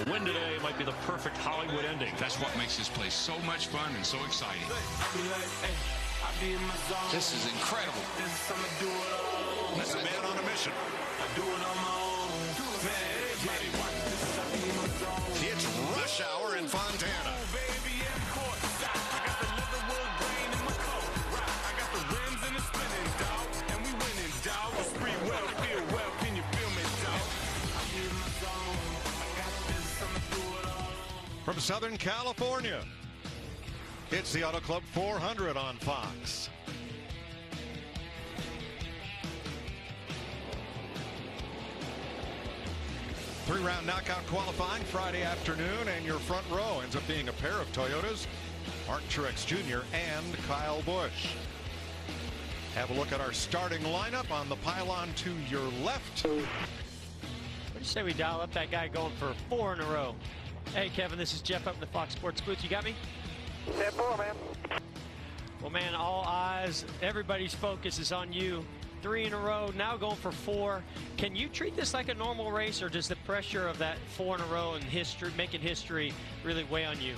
A win today might be the perfect Hollywood ending. That's what makes this place so much fun and so exciting. This is incredible. That's a man on a mission. It's rush hour in Fontana. From Southern California, it's the Auto Club 400 on Fox. Three-round knockout qualifying Friday afternoon, and your front row ends up being a pair of Toyotas, Martin Truex Jr. and Kyle Busch. Have a look at our starting lineup on the pylon to your left. What do you say we dial up that guy going for 4 in a row? Hey, Kevin, this is Jeff up in the Fox Sports booth. You got me? 10-4, man. Well, man, all eyes, everybody's focus is on you. 3 in a row, now going for 4. Can you treat this like a normal race, or does the pressure of that 4 in a row and history, making history, really weigh on you?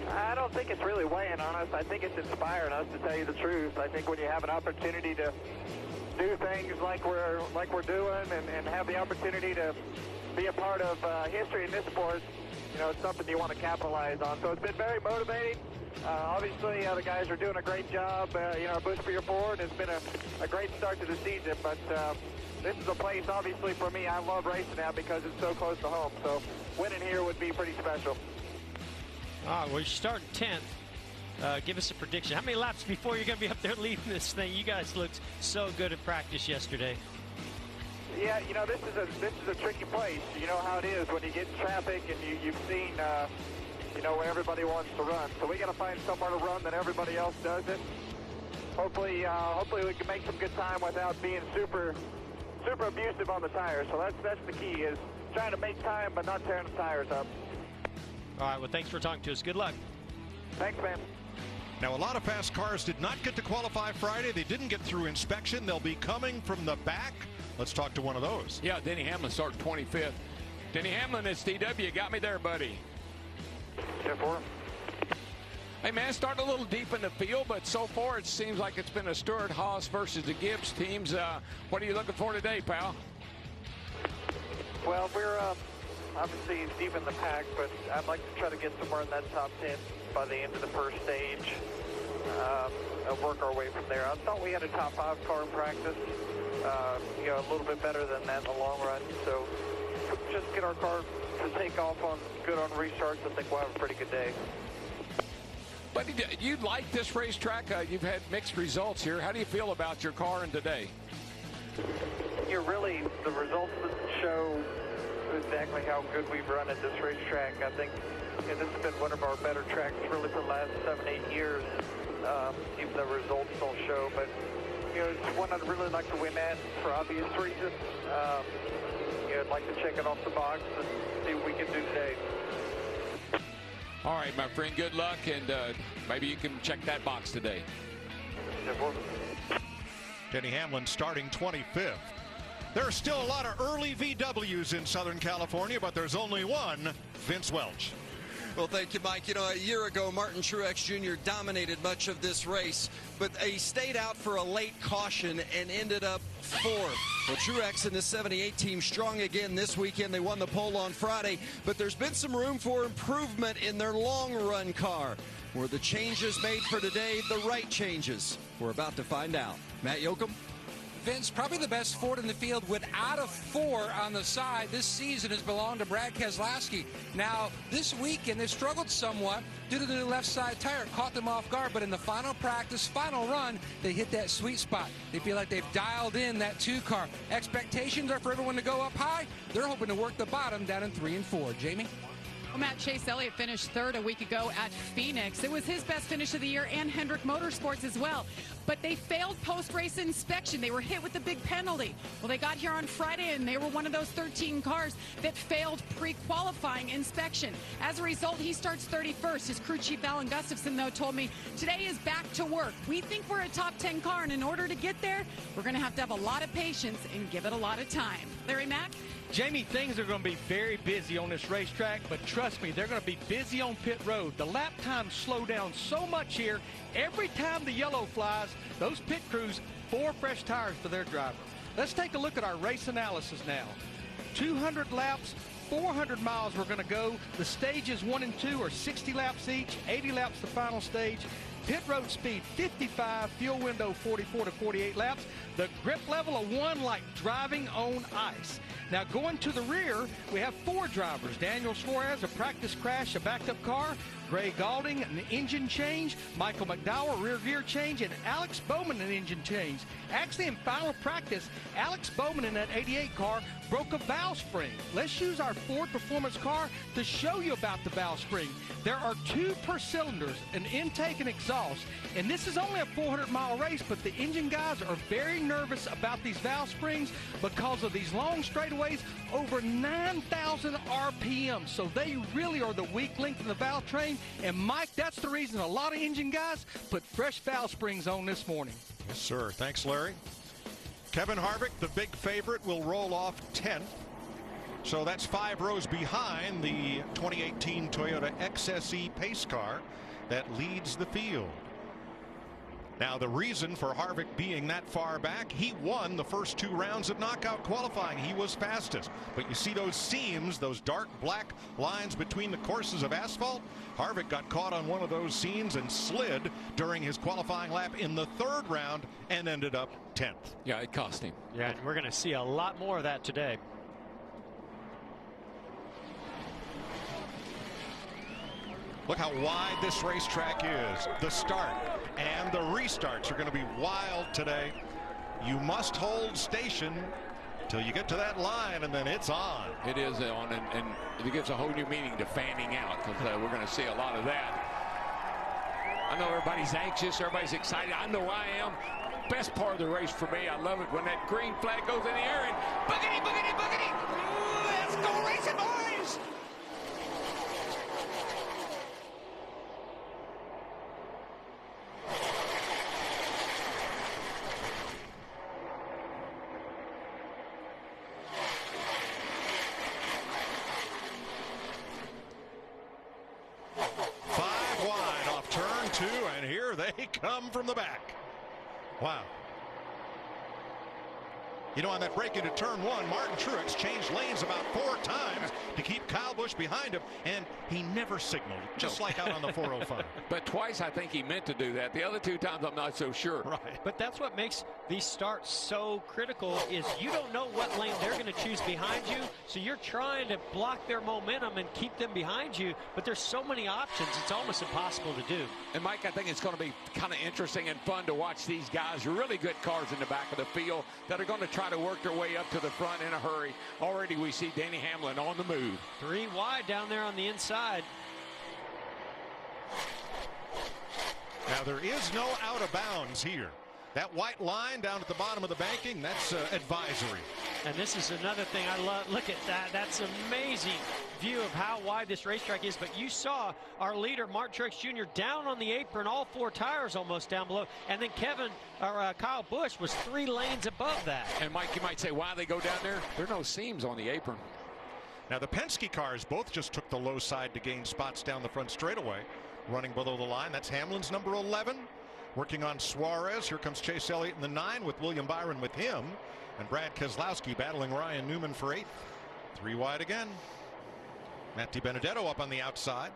I don't think it's really weighing on us. I think it's inspiring us, to tell you the truth. I think when you have an opportunity to do things like we're doing and have the opportunity to be a part of history in this sport, you know, it's something you want to capitalize on. So it's been very motivating. Obviously, the guys are doing a great job. You know, Busch Beer Ford has been a great start to the season. But this is a place, obviously, for me, I love racing at because it's so close to home. So winning here would be pretty special. All right, well, you're starting 10th. Give us a prediction. How many laps before you're going to be up there leading this thing? You guys looked so good at practice yesterday. Yeah, you know, this is a tricky place. You know how it is when you get in traffic and you've seen, you know, where everybody wants to run. So we got to find somewhere to run that everybody else doesn't. Hopefully we can make some good time without being super abusive on the tires. So that's the key, is trying to make time but not tearing the tires up. All right, well, thanks for talking to us. Good luck. Thanks, man. Now, a lot of fast cars did not get to qualify Friday. They didn't get through inspection. They'll be coming from the back. Let's talk to one of those. Yeah, Denny Hamlin starting 25th. Denny Hamlin, it's DW. Got me there, buddy. 10-4. Hey, man, starting a little deep in the field, but so far it seems like it's been a Stewart-Haas versus the Gibbs teams. What are you looking for today, pal? Well, we're obviously deep in the pack, but I'd like to try to get somewhere in that top 10 by the end of the first stage. And work our way from there. I thought we had a top 5 car in practice. You know, a little bit better than that in the long run. So just get our car to take off on good on restarts. I think we'll have a pretty good day. But you like this racetrack? You've had mixed results here. How do you feel about your car and today? You're really, the results show exactly how good we've run at this racetrack. I think this has been one of our better tracks really for the last 7-8 years. Even the results don't show, but you know, it's one I'd really like to win at for obvious reasons. You know, I'd like to check it off the box and see what we can do today. All right, my friend, good luck, and maybe you can check that box today. Denny Hamlin starting 25th. There are still a lot of early VWs in Southern California, but there's only one, Vince Welch. Well, thank you, Mike. You know, a year ago, Martin Truex Jr. dominated much of this race, but he stayed out for a late caution and ended up 4th. Well, Truex and the 78 team strong again this weekend. They won the pole on Friday, but there's been some room for improvement in their long-run car. Were the changes made for today the right changes? We're about to find out. Matt Yoakum. Vince, probably the best Ford in the field without a 4 on the side this season has belonged to Brad Keselowski. Now, this weekend, they struggled somewhat due to the new left side tire. It caught them off guard, but in the final practice, final run, they hit that sweet spot. They feel like they've dialed in that 2 car. Expectations are for everyone to go up high. They're hoping to work the bottom down in 3 and 4. Jamie? Well, Matt, Chase Elliott finished 3rd a week ago at Phoenix. It was his best finish of the year, and Hendrick Motorsports as well. But they failed post-race inspection. They were hit with a big penalty. Well, they got here on Friday, and they were one of those 13 cars that failed pre-qualifying inspection. As a result, he starts 31st. His crew chief, Alan Gustafson, though, told me today is back to work. We think we're a top 10 car, and in order to get there, we're going to have a lot of patience and give it a lot of time. Larry Mack? Jamie, things are going to be very busy on this racetrack, but trust me, they're going to be busy on pit road. The lap times slow down so much here. Every time the yellow flies, those pit crews, 4 fresh tires for their driver. Let's take a look at our race analysis now. 200 laps, 400 miles we're going to go. The stages 1 and 2 are 60 laps each, 80 laps the final stage. Pit road speed 55, fuel window 44 to 48 laps. The grip level of 1 like driving on ice. Now going to the rear, we have 4 drivers. Daniel Suarez, a practice crash, a backed up car. Gray Galding, an engine change. Michael McDowell, rear gear change. And Alex Bowman, an engine change. Actually, in final practice, Alex Bowman in that 88 car broke a valve spring. Let's use our Ford Performance car to show you about the valve spring. There are 2 per cylinders, an intake and exhaust. And this is only a 400-mile race, but the engine guys are very nervous about these valve springs because of these long straightaways, over 9,000 RPM. So they really are the weak link in the valve train. And Mike, that's the reason a lot of engine guys put fresh valve springs on this morning. Yes, sir. Thanks, Larry. Kevin Harvick, the big favorite, will roll off 10th. So that's 5 rows behind the 2018 Toyota XSE pace car that leads the field. Now, the reason for Harvick being that far back, he won the first 2 rounds of knockout qualifying. He was fastest. But you see those seams, those dark black lines between the courses of asphalt? Harvick got caught on one of those seams and slid during his qualifying lap in the 3rd round and ended up 10th. Yeah, it cost him. Yeah, and we're going to see a lot more of that today. Look how wide this racetrack is. The start and the restarts are going to be wild today. You must hold station till you get to that line, and then it's on. It is on, and it gives a whole new meaning to fanning out, because we're going to see a lot of that. I know everybody's anxious, everybody's excited. I know I am. Best part of the race for me, I love it when that green flag goes in the air and boogity, boogity, boogity. Let's go racing, boys! They come from the back. Wow. You know, on that break into turn 1, Martin Truex changed lanes about 4 times to keep Kyle Busch behind him, and he never signaled, just like out on the 405. But twice I think he meant to do that. The other 2 times I'm not so sure. Right. But that's what makes these starts so critical, is you don't know what lane they're going to choose behind you, so you're trying to block their momentum and keep them behind you, but there's so many options, it's almost impossible to do. And Mike, I think it's going to be kind of interesting and fun to watch these guys, really good cars in the back of the field, that are going to try to work their way up to the front in a hurry. Already we see Denny Hamlin on the move. 3 wide down there on the inside. Now, there is no out of bounds here. That white line down at the bottom of the banking, that's advisory. And this is another thing I love. Look at that. That's an amazing view of how wide this racetrack is. But you saw our leader, Martin Truex Jr., down on the apron, all 4 tires almost down below. And then Kyle Busch was 3 lanes above that. And Mike, you might say, why they go down there? There are no seams on the apron. Now, the Penske cars both just took the low side to gain spots down the front straightaway, running below the line. That's Hamlin's number 11. Working on Suarez. Here comes Chase Elliott in the 9 with William Byron with him. And Brad Keselowski battling Ryan Newman for 8th. 3 wide again. Matt DiBenedetto up on the outside.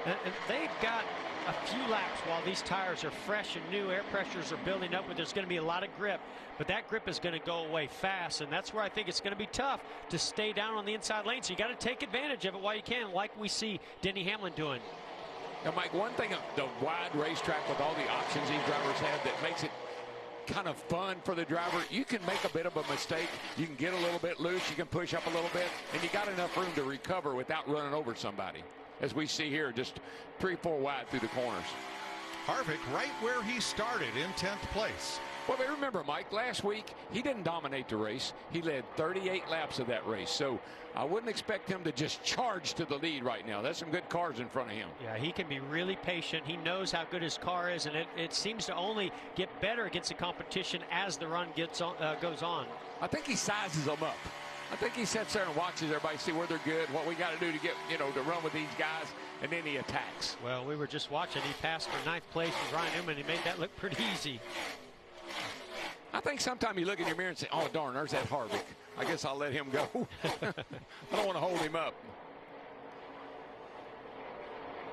And they've got a few laps while these tires are fresh and new. Air pressures are building up, where there's going to be a lot of grip. But that grip is going to go away fast, and that's where I think it's going to be tough to stay down on the inside lane. So you got to take advantage of it while you can, like we see Denny Hamlin doing. Now, Mike, one thing of the wide racetrack with all the options these drivers have that makes it kind of fun for the driver, you can make a bit of a mistake. You can get a little bit loose. You can push up a little bit, and you got enough room to recover without running over somebody. As we see here, just 3-4 wide through the corners. Harvick right where he started in 10th place. Well, but remember, Mike, last week he didn't dominate the race. He led 38 laps of that race. So I wouldn't expect him to just charge to the lead right now. There's some good cars in front of him. Yeah, he can be really patient. He knows how good his car is, and it seems to only get better against the competition as the run goes on. I think he sizes them up. I think he sits there and watches everybody see where they're good, what we got to do to get, to run with these guys, and then he attacks. Well, we were just watching. He passed for 9th place with Ryan Newman. He made that look pretty easy. I think sometimes you look in your mirror and say, oh, darn, there's that Harvick. I guess I'll let him go. I don't want to hold him up.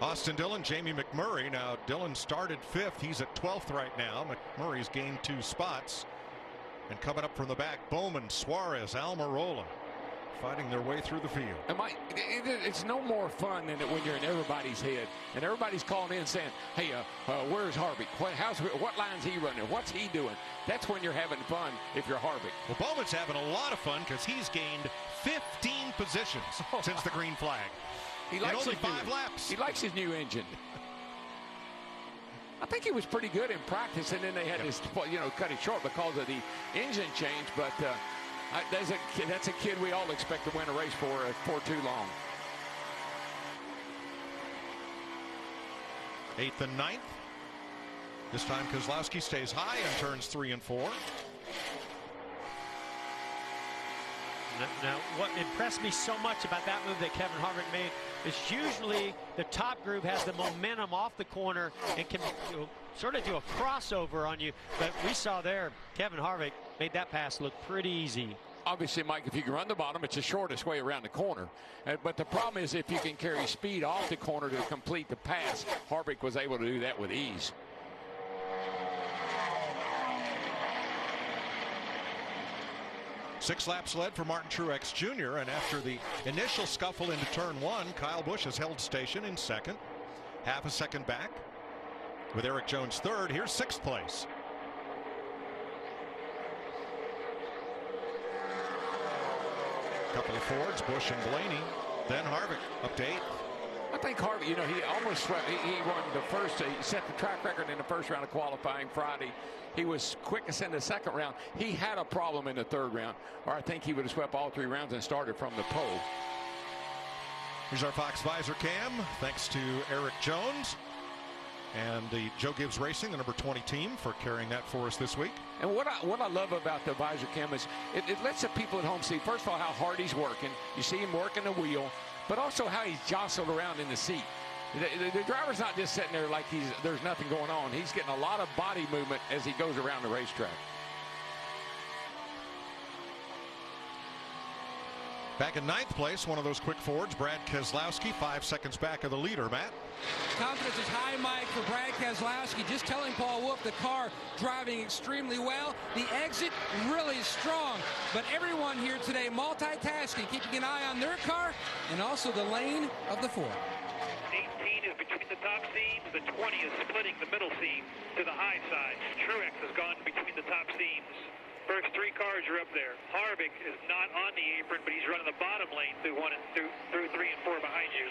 Austin Dillon, Jamie McMurray. Now, Dillon started 5th. He's at 12th right now. McMurray's gained 2 spots. And coming up from the back, Bowman, Suarez, Almirola fighting their way through the field. It's no more fun than when you're in everybody's head and everybody's calling in saying, hey, where's Harvick? What line's he running? What's he doing? That's when you're having fun if you're Harvick. Well, Bowman's having a lot of fun because he's gained 15 positions since the green flag. He likes only 5 laps. He likes his new engine. I think he was pretty good in practice, and then they had to, cut it short because of the engine change. But that's a kid we all expect to win a race for too long. 8th and 9th. This time Keselowski stays high in turns 3 and 4. Now, what impressed me so much about that move that Kevin Harvick made is usually the top group has the momentum off the corner and can sort of do a crossover on you. But we saw there, Kevin Harvick made that pass look pretty easy. Obviously, Mike, if you can run the bottom, it's the shortest way around the corner. But the problem is if you can carry speed off the corner to complete the pass, Harvick was able to do that with ease. Six laps led for Martin Truex Jr. And after the initial scuffle into turn 1, Kyle Busch has held station in 2nd. Half a second back with Erik Jones 3rd. Here's 6th place. Couple of Fords, Busch and Blaney. Then Harvick up to 8th. I think Harvick, he almost swept. He won the first. He set the track record in the first round of qualifying Friday. He was quickest in the 2nd round. He had a problem in the 3rd round, or I think he would have swept all 3 rounds and started from the pole. Here's our Fox Visor cam. Thanks to Erik Jones and the Joe Gibbs Racing, the number 20 team, for carrying that for us this week. And what I love about the visor cam is it lets the people at home see, first of all, how hard he's working. You see him working the wheel, but also how he's jostled around in the seat. The driver's not just sitting there like there's nothing going on. He's getting a lot of body movement as he goes around the racetrack. Back in 9th place, one of those quick Fords, Brad Keselowski, 5 seconds back of the leader. Matt? Confidence is high, Mike, for Brad Keselowski. Just telling Paul Wolfe the car driving extremely well. The exit really strong. But everyone here today multitasking, keeping an eye on their car and also the lane of the Ford. 18 is between the top seams. The 20 is splitting the middle seam to the high side. Truex has gone between the top seams. First 3 cars are up there. Harvick is not on the apron, but he's running the bottom lane through 3 and 4 behind you.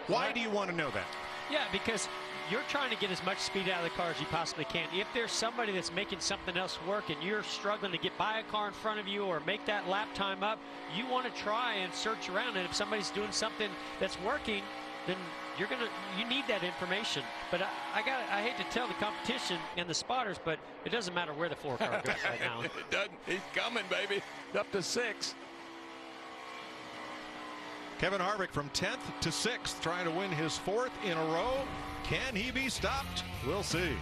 Why do you want to know that? Yeah, because you're trying to get as much speed out of the car as you possibly can. If there's somebody that's making something else work and you're struggling to get by a car in front of you or make that lap time up, you want to try and search around. And if somebody's doing something that's working, then you need that information. But I hate to tell the competition and the spotters, but it doesn't matter where the 4 car goes right now. It doesn't. He's coming, baby. Up to 6. Kevin Harvick from 10th to 6th, trying to win his 4th in a row. Can he be stopped? We'll see.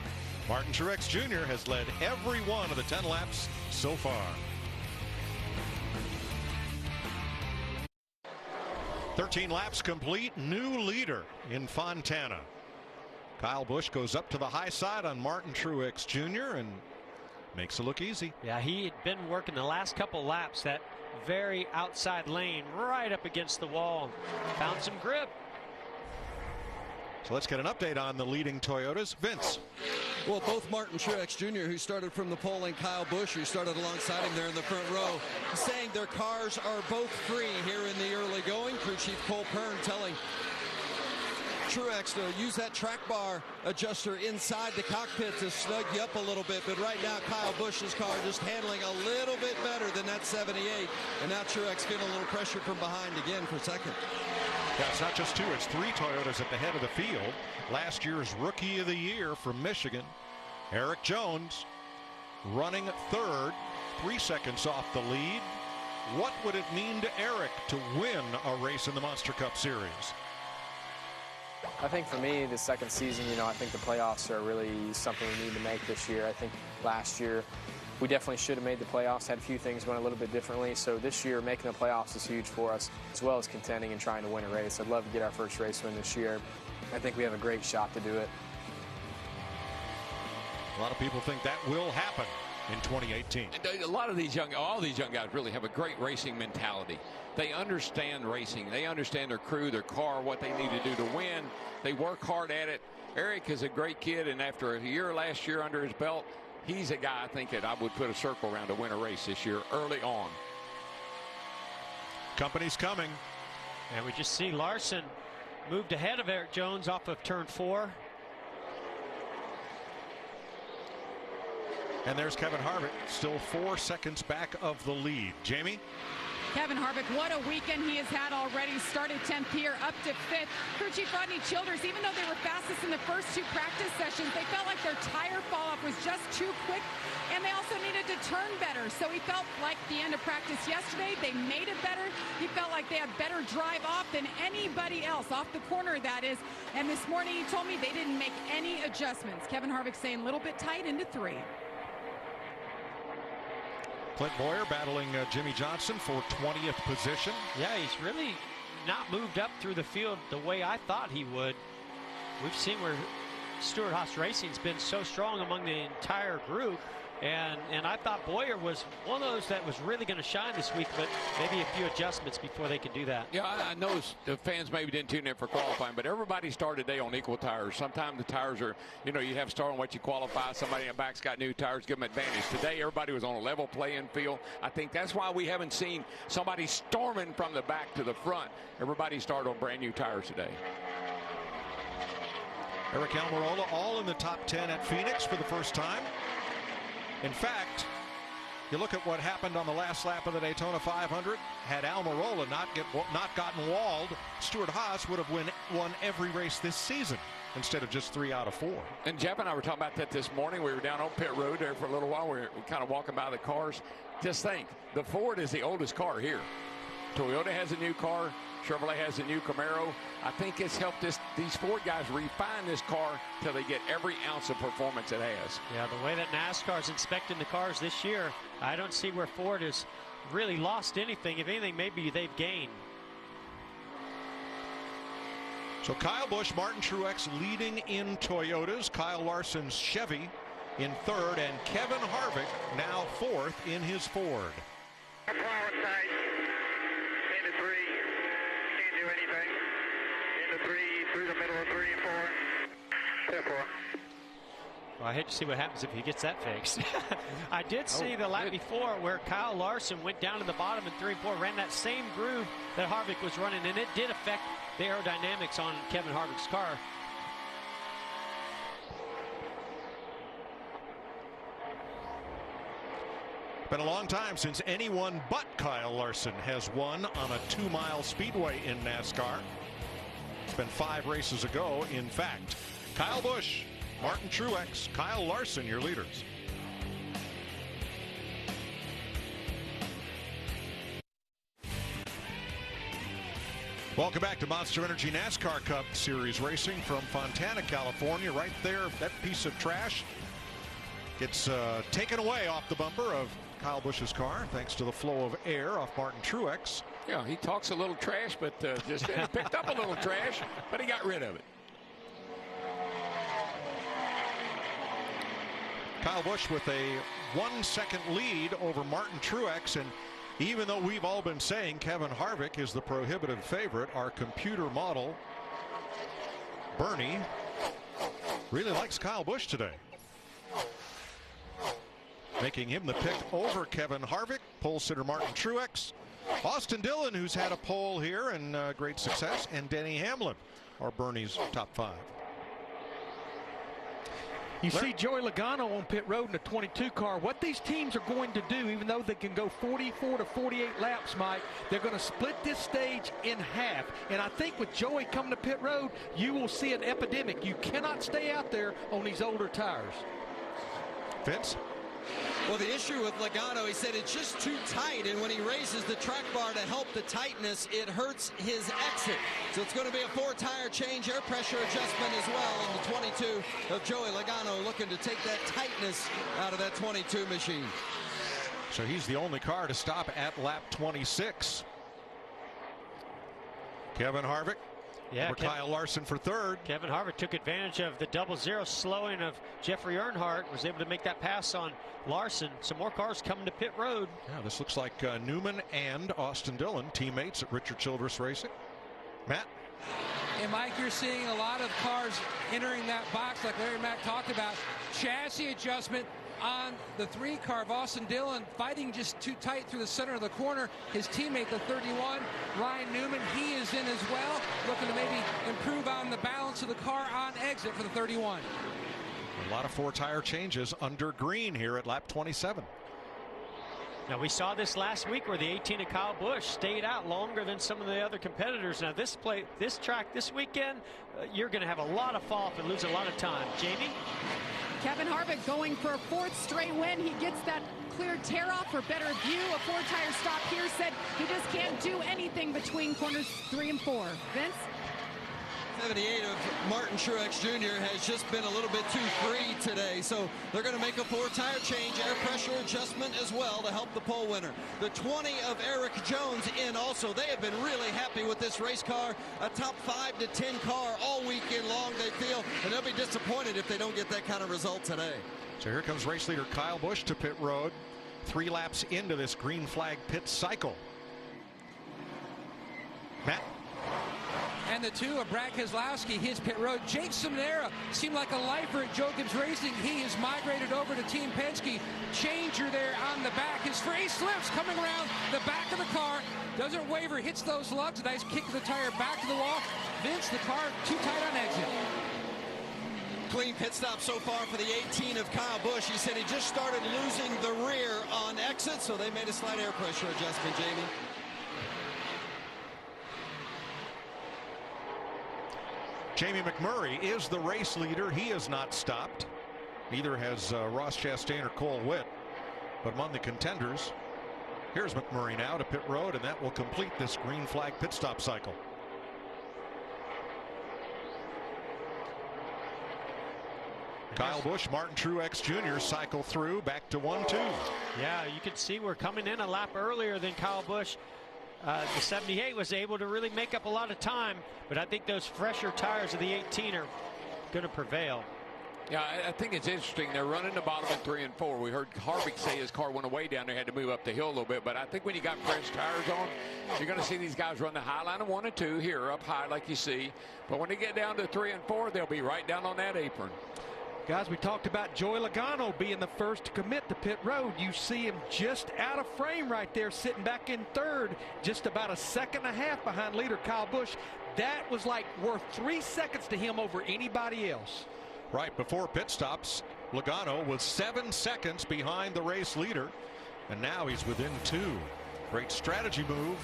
Martin Truex Jr. has led every one of the 10 laps so far. 13 laps complete. New leader in Fontana. Kyle Busch goes up to the high side on Martin Truex Jr. and makes it look easy. Yeah, he had been working the last couple laps that very outside lane right up against the wall. Found some grip. So let's get an update on the leading Toyotas. Vince. Well, both Martin Truex Jr., who started from the pole, and Kyle Busch, who started alongside him there in the front row, saying their cars are both free here in the early going. Crew Chief Cole Pearn telling Truex to use that track bar adjuster inside the cockpit to snug you up a little bit. But right now, Kyle Busch's car just handling a little bit better than that 78. And now Truex getting a little pressure from behind again for second. Yeah, it's not just 2, it's 3 Toyotas at the head of the field. Last year's Rookie of the Year from Michigan, Erik Jones, running 3rd. 3 seconds off the lead. What would it mean to Eric to win a race in the Monster Cup Series? I think for me, the second season, I think the playoffs are really something we need to make this year. I think last year we definitely should have made the playoffs, had a few things going a little bit differently. So this year, making the playoffs is huge for us, as well as contending and trying to win a race. I'd love to get our first race win this year. I think we have a great shot to do it. A lot of people think that will happen in 2018. A lot of all these young guys really have a great racing mentality. They understand racing. They understand their crew, their car, what they need to do to win. They work hard at it. Eric is a great kid, and after a year last year under his belt, he's a guy I think that I would put a circle around to win a race this year early on. Company's coming. And we just see Larson moved ahead of Eric Jones off of turn 4. And there's Kevin Harvick, still 4 seconds back of the lead. Jamie? Kevin Harvick, what a weekend he has had already. Started 10th here, up to 5th. Crew Chief Rodney Childers, even though they were fastest in the first 2 practice sessions, they felt like their tire fall-off was just too quick, and they also needed to turn better. So he felt like the end of practice yesterday, they made it better. He felt like they had better drive off than anybody else, off the corner that is. And this morning he told me they didn't make any adjustments. Kevin Harvick saying a little bit tight into 3. Clint Boyer battling Jimmy Johnson for 20th position. Yeah, he's really not moved up through the field the way I thought he would. We've seen where Stewart-Haas Racing's been so strong among the entire group. And I thought Boyer was one of those that was really going to shine this week, but maybe a few adjustments before they could do that. Yeah, I know the fans maybe didn't tune in for qualifying, but everybody started today on equal tires. Sometimes the tires are, you have to start on what you qualify. Somebody in the back's got new tires, give them advantage. Today, everybody was on a level playing field. I think that's why we haven't seen somebody storming from the back to the front. Everybody started on brand new tires today. Eric Almirola all in the top 10 at Phoenix for the first time. In fact, you look at what happened on the last lap of the Daytona 500. Had Almirola not gotten walled, Stewart-Haas would have won every race this season instead of just 3 out of 4. And Jeff and I were talking about that this morning. We were down on pit road there for a little while. We were kind of walking by the cars. Just think, the Ford is the oldest car here. Toyota has a new car. Chevrolet has a new Camaro. I think it's helped these Ford guys refine this car till they get every ounce of performance it has. Yeah, the way that NASCAR's inspecting the cars this year, I don't see where Ford has really lost anything. If anything, maybe they've gained. So Kyle Busch, Martin Truex leading in Toyotas. Kyle Larson's Chevy in 3rd, and Kevin Harvick now 4th in his Ford. Well, I hate to see what happens if he gets that fixed. I did see the lap before where Kyle Larson went down to the bottom in 3 and 4, ran that same groove that Harvick was running, and it did affect the aerodynamics on Kevin Harvick's car. Been a long time since anyone but Kyle Larson has won on a 2-mile speedway in NASCAR. It's been 5 races ago, in fact. Kyle Busch, Martin Truex, Kyle Larson, your leaders. Welcome back to Monster Energy NASCAR Cup Series racing from Fontana, California. Right there, that piece of trash gets taken away off the bumper of Kyle Busch's car, thanks to the flow of air off Martin Truex. Yeah, he talks a little trash, but just picked up a little trash, but he got rid of it. Kyle Busch with a 1-second lead over Martin Truex, and even though we've all been saying Kevin Harvick is the prohibitive favorite, our computer model, Bernie, really likes Kyle Busch today, making him the pick over Kevin Harvick. Pole sitter Martin Truex, Austin Dillon, who's had a pole here and great success, and Denny Hamlin are Bernie's top 5. You see Joey Logano on pit road in the 22 car. What these teams are going to do, even though they can go 44 to 48 laps, Mike, they're going to split this stage in half. And I think with Joey coming to pit road, you will see an epidemic. You cannot stay out there on these older tires. Vince? Well, the issue with Logano, he said it's just too tight, and when he raises the track bar to help the tightness, it hurts his exit. So it's going to be a 4-tire change, air pressure adjustment as well in the 22 of Joey Logano, looking to take that tightness out of that 22 machine. So he's the only car to stop at lap 26. Kevin Harvick. Yeah, Kyle Larson for third. Kevin Harvick took advantage of the 0-0 slowing of Jeffrey Earnhardt, was able to make that pass on Larson. Some more cars coming to pit road. Yeah, this looks like Newman and Austin Dillon, teammates at Richard Childress Racing. Matt? And Mike, you're seeing a lot of cars entering that box like Larry Mack talked about. Chassis adjustment on the 3 car of Austin Dillon, fighting just too tight through the center of the corner. His teammate, the 31, Ryan Newman, he is in as well, looking to maybe improve on the balance of the car on exit for the 31. A lot of 4-tire changes under green here at lap 27. Now, we saw this last week where the 18 of Kyle Busch stayed out longer than some of the other competitors. Now, this track this weekend, you're going to have a lot of fall off and lose a lot of time. Jamie? Kevin Harvick going for a 4th straight win. He gets that clear tear off for better view. A 4-tire stop here said he just can't do anything between corners 3 and 4. Vince? 78 of Martin Truex Jr. has just been a little bit too free today, so they're going to make a 4-tire change, air pressure adjustment as well to help the pole winner. The 20 of Eric Jones in also. They have been really happy with this race car, a top 5 to 10 car all weekend long, they feel, and they'll be disappointed if they don't get that kind of result today. So here comes race leader Kyle Busch to pit road, 3 laps into this green flag pit cycle. Matt? And the 2 of Brad Keselowski, his pit road. Jake Ciminera seemed like a lifer at Joe Gibbs Racing. He has migrated over to Team Penske. Changer there on the back. His face slips coming around the back of the car. Doesn't waver, hits those lugs. A nice kick of the tire back to the wall. Vince, the car too tight on exit. Clean pit stop so far for the 18 of Kyle Busch. He said he just started losing the rear on exit, so they made a slight air pressure adjustment, Jamie. Jamie McMurray is the race leader. He has not stopped. Neither has Ross Chastain or Cole Witt. But among the contenders, here's McMurray now to pit road, and that will complete this green flag pit stop cycle. Kyle Busch, Martin Truex Jr. cycle through back to 1-2. Yeah, you can see we're coming in a lap earlier than Kyle Busch. The 78 was able to really make up a lot of time, but I think those fresher tires of the 18 are going to prevail. Yeah, I think it's interesting. They're running the bottom in 3 and 4. We heard Harvick say his car went away down there, had to move up the hill a little bit. But I think when you got fresh tires on, you're going to see these guys run the high line of 1 and 2 here up high like you see. But when they get down to 3 and 4, they'll be right down on that apron. Guys, we talked about Joey Logano being the first to commit to pit road. You see him just out of frame right there, sitting back in 3rd, just about a 1.5 seconds behind leader Kyle Busch. That was like worth 3 seconds to him over anybody else. Right before pit stops, Logano was 7 seconds behind the race leader, and now he's within 2. Great strategy move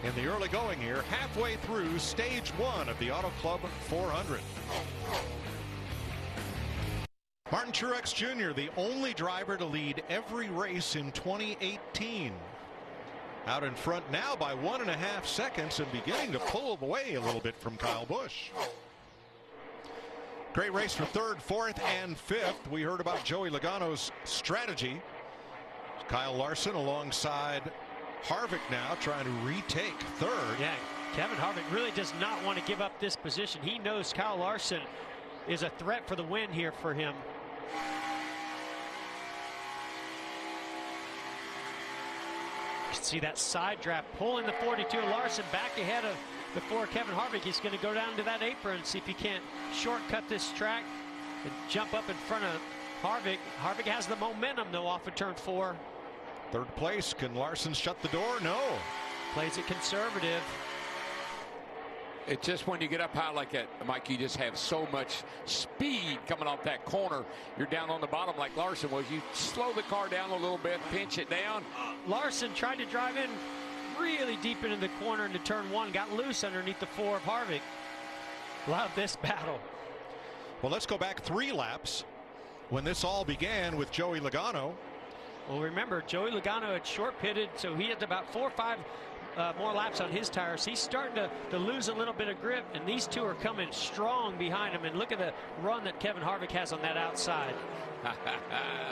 in the early going here, halfway through stage 1 of the Auto Club 400. Martin Truex Jr., the only driver to lead every race in 2018. Out in front now by 1.5 seconds and beginning to pull away a little bit from Kyle Busch. Great race for 3rd, 4th, and 5th. We heard about Joey Logano's strategy. Kyle Larson alongside Harvick now trying to retake 3rd. Yeah, Kevin Harvick really does not want to give up this position. He knows Kyle Larson is a threat for the win here for him. You can see that side draft pulling the 42 Larson back ahead of the 4 Kevin Harvick. He's going to go down to that apron and see if he can't shortcut this track and jump up in front of Harvick. Harvick has the momentum though off of turn 4. 3rd place. Can Larson shut the door? No. Plays it conservative. It's just when you get up high like that, Mike, you just have so much speed coming off that corner. You're down on the bottom like Larson was. You slow the car down a little bit, pinch it down. Larson tried to drive in really deep into the corner into turn 1, got loose underneath the 4 of Harvick. Love this battle. Well, let's go back 3 laps when this all began with Joey Logano Well, remember, Joey Logano had short pitted, so he had about 4 or 5 more laps on his tires. He's starting to lose a little bit of grip, and these two are coming strong behind him. And look at the run that Kevin Harvick has on that outside.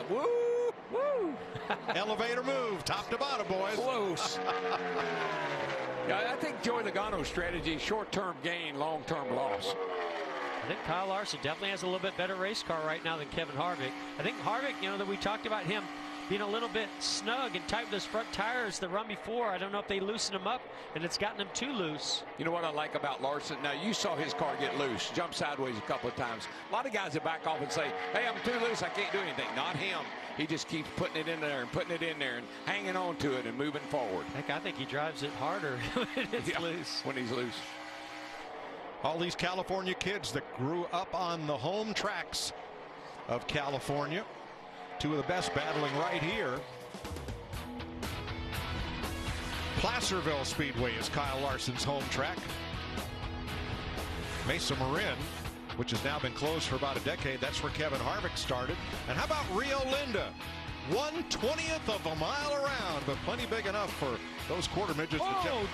Woo! Woo! Elevator move, top to bottom, boys. Close. Yeah, I think Joey Logano's strategy, short-term gain, long-term loss. I think Kyle Larson definitely has a little bit better race car right now than Kevin Harvick. I think Harvick, you know, that we talked about him being a little bit snug and tight with his front tires the run before. I don't know if they loosened him up and it's gotten him too loose. You know what I like about Larson? Now, you saw his car get loose, jump sideways a couple of times. A lot of guys that back off and say, hey, I'm too loose, I can't do anything. Not him. He just keeps putting it in there and putting it in there and hanging on to it and moving forward. Heck, I think he drives it harder when it's loose. When he's loose. All these California kids that grew up on the home tracks of California. Two of the best battling right here. Placerville Speedway is Kyle Larson's home track. Mesa Marin, which has now been closed for about a decade, that's where Kevin Harvick started. And how about Rio Linda? 1/20th of a mile around, but plenty big enough for those quarter midgets to jump.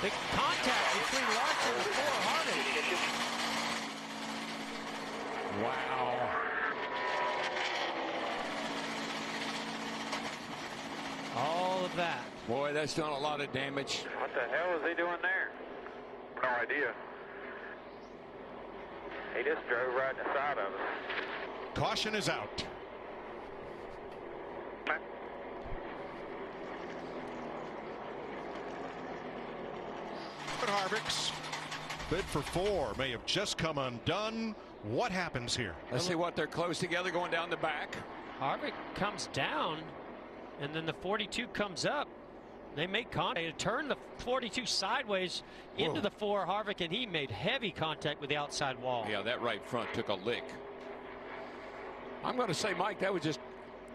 The contact between Larson and Harvick. Wow. All of that. Boy, that's done a lot of damage. What the hell is he doing there? No idea. He just drove right in the side of us. Caution is out. Harvick's bid for 4 may have just come undone. What happens here? Let's see what they're close together going down the back. Harvick comes down, and then the 42 comes up. They make contact. They turn the 42 sideways into the 4 Harvick, and he made heavy contact with the outside wall. Yeah, that right front took a lick. I'm going to say, Mike, that was just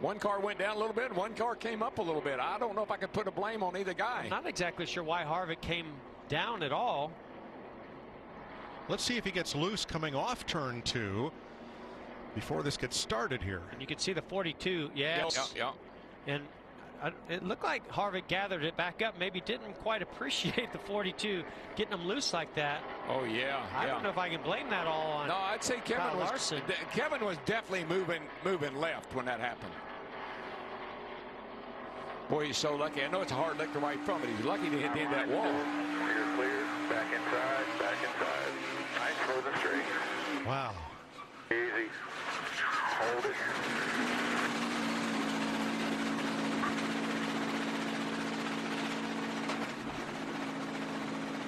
one car went down a little bit, and one car came up a little bit. I don't know if I could put a blame on either guy. I'm not exactly sure why Harvick came down at all. Let's see if he gets loose coming off turn 2 before this gets started here. And you can see the 42. Yes. Yeah. And it looked like Harvick gathered it back up. Maybe didn't quite appreciate the 42 getting him loose like that. Oh, yeah. I don't know if I can blame that all on. No, I'd say Kevin Larson. Kevin was definitely moving left when that happened. Boy, he's so lucky. I know it's a hard lick to right from, but he's lucky to hit the end of that wall. Clear, back inside. Nice smooth and straight. Wow. Easy. Hold it.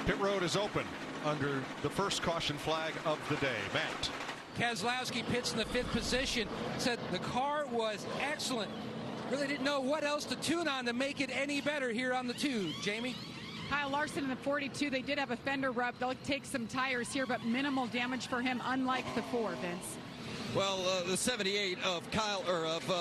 Pit road is open under the first caution flag of the day. Matt. Keselowski pits in the 5th position. Said the car was excellent. Really didn't know what else to tune on to make it any better here on the 2. Jamie? Kyle Larson in the 42, they did have a fender rub. They'll take some tires here, but minimal damage for him, unlike the 4, Vince. Well, the 78 of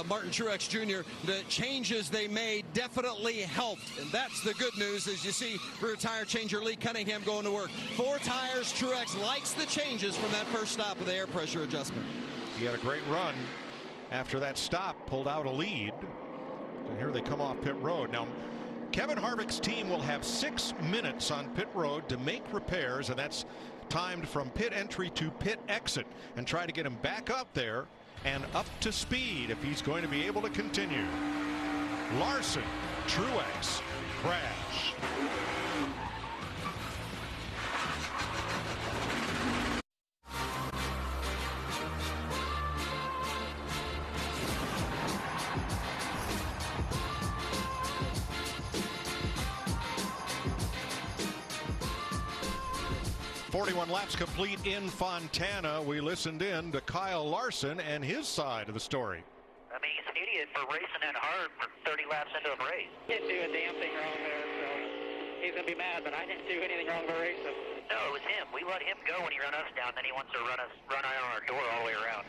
Martin Truex Jr., the changes they made definitely helped. And that's the good news, as you see rear tire changer Lee Cunningham going to work. 4 tires. Truex likes the changes from that first stop of the air pressure adjustment. He had a great run after that stop, pulled out a lead. And here they come off pit road. Now, Kevin Harvick's team will have 6 minutes on pit road to make repairs, and that's timed from pit entry to pit exit, and try to get him back up there and up to speed if he's going to be able to continue. Larson, Truex, crash. .41 laps complete in Fontana. We listened in to Kyle Larson and his side of the story. I mean, he's an idiot for racing that hard for 30 laps into a race. He didn't do a damn thing wrong there, so he's going to be mad, but I didn't do anything wrong to race him. No, it was him. We let him go when he run us down, then he wants to run out on our door all the way around.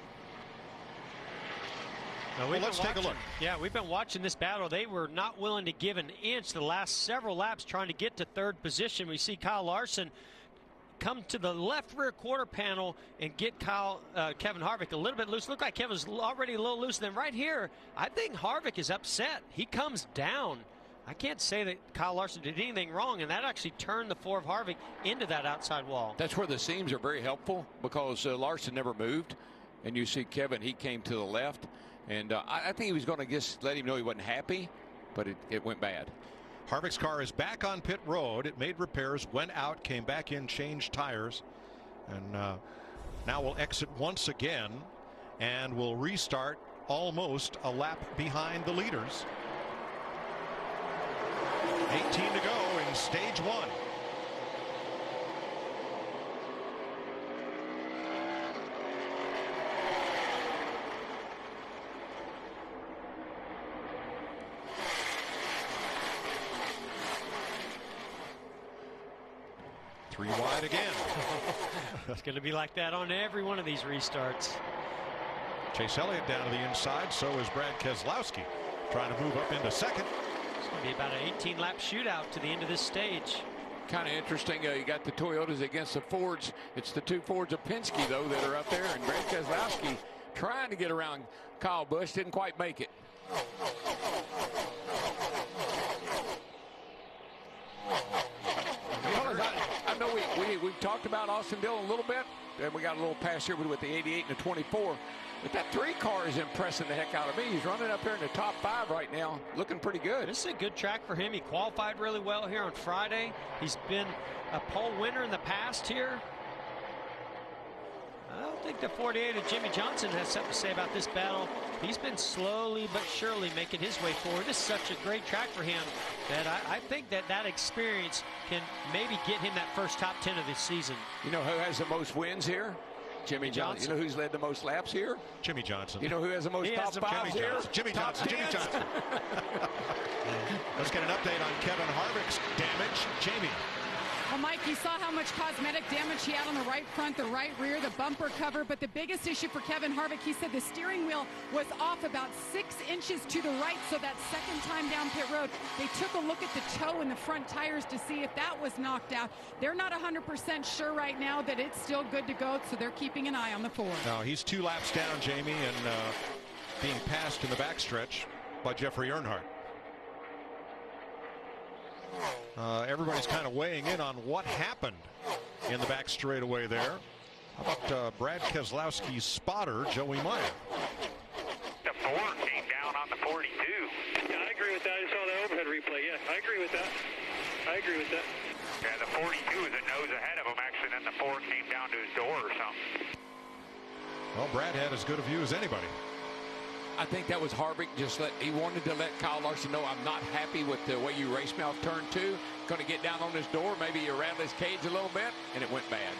Well, let's take a look. Yeah, we've been watching this battle. They were not willing to give an inch the last several laps trying to get to 3rd position. We see Kyle Larson come to the left rear quarter panel and get Kevin Harvick a little bit loose. Looked like Kevin was already a little loose. Then right here, I think Harvick is upset. He comes down. I can't say that Kyle Larson did anything wrong, and that actually turned the 4 of Harvick into that outside wall. That's where the seams are very helpful, because Larson never moved. And you see Kevin, he came to the left. And I think he was going to just let him know he wasn't happy, but it went bad. Harvick's car is back on pit road. It made repairs, went out, came back in, changed tires, and now will exit once again and will restart almost a lap behind the leaders. 18 to go in stage 1. Three wide again. It's going to be like that on every one of these restarts. Chase Elliott down to the inside. So is Brad Keselowski, trying to move up into second. It's going to be about an 18-lap shootout to the end of this stage. Kind of interesting. You got the Toyotas against the Fords. It's the 2 Fords of Penske, though, that are up there. And Brad Keselowski trying to get around Kyle Busch. Didn't quite make it. I know we've talked about Austin Dillon a little bit, and we got a little pass here with the 88 and the 24. But that 3 car is impressing the heck out of me. He's running up here in the top 5 right now, looking pretty good. This is a good track for him. He qualified really well here on Friday. He's been a pole winner in the past here. I don't think the 48 of Jimmy Johnson has something to say about this battle. He's been slowly but surely making his way forward. This is such a great track for him that I think that experience can maybe get him that first top 10 of this season. You know who has the most wins here? Jimmy Johnson. You know who's led the most laps here? Jimmy Johnson. You know who has the most top 5s here? Jimmy Johnson. Jimmy Johnson. Let's get an update on Kevin Harvick's damage. Jamie. Well, Mike, you saw how much cosmetic damage he had on the right front, the right rear, the bumper cover. But the biggest issue for Kevin Harvick, he said the steering wheel was off about 6 inches to the right. So that second time down pit road, they took a look at the toe and the front tires to see if that was knocked out. They're not 100% sure right now that it's still good to go, so they're keeping an eye on the Ford. No, he's 2 laps down, Jamie, and being passed in the backstretch by Jeffrey Earnhardt. Everybody's kind of weighing in on what happened in the back straightaway there. How about Brad Keselowski's spotter, Joey Meyer? The Ford came down on the 42. Yeah, I agree with that. I saw the overhead replay. Yeah, I agree with that. Yeah, the 42 is a nose ahead of him, actually. Then the Ford came down to his door or something. Well, Brad had as good a view as anybody. I think that was Harvick. He wanted to let Kyle Larson know, I'm not happy with the way you raced me off turn 2. Going to get down on his door. Maybe you rattle his cage a little bit, and it went bad.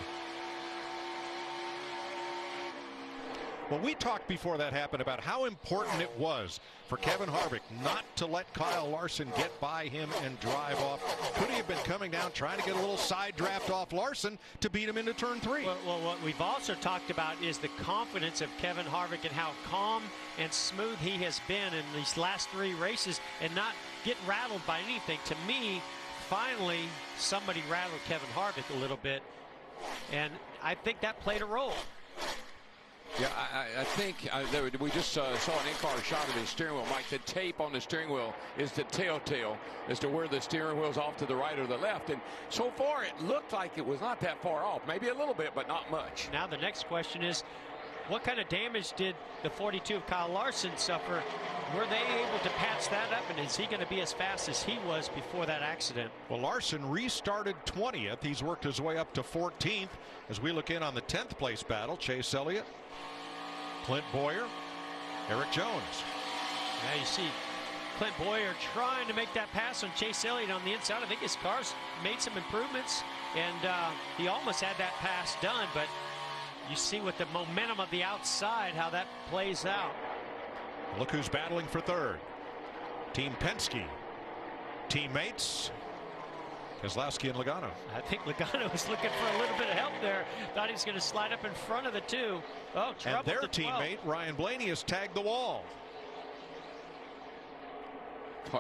Well, we talked before that happened about how important it was for Kevin Harvick not to let Kyle Larson get by him and drive off. Could he have been coming down trying to get a little side draft off Larson to beat him into turn 3? Well, what we've also talked about is the confidence of Kevin Harvick and how calm and smooth he has been in these last 3 races and not get rattled by anything. To me, finally, somebody rattled Kevin Harvick a little bit, and I think that played a role. Yeah, I think we just saw an in-car shot of his steering wheel. Mike, the tape on the steering wheel is the telltale as to where the steering wheel's off to the right or the left. And so far, it looked like it was not that far off. Maybe a little bit, but not much. Now the next question is, what kind of damage did the 42 of Kyle Larson suffer? Were they able to patch that up, and is he going to be as fast as he was before that accident? Well, Larson restarted 20th. He's worked his way up to 14th. As we look in on the 10th place battle, Chase Elliott, Clint Bowyer, Eric Jones. Now you see Clint Bowyer trying to make that pass on Chase Elliott on the inside. I think his car's made some improvements, and he almost had that pass done, but you see with the momentum of the outside how that plays out. Look who's battling for 3rd. Team Penske. Teammates Keselowski and Logano. I think Logano was looking for a little bit of help there. Thought he was going to slide up in front of the 2. Oh, trouble. And their teammate, Ryan Blaney, has tagged the wall.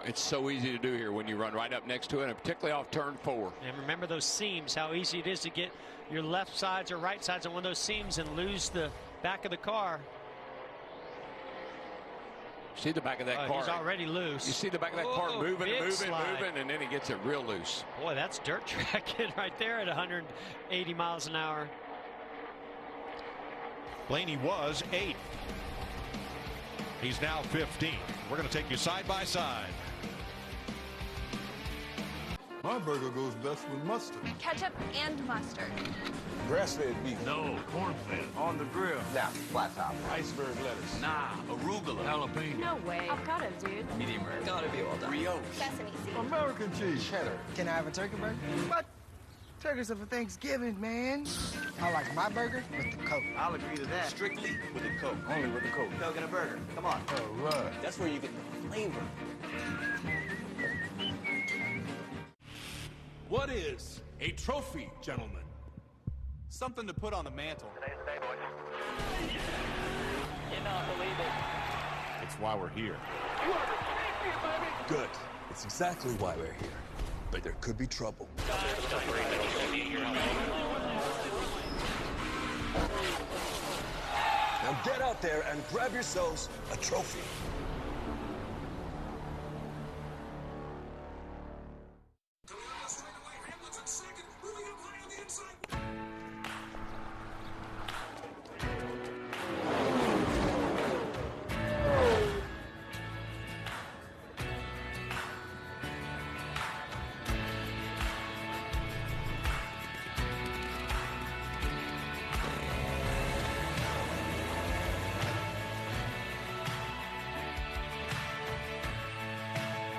It's so easy to do here when you run right up next to it, and particularly off turn 4. And remember those seams, how easy it is to get your left sides or right sides on one of those seams and lose the back of the car. See the back of that car. He's already loose. You see the back of that car moving, and then he gets it real loose. Boy, that's dirt tracking right there at 180 miles an hour. Blaney was 8th. He's now 15th. We're going to take you side by side. My burger goes best with mustard. Ketchup and mustard. Grass-fed beef. No, corn-fed. On the grill. Yeah, flat top. Iceberg lettuce. Nah, arugula. Jalapeno. No way. Avocado, dude. Medium rare. Gotta be well done. Brioche. Sesame seeds. American cheese. Cheddar. Can I have a turkey burger? What? Turkeys are for Thanksgiving, man. I like my burger with the Coke. I'll agree to that. Strictly with the Coke. Only with the Coke. Coke and a burger. Come on. All right. That's where you get the flavor. What is a trophy, gentlemen? Something to put on the mantle. Today's the day, boys. Cannot believe it. It's why we're here. You are the champion, baby! Good. It's exactly why we're here. But there could be trouble. Now get out there and grab yourselves a trophy.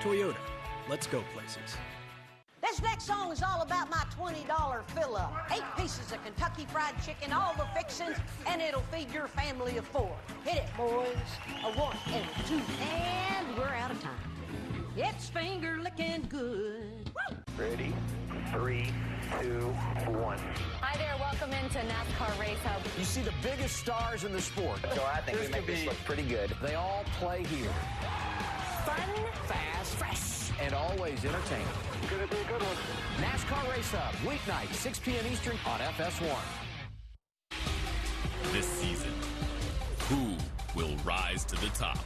Toyota, let's go places. This next song is all about my $20 fill-up. 8 pieces of Kentucky Fried Chicken, all the fixings, and it'll feed your family of 4. Hit it, boys. A 1 and a 2, and we're out of time. It's finger licking good. Woo! Ready? 3, 2, 1. Hi there, welcome into NASCAR Race Hub. You see the biggest stars in the sport. So I think we make this look pretty good. They all play here. Fun, fast, fresh, and always entertaining. Gonna be a good one. NASCAR Race Hub, weeknight, 6 p.m. Eastern on FS1. This season, who will rise to the top?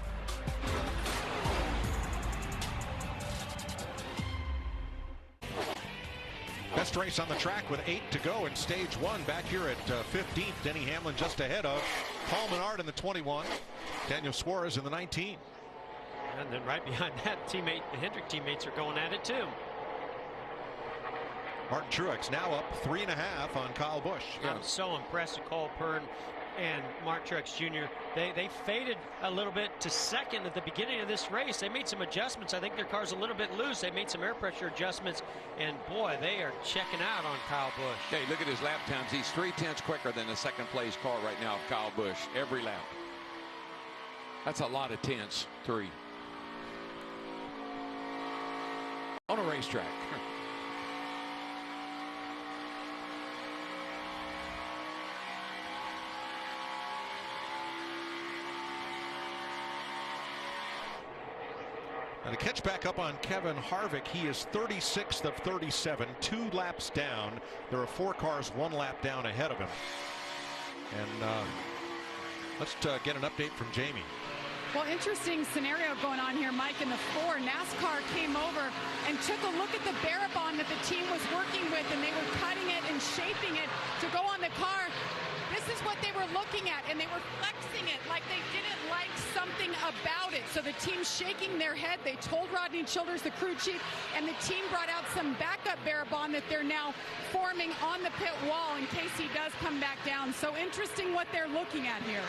Best race on the track with 8 to go in stage 1. Back here at 15th, Denny Hamlin just ahead of Paul Menard in the 21. Daniel Suarez in the 19. And then right behind that, the Hendrick teammates are going at it too. Martin Truex now up 3.5 on Kyle Busch. I'm so impressed with Cole Pearn and Mark Truex Jr. They faded a little bit to second at the beginning of this race. They made some adjustments. I think their car's a little bit loose. They made some air pressure adjustments, and boy, they are checking out on Kyle Busch. Hey, look at his lap times. He's 3/10 quicker than the second place car right now of Kyle Busch every lap. That's a lot of tenths. 3 on a racetrack. And to catch back up on Kevin Harvick, he is 36th of 37, 2 laps down. There are 4 cars 1 lap down ahead of him. And let's get an update from Jamie. Well, interesting scenario going on here, Mike. In the 4, NASCAR came over and took a look at the Barabon that the team was working with, and they were cutting it and shaping it to go on the car. This is what they were looking at, and they were flexing it like they didn't like something about it. So the team's shaking their head. They told Rodney Childers, the crew chief, and the team brought out some backup Barabon that they're now forming on the pit wall in case he does come back down. So interesting what they're looking at here.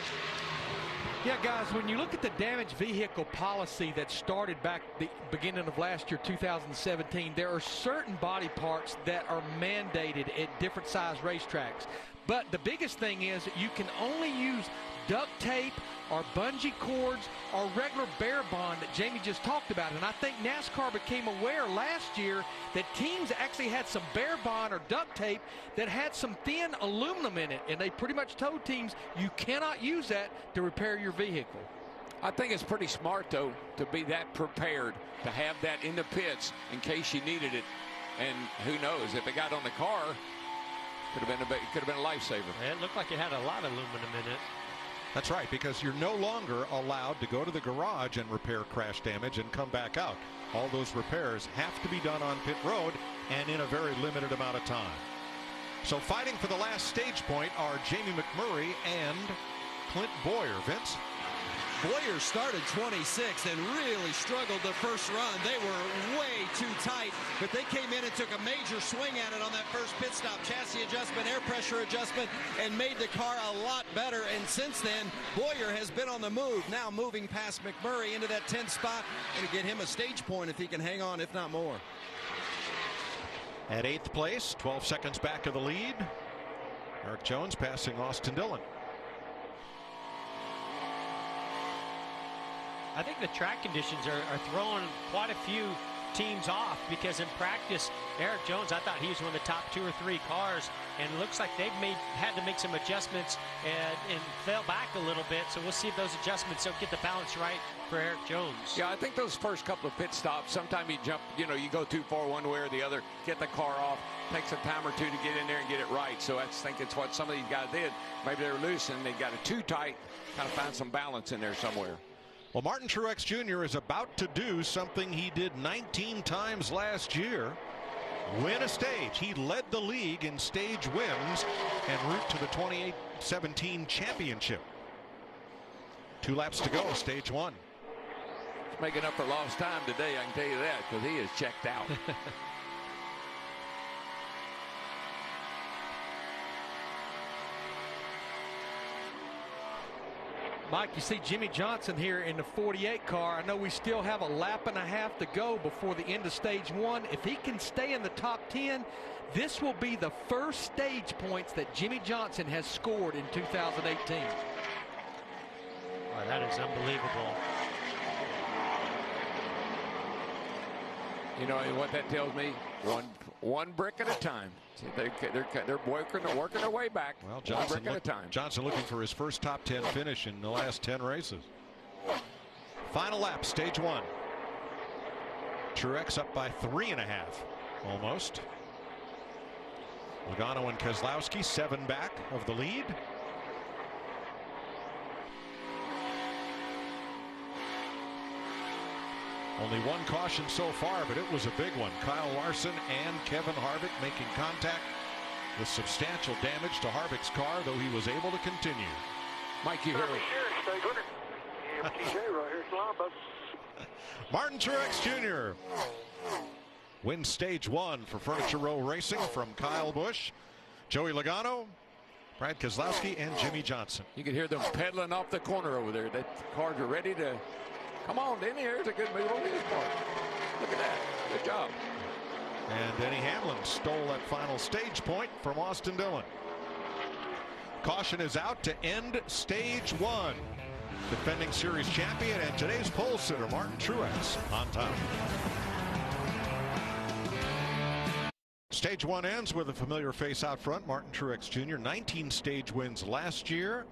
Yeah, guys, when you look at the damaged vehicle policy that started back the beginning of last year, 2017, there are certain body parts that are mandated at different size racetracks. But the biggest thing is you can only use duct tape or bungee cords or regular Barabon that Jamie just talked about. And I think NASCAR became aware last year that teams actually had some Barabon or duct tape that had some thin aluminum in it. And they pretty much told teams you cannot use that to repair your vehicle. I think it's pretty smart, though, to be that prepared, to have that in the pits in case you needed it. And who knows, if it got on the car, could have been a lifesaver. It looked like it had a lot of aluminum in it. That's right, because you're no longer allowed to go to the garage and repair crash damage and come back out. All those repairs have to be done on pit road and in a very limited amount of time. So fighting for the last stage point are Jamie McMurray and Clint Bowyer. Vince? Bowyer started 26 and really struggled the first run. They were way too tight, but they came in and took a major swing at it on that first pit stop. Chassis adjustment, air pressure adjustment, and made the car a lot better. And since then, Bowyer has been on the move, now moving past McMurray into that 10th spot and to get him a stage point if he can hang on, if not more. At 8th place, 12 seconds back of the lead, Erik Jones passing Austin Dillon. I think the track conditions are throwing quite a few teams off, because in practice, Erik Jones, I thought he was one of the top 2 or 3 cars, and it looks like they've had to make some adjustments and fell back a little bit. So we'll see if those adjustments don't get the balance right for Erik Jones. Yeah, I think those first couple of pit stops, sometimes you jump, you go too far one way or the other, get the car off, takes a time or two to get in there and get it right. So I think it's what some of these guys did. Maybe they were loose and they got it too tight, kind of found some balance in there somewhere. Well, Martin Truex Jr. is about to do something he did 19 times last year. Win a stage. He led the league in stage wins en route to the 2017 championship. 2 laps to go, stage 1. He's making up for lost time today, I can tell you that, because he is checked out. Mike, you see Jimmie Johnson here in the 48 car. I know we still have a lap and a half to go before the end of stage 1. If he can stay in the top 10, this will be the first stage points that Jimmie Johnson has scored in 2018. Wow, that is unbelievable. You know what that tells me? One brick at a time. They're working their way back. Well, Johnson looking for his first top 10 finish in the last 10 races. Final lap, stage 1. Truex up by 3.5, almost. Logano and Keselowski 7 back of the lead. Only 1 caution so far, but it was a big one. Kyle Larson and Kevin Harvick making contact with substantial damage to Harvick's car, though he was able to continue. Mike, you hear me? Martin Truex Jr. wins stage 1 for Furniture Row Racing from Kyle Busch, Joey Logano, Brad Keselowski, and Jimmie Johnson. You can hear them pedaling off the corner over there. The cars are ready to come on, Denny. Here's a good move on his part. Look at that. Good job. And Denny Hamlin stole that final stage point from Austin Dillon. Caution is out to end stage 1. Defending series champion and today's pole sitter, Martin Truex, on top. Stage 1 ends with a familiar face out front, Martin Truex Jr. 19 stage wins last year,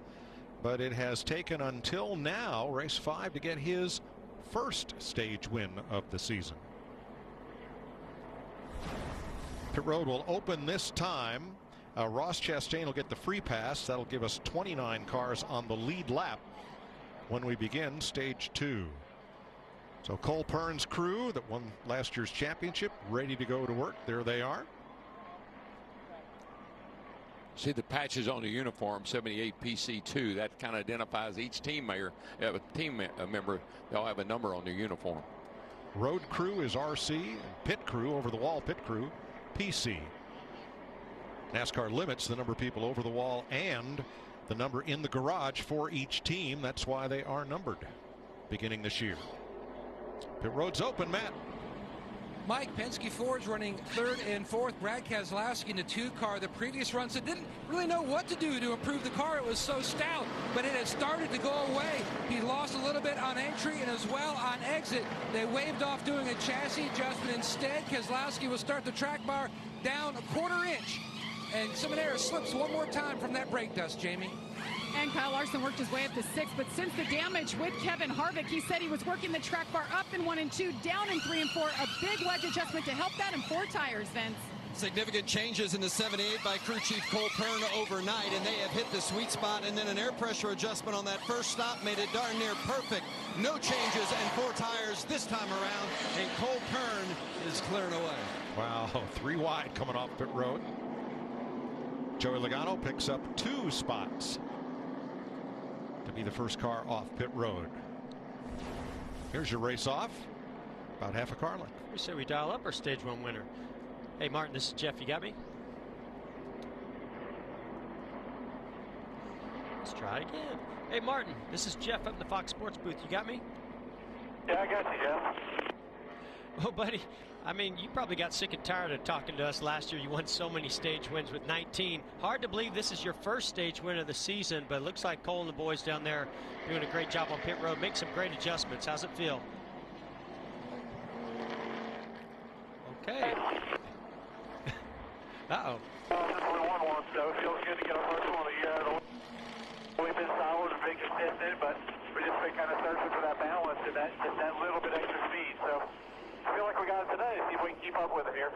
but it has taken until now, race 5, to get his first stage win of the season. Pit road will open this time. Ross Chastain will get the free pass. That'll give us 29 cars on the lead lap when we begin stage 2. So Cole Pearn's crew that won last year's championship ready to go to work. There they are. See the patches on the uniform, 78 PC2. That kind of identifies each team member. They'll have a number on their uniform. Road crew is RC, and pit crew, over the wall pit crew, PC. NASCAR limits the number of people over the wall and the number in the garage for each team. That's why they are numbered beginning this year. Pit road's open, Matt. Mike, Penske Ford's running 3rd and 4th. Brad Keselowski in the 2 car. The previous runs, it didn't really know what to do to improve the car. It was so stout, but it had started to go away. He lost a little bit on entry and as well on exit. They waved off doing a chassis adjustment. Instead, Keselowski will start the track bar down a 1/4 inch. And Seminara slips one more time from that brake dust, Jamie. And Kyle Larson worked his way up to 6th, but since the damage with Kevin Harvick, he said he was working the track bar up in 1 and 2, down in 3 and 4. A big wedge adjustment to help that in 4 tires, Vince. Significant changes in the 78 by crew chief Cole Pearn overnight, and they have hit the sweet spot. And then an air pressure adjustment on that first stop made it darn near perfect. No changes and 4 tires this time around, and Cole Pearn is clearing away. Wow, 3 wide coming off pit road. Joey Logano picks up 2 spots to be the first car off pit road. Here's your race off. About half a car left. We say we dial up our stage 1 winner. Hey, Martin, this is Jeff. You got me? Let's try it again. Hey, Martin, this is Jeff up in the Fox Sports booth. You got me? Yeah, I got you, Jeff. Oh, buddy, I mean, you probably got sick and tired of talking to us last year. You won so many stage wins with 19. Hard to believe this is your first stage win of the season, but it looks like Cole and the boys down there doing a great job on pit road. Make some great adjustments. How's it feel? Okay. Uh-oh. We won one, so it feels good to get our first one of the year. We've been solid and been consistent, but we just been kind of searching for that balance and that little bit extra speed. So I feel like we got it today. See if we can keep up with it here.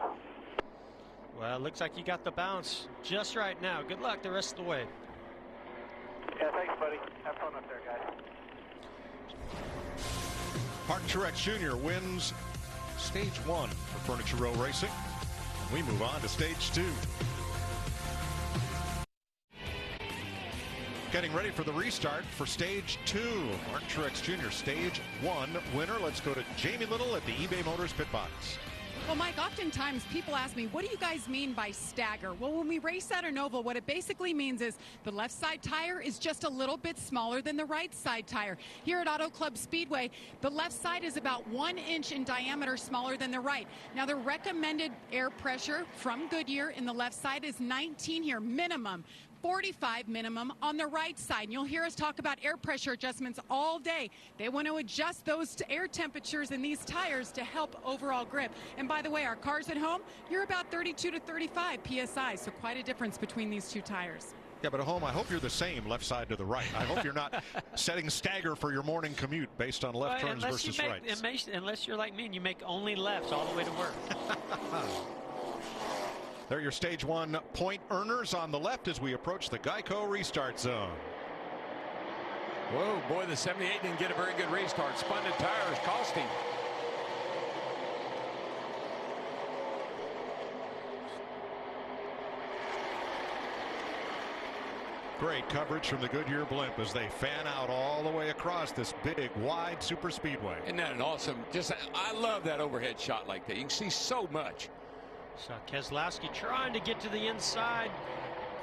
Well, it looks like you got the bounce just right now. Good luck the rest of the way. Yeah, thanks, buddy. Have fun up there, guys. Martin Truex Jr. wins stage 1 for Furniture Row Racing. We move on to stage 2. Getting ready for the restart for stage 2. Martin Truex Jr. stage 1 winner. Let's go to Jamie Little at the eBay Motors pit box. Well, Mike, oftentimes people ask me, what do you guys mean by stagger? Well, when we race at an oval, what it basically means is the left side tire is just a little bit smaller than the right side tire. Here at Auto Club Speedway, the left side is about 1 inch in diameter smaller than the right. Now, the recommended air pressure from Goodyear in the left side is 19 here, minimum. 45 minimum on the right side. And you'll hear us talk about air pressure adjustments all day. They want to adjust those to air temperatures in these tires to help overall grip. And by the way, our cars at home, you're about 32 to 35 PSI, so quite a difference between these 2 tires. Yeah, but at home, I hope you're the same left side to the right. I hope you're not setting stagger for your morning commute based on left turns versus rights. Unless you're like me and you make only lefts all the way to work. They're your stage 1 point earners on the left as we approach the Geico restart zone. Whoa, boy, the 78 didn't get a very good restart. Spun the tires, cost him. Great coverage from the Goodyear blimp as they fan out all the way across this big, wide super speedway. Isn't that an awesome? I love that overhead shot like that. You can see so much. So Keselowski trying to get to the inside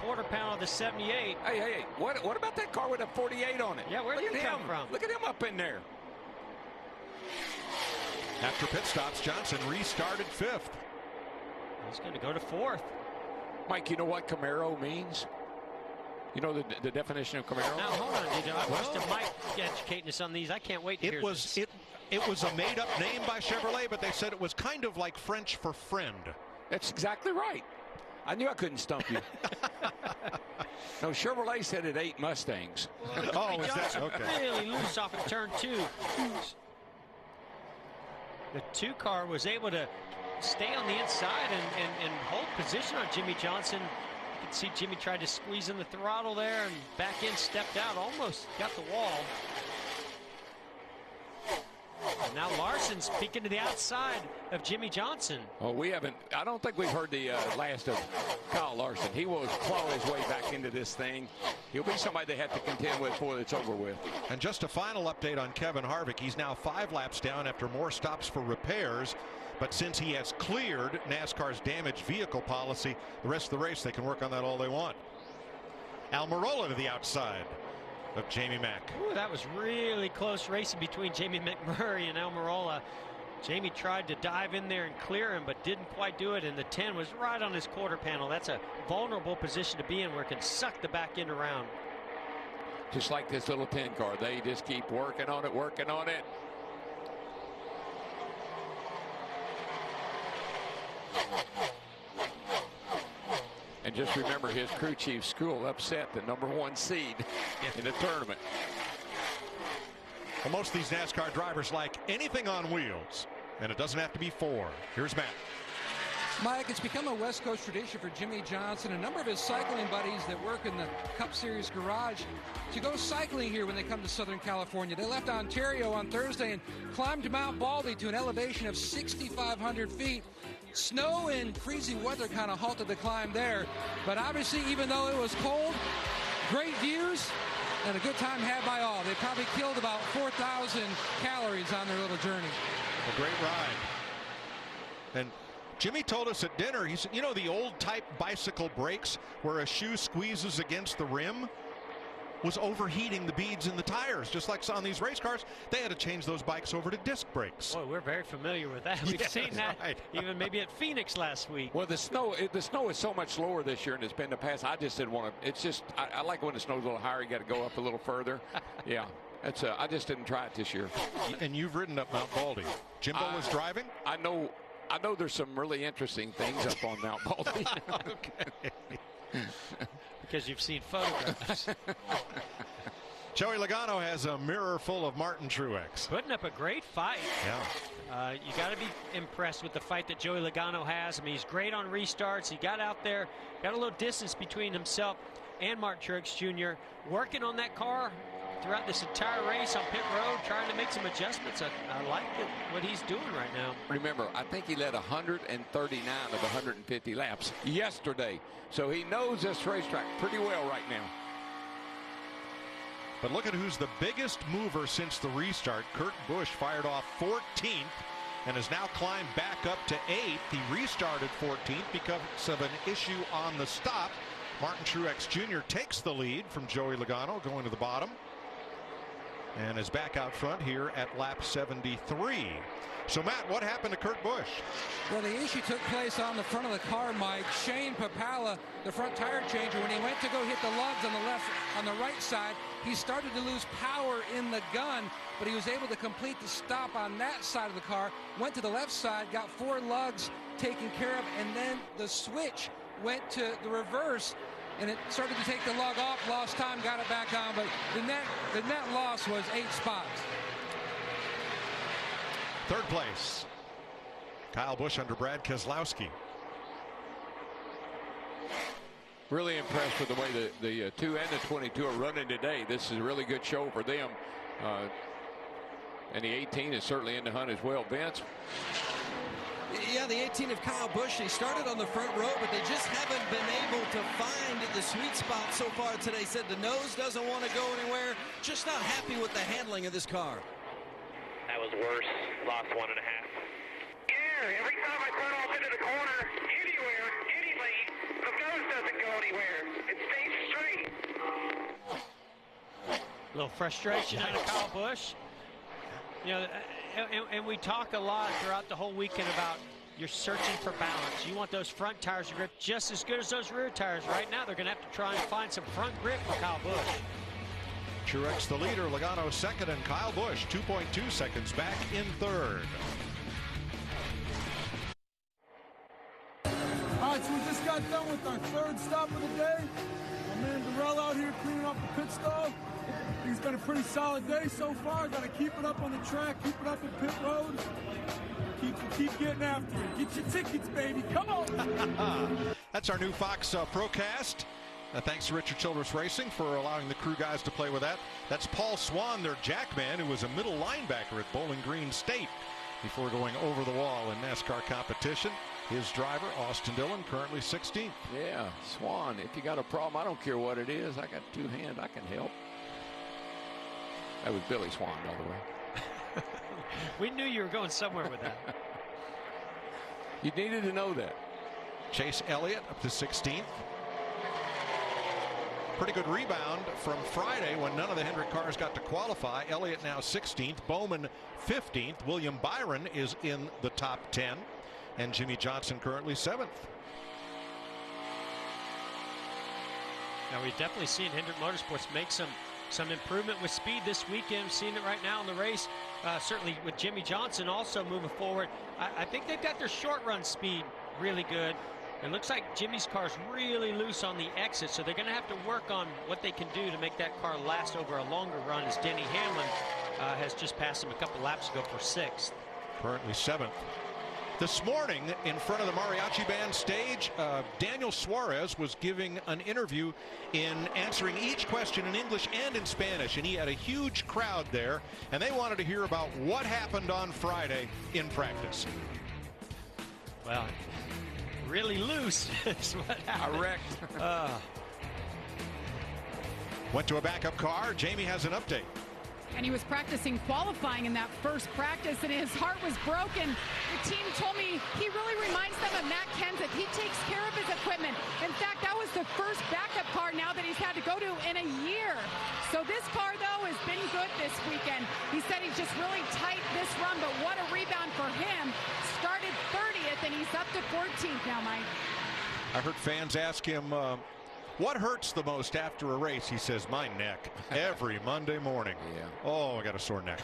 quarter panel of the 78. Hey, what about that car with a 48 on it? Yeah, where did he come from? Look at him up in there. After pit stops, Johnson restarted 5th. He's going to go to 4th. Mike, you know what Camaro means? You know the definition of Camaro? Now, hold on, DJ. I watched Mike educating us on these. I can't wait to hear this. It was a made-up name by Chevrolet, but they said it was kind of like French for friend. That's exactly right. I knew I couldn't stump you. No, Chevrolet said it ate Mustangs. Oh, is that okay? Really loose off of turn 2. The 2 car was able to stay on the inside and hold position on Jimmy Johnson. You can see Jimmy tried to squeeze in the throttle there and back in, stepped out, almost got the wall. And now Larson's peeking to the outside of Jimmy Johnson. Oh, I don't think we've heard the last of Kyle Larson. He will claw his way back into this thing. He'll be somebody they have to contend with before it's over with. And just a final update on Kevin Harvick. He's now 5 laps down after more stops for repairs. But since he has cleared NASCAR's damaged vehicle policy, the rest of the race, they can work on that all they want. Almirola to the outside of Jamie Mack. Ooh, that was really close racing between Jamie McMurray and Almirola. Jamie tried to dive in there and clear him, but didn't quite do it, and the 10 was right on his quarter panel. That's a vulnerable position to be in where it can suck the back end around. Just like this little 10 car, they just keep working on it, working on it. And And just remember his crew chief School upset the #1 seed in the tournament. Well, most of these NASCAR drivers like anything on wheels, and it doesn't have to be 4. Here's Matt. Mike, it's become a West Coast tradition for Jimmie Johnson, a number of his cycling buddies that work in the Cup Series garage, to go cycling here when they come to Southern California. They left Ontario on Thursday and climbed Mount Baldy to an elevation of 6,500 feet. Snow and freezing weather kind of halted the climb there, but obviously, even though it was cold, great views and a good time had by all. They probably killed about 4,000 calories on their little journey. A great ride. And Jimmy told us at dinner, he said, you know, the old type bicycle brakes where a shoe squeezes against the rim was overheating the beads in the tires, just like on these race cars. They had to change those bikes over to disc brakes. Boy, we're very familiar with that. We've seen that even maybe at Phoenix last week. Well, the snow is so much lower this year than it's been in the past. I just didn't want to. It's just I like when the snow's a little higher. You got to go up a little further. Yeah. I just didn't try it this year. And you've ridden up Mount Baldy. Jimbo was driving? I know there's some really interesting things up on Mount Baldy. Okay. Because you've seen photographs. Joey Logano has a mirror full of Martin Truex. Putting up a great fight. Yeah. You got to be impressed with the fight that Joey Logano has. I mean, he's great on restarts. He got out there, got a little distance between himself and Martin Truex Jr. Working on that car throughout this entire race on pit road, trying to make some adjustments. I like what he's doing right now. Remember, I think he led 139 of 150 laps yesterday. So he knows this racetrack pretty well right now. But look at who's the biggest mover since the restart. Kurt Busch fired off 14th and has now climbed back up to 8th. He restarted 14th because of an issue on the stop. Martin Truex Jr. takes the lead from Joey Logano going to the bottom and is back out front here at lap 73. So, Matt, what happened to Kurt Busch? Well, the issue took place on the front of the car, Mike. Shane Papala, the front tire changer, when he went to go hit the lugs on the right side, he started to lose power in the gun, but he was able to complete the stop on that side of the car, went to the left side, got 4 lugs taken care of, and then the switch went to the reverse, and it started to take the lug off, lost time, got it back on, but the net loss was 8 spots. Third place, Kyle Busch under Brad Keselowski. Really impressed with the way the 2 and the 22 are running today. This is a really good show for them. And the 18 is certainly in the hunt as well. Vince? Yeah, the 18 of Kyle Busch, he started on the front row, but they just haven't been able to find the sweet spot so far today. Said the nose doesn't want to go anywhere, just not happy with the handling of this car. That was worse. Lost 1.5. Yeah, every time I turn off into the corner, anywhere, anything, the nose doesn't go anywhere. It stays straight. A little frustration out of Kyle Busch. You know, and we talk a lot throughout the whole weekend about you're searching for balance. You want those front tires to grip just as good as those rear tires. Right now, they're going to have to try and find some front grip for Kyle Busch. Truex the leader, Logano second, and Kyle Busch 2.2 seconds back in third. All right, so we just got done with our third stop of the day. My man Darrell out here cleaning up the pit stall. It's been a pretty solid day so far. Got to keep it up on the track, keep it up at pit road. Keep getting after it. Get your tickets, baby. Come on. That's our new Fox Procast. Thanks to Richard Childress Racing for allowing the crew guys to play with that. That's Paul Swan, their jackman, who was a middle linebacker at Bowling Green State before going over the wall in NASCAR competition. His driver, Austin Dillon, currently 16th. Yeah, Swan, if you got a problem, I don't care what it is. I got 2 hands. I can help. That was Billy Swan, by the way. We knew you were going somewhere with that. You needed to know that. Chase Elliott up to 16th. Pretty good rebound from Friday when none of the Hendrick cars got to qualify. Elliott now 16th, Bowman 15th. William Byron is in the top 10, and Jimmie Johnson currently 7th. Now we've definitely seen Hendrick Motorsports make some improvement with speed this weekend. Seeing it right now in the race. Certainly with Jimmie Johnson also moving forward. I think they've got their short run speed really good. It looks like Jimmy's car's really loose on the exit, so they're going to have to work on what they can do to make that car last over a longer run, as Denny Hamlin has just passed him a couple laps ago for 6th. Currently 7th. This morning, in front of the Mariachi Band stage, Daniel Suarez was giving an interview in answering each question in English and in Spanish, and he had a huge crowd there, and they wanted to hear about what happened on Friday in practice. Well, really loose is what happened. I wrecked. Went to a backup car. Jamie has an update. And he was practicing qualifying in that first practice, and his heart was broken. The team told me he really reminds them of Matt Kenseth. He takes care of his equipment. In fact, that was the first backup car now that he's had to go to in a year. So this car, though, has been good this weekend. He said he's just really tight this run, but what a rebound for him. Started 30th, and he's up to 14th now, Mike. I heard fans ask him, what hurts the most after a race? He says, my neck, every Monday morning. Yeah. Oh, I got a sore neck.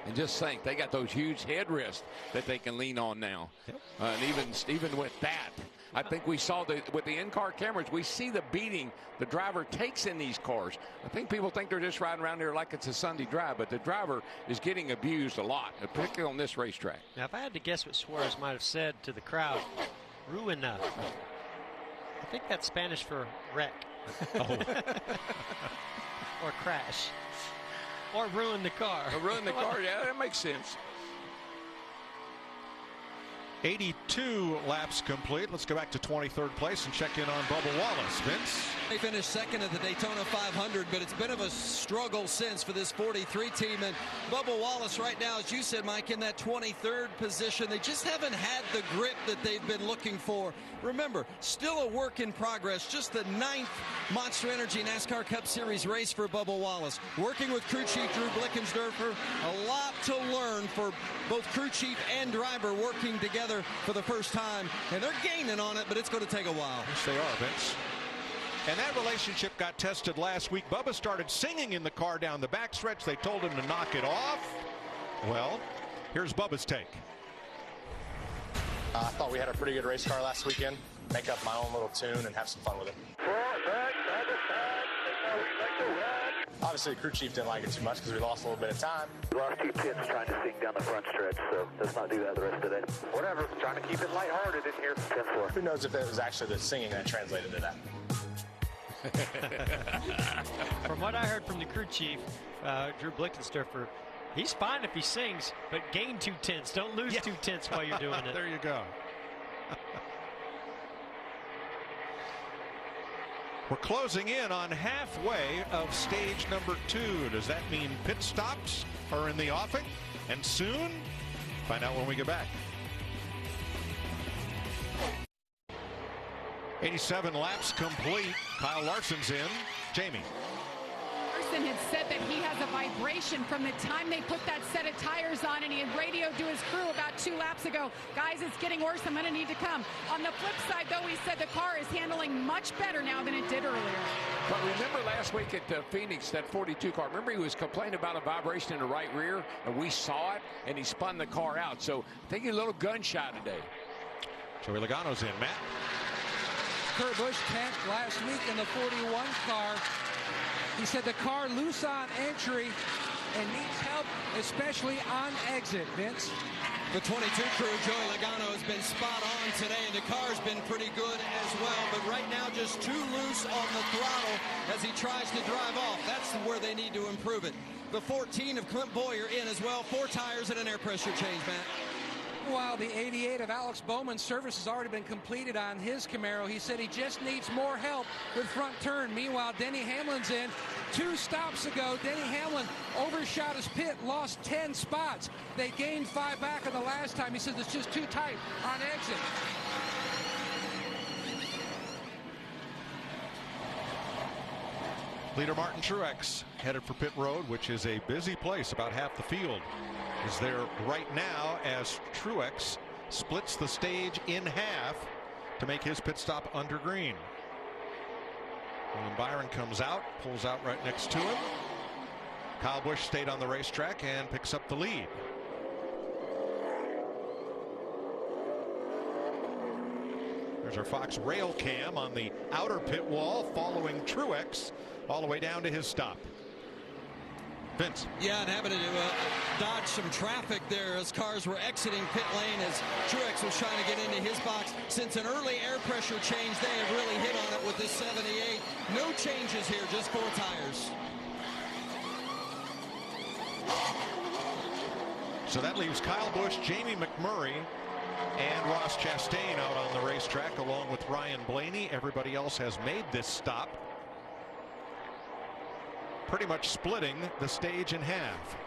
And just think, they got those huge headrests that they can lean on now. Yep. And even with that, I think we saw with the in-car cameras, we see the beating the driver takes in these cars. I think people think they're just riding around here like it's a Sunday drive, but the driver is getting abused a lot, particularly on this racetrack. Now, if I had to guess what Suarez might have said to the crowd, ruina. I think that's Spanish for wreck. Oh. Or crash. Or ruin the car. Or ruin the car, yeah, that makes sense. 82 laps complete. Let's go back to 23rd place and check in on Bubba Wallace. Vince? They finished second at the Daytona 500, but it's been of a struggle since for this 43 team. And Bubba Wallace right now, as you said, Mike, in that 23rd position. They just haven't had the grip that they've been looking for. Remember, still a work in progress. Just the 9th Monster Energy NASCAR Cup Series race for Bubba Wallace. Working with crew chief Drew Blickensderfer. A lot to learn for both crew chief and driver working together for the first time, and they're gaining on it, but it's going to take a while. Yes, they are, Vince. And that relationship got tested last week. Bubba started singing in the car down the backstretch. They told him to knock it off. Well, here's Bubba's take. I thought we had a pretty good race car last weekend. Make up my own little tune and have some fun with it. Obviously, the crew chief didn't like it too much because we lost a little bit of time. We lost 2 tenths trying to sing down the front stretch, so let's not do that the rest of the day. Whatever, trying to keep it lighthearted in here. 10-4. Who knows if it was actually the singing that translated to that. From what I heard from the crew chief, Drew Blickensderfer, he's fine if he sings, but gain 2 tenths. Don't lose 2 tenths while you're doing it. There you go. We're closing in on halfway of stage number 2. Does that mean pit stops are in the offing? And soon? Find out when we get back. 87 laps complete. Kyle Larson's in. Jamie. Larson had said that he has a vibration from the time they put that set of tires on, and he had radioed to his crew about 2 laps ago. Guys, it's getting worse. I'm going to need to come. On the flip side, though, he said the car is handling much better now than it did earlier. But remember last week at Phoenix, that 42 car, remember he was complaining about a vibration in the right rear, and we saw it, and he spun the car out. So I think he's a little gun shy today. Joey Logano's in. Matt? Kurt Busch 10th last week in the 41 car. He said the car loose on entry and needs help, especially on exit. Vince? The 22 crew, Joey Logano, has been spot on today, and the car's been pretty good as well. But right now, just too loose on the throttle as he tries to drive off. That's where they need to improve it. The 14 of Clint Boyer in as well. 4 tires and an air pressure change, Matt. While the 88 of Alex Bowman's service has already been completed on his Camaro, he said he just needs more help with front turn. Meanwhile, Denny Hamlin's in. 2 stops ago, Denny Hamlin overshot his pit, lost 10 spots. They gained 5 back on the last time. He says it's just too tight on exit. Leader Martin Truex headed for pit road, which is a busy place. About half the field is there right now as Truex splits the stage in half to make his pit stop under green. William Byron comes out, pulls out right next to him. Kyle Busch stayed on the racetrack and picks up the lead. There's our Fox rail cam on the outer pit wall following Truex all the way down to his stop. Vince. Yeah, and having to dodge some traffic there as cars were exiting pit lane as Truex was trying to get into his box. Since an early air pressure change, they have really hit on it with this 78. No changes here, just 4 tires. So that leaves Kyle Busch, Jamie McMurray, and Ross Chastain out on the racetrack along with Ryan Blaney. Everybody else has made this stop, pretty much splitting the stage in half.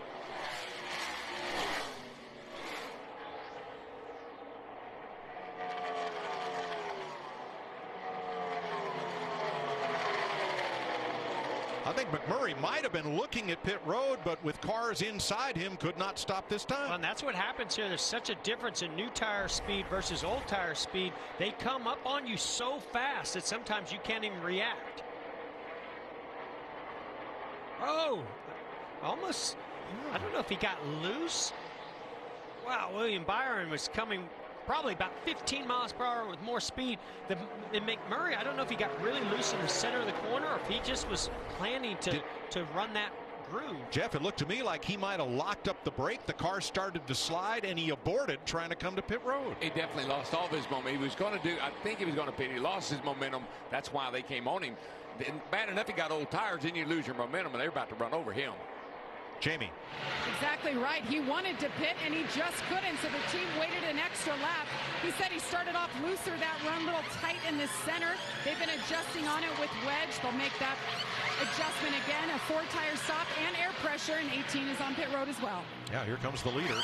I think McMurray might have been looking at pit road, but with cars inside him could not stop this time. Well, and that's what happens here. There's such a difference in new tire speed versus old tire speed. They come up on you so fast that sometimes you can't even react. Oh, almost. I don't know if he got loose. Wow, William Byron was coming probably about 15 miles per hour with more speed than McMurray. I don't know if he got really loose in the center of the corner or if he just was planning to run that groove. Jeff, it looked to me like he might have locked up the brake. The car started to slide and he aborted trying to come to pit road. He definitely lost all of his momentum. He was going to do, I think he was going to pit. He lost his momentum. That's why they came on him. Bad enough he got old tires, then you lose your momentum and they're about to run over him. Jamie. Exactly right. He wanted to pit and he just couldn't, so the team waited an extra lap. He said he started off looser, that run a little tight in the center. They've been adjusting on it with wedge. They'll make that adjustment again. A 4-tire stop and air pressure, and 18 is on pit road as well. Yeah, here comes the leader.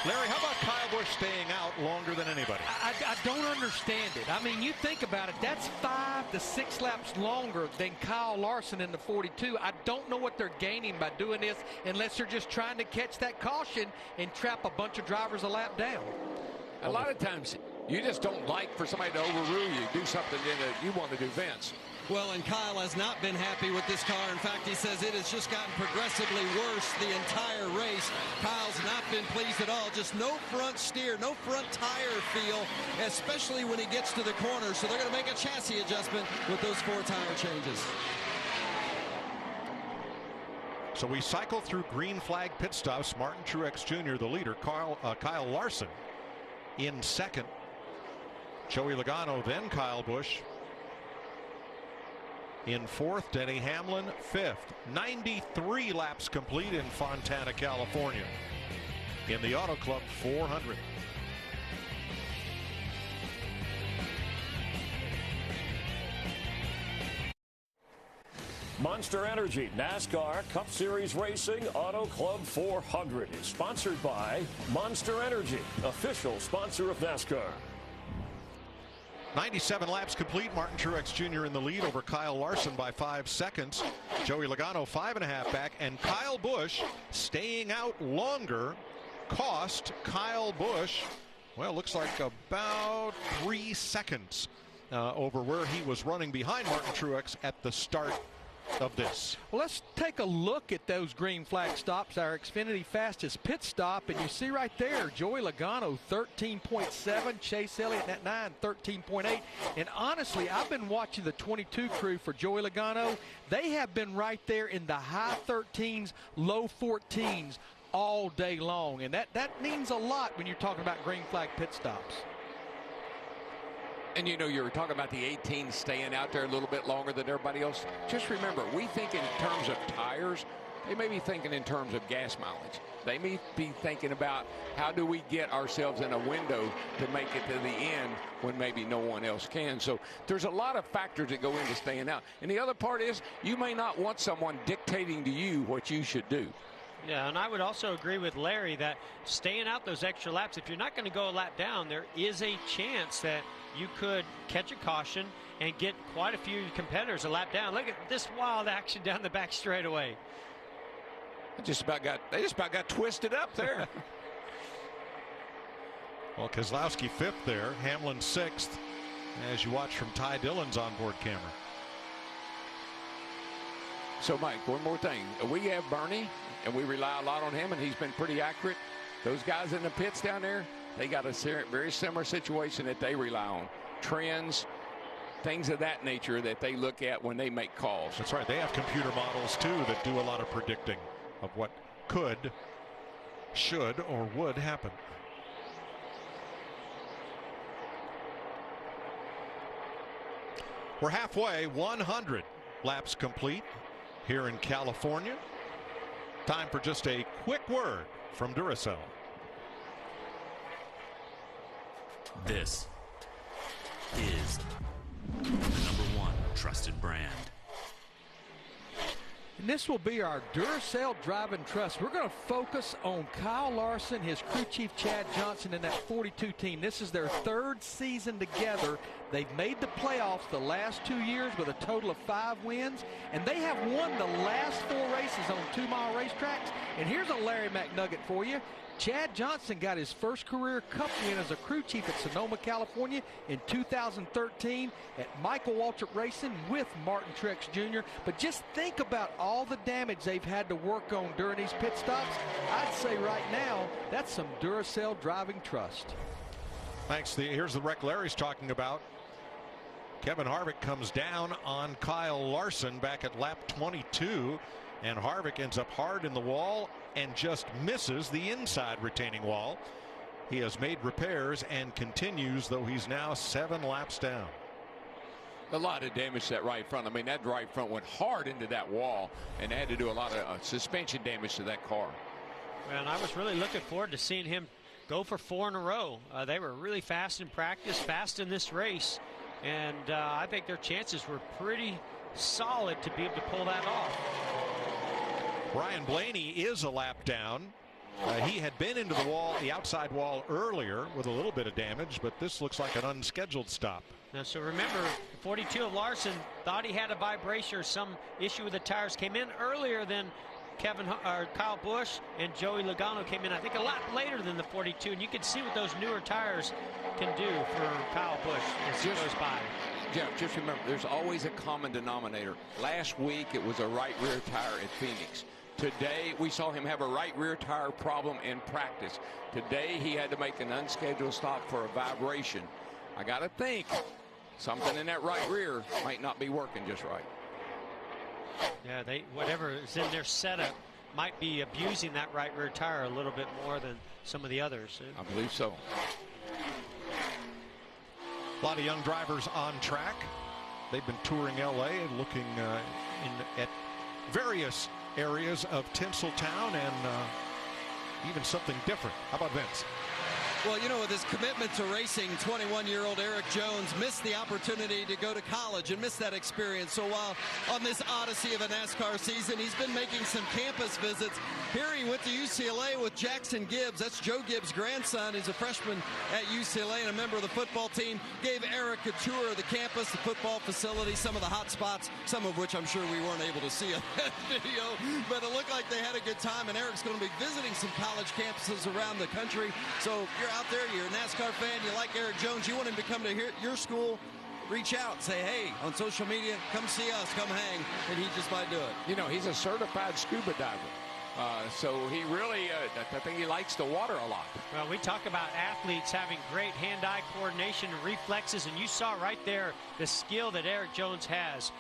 Larry, how about Kyle Busch staying out longer than anybody? I don't understand it. I mean, you think about it, that's 5 to 6 laps longer than Kyle Larson in the 42. I don't know what they're gaining by doing this unless they're just trying to catch that caution and trap a bunch of drivers a lap down. A lot of times you just don't like for somebody to overrule you, do something that you want to do, Vince. Well, and Kyle has not been happy with this car. In fact, he says it has just gotten progressively worse the entire race. Kyle's not been pleased at all. Just no front steer, no front tire feel, especially when he gets to the corner. So they're going to make a chassis adjustment with those 4 tire changes. So we cycle through green flag pit stops. Martin Truex Jr., the leader. Kyle Larson in second. Joey Logano, then Kyle Busch. In fourth, Denny Hamlin. Fifth. 93 laps complete in Fontana, California, in the Auto Club 400. Monster Energy NASCAR Cup Series Racing Auto Club 400 is sponsored by Monster Energy, official sponsor of NASCAR. 97 laps complete. Martin Truex Jr. in the lead over Kyle Larson by 5 seconds. Joey Logano 5.5 back, and Kyle Busch staying out longer cost Kyle Busch, well, looks like about 3 seconds over where he was running behind Martin Truex at the start of this. Well, let's take a look at those green flag stops, our Xfinity fastest pit stop, and you see right there Joey Logano 13.7, Chase Elliott at 9 13.8. And honestly, I've been watching the 22 crew for Joey Logano. They have been right there in the high 13s, low 14s all day long, and that means a lot when you're talking about green flag pit stops. And you know, you were talking about the 18 staying out there a little bit longer than everybody else. Just remember, we think in terms of tires. They may be thinking in terms of gas mileage. They may be thinking about how do we get ourselves in a window to make it to the end when maybe no one else can. So there's a lot of factors that go into staying out. And the other part is you may not want someone dictating to you what you should do. Yeah, and I would also agree with Larry that staying out those extra laps, if you're not going to go a lap down, there is a chance that you could catch a caution and get quite a few competitors a lap down. Look at this wild action down the back straightaway. They just about got twisted up there. Well, Keselowski 5th there, Hamlin 6th, as you watch from Ty Dillon's onboard camera. So, Mike, one more thing. We have Bernie, and we rely a lot on him, and he's been pretty accurate. Those guys in the pits down there, They got a very similar situation that they rely on. Trends, things of that nature that they look at when they make calls. That's right. They have computer models, too, that do a lot of predicting of what could, should, or would happen. We're halfway, 100 laps complete here in California. Time for just a quick word from Duracell. This is the #1 trusted brand. And this will be our Duracell Drive and Trust. We're going to focus on Kyle Larson, his crew chief Chad Johnson, and that 42 team. This is their 3rd season together. They've made the playoffs the last 2 years with a total of 5 wins, and they have won the last 4 races on 2-mile racetracks. And here's a Larry McNugget for you. Chad Johnson got his first career Cup win as a crew chief at Sonoma, California in 2013 at Michael Waltrip Racing with Martin Truex Jr. But just think about all the damage they've had to work on during these pit stops. I'd say right now, that's some Duracell driving trust. Thanks. Here's the wreck Larry's talking about. Kevin Harvick comes down on Kyle Larson back at lap 22, and Harvick ends up hard in the wall and just misses the inside retaining wall. He has made repairs and continues, though he's now 7 laps down. A lot of damage to that right front. I mean, that right front went hard into that wall and had to do a lot of suspension damage to that car. And I was really looking forward to seeing him go for 4 in a row. They were really fast in practice, fast in this race, and I think their chances were pretty solid to be able to pull that off. Ryan Blaney is a lap down. He had been into the wall, the outside wall earlier with a little bit of damage, but this looks like an unscheduled stop. Now, so remember, 42 of Larson thought he had a vibration or some issue with the tires. Came in earlier than Kyle Busch, and Joey Logano came in, I think, a lot later than the 42. And you can see what those newer tires can do for Kyle Busch as he goes by. Jeff, just remember, there's always a common denominator. Last week, it was a right rear tire at Phoenix. Today, we saw him have a right rear tire problem in practice. Today, he had to make an unscheduled stop for a vibration. I got to think something in that right rear might not be working just right. Yeah, whatever is in their setup might be abusing that right rear tire a little bit more than some of the others. I believe so. A lot of young drivers on track. They've been touring LA and looking at various areas of Tinseltown and even something different. How about Vince? Well, you know, with his commitment to racing, 21-year-old Eric Jones missed the opportunity to go to college and missed that experience. So while on this odyssey of a NASCAR season, he's been making some campus visits. Here he went to UCLA with Jackson Gibbs. That's Joe Gibbs' grandson. He's a freshman at UCLA and a member of the football team. Gave Eric a tour of the campus, the football facility, some of the hot spots, some of which I'm sure we weren't able to see on that video. But it looked like they had a good time, and Eric's going to be visiting some college campuses around the country. So if you're out there, you're a NASCAR fan, you like Eric Jones, you want him to come to your school, reach out, say, hey, on social media, come see us, come hang, and he just might do it. You know, he's a certified scuba diver. So he really, I think he likes the water a lot. Well, we talk about athletes having great hand-eye coordination and reflexes, and you saw right there the skill that Eric Jones has.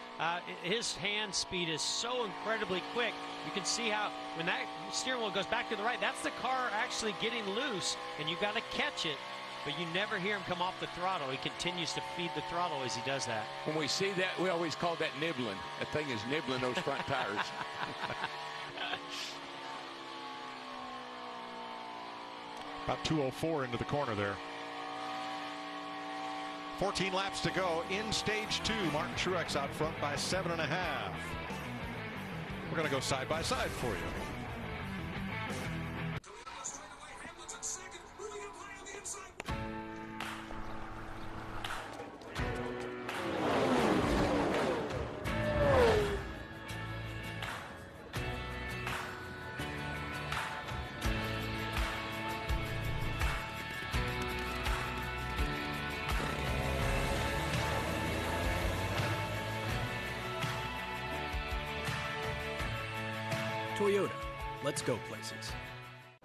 His hand speed is so incredibly quick. You can see how when that steering wheel goes back to the right, that's the car actually getting loose, and you got to catch it. But you never hear him come off the throttle. He continues to feed the throttle as he does that. When we see that, we always call that nibbling. That thing is nibbling those front tires. About 2:04 into the corner there. 14 laps to go in stage 2. Martin Truex out front by 7.5. We're going to go side by side for you. Toyota, let's go places.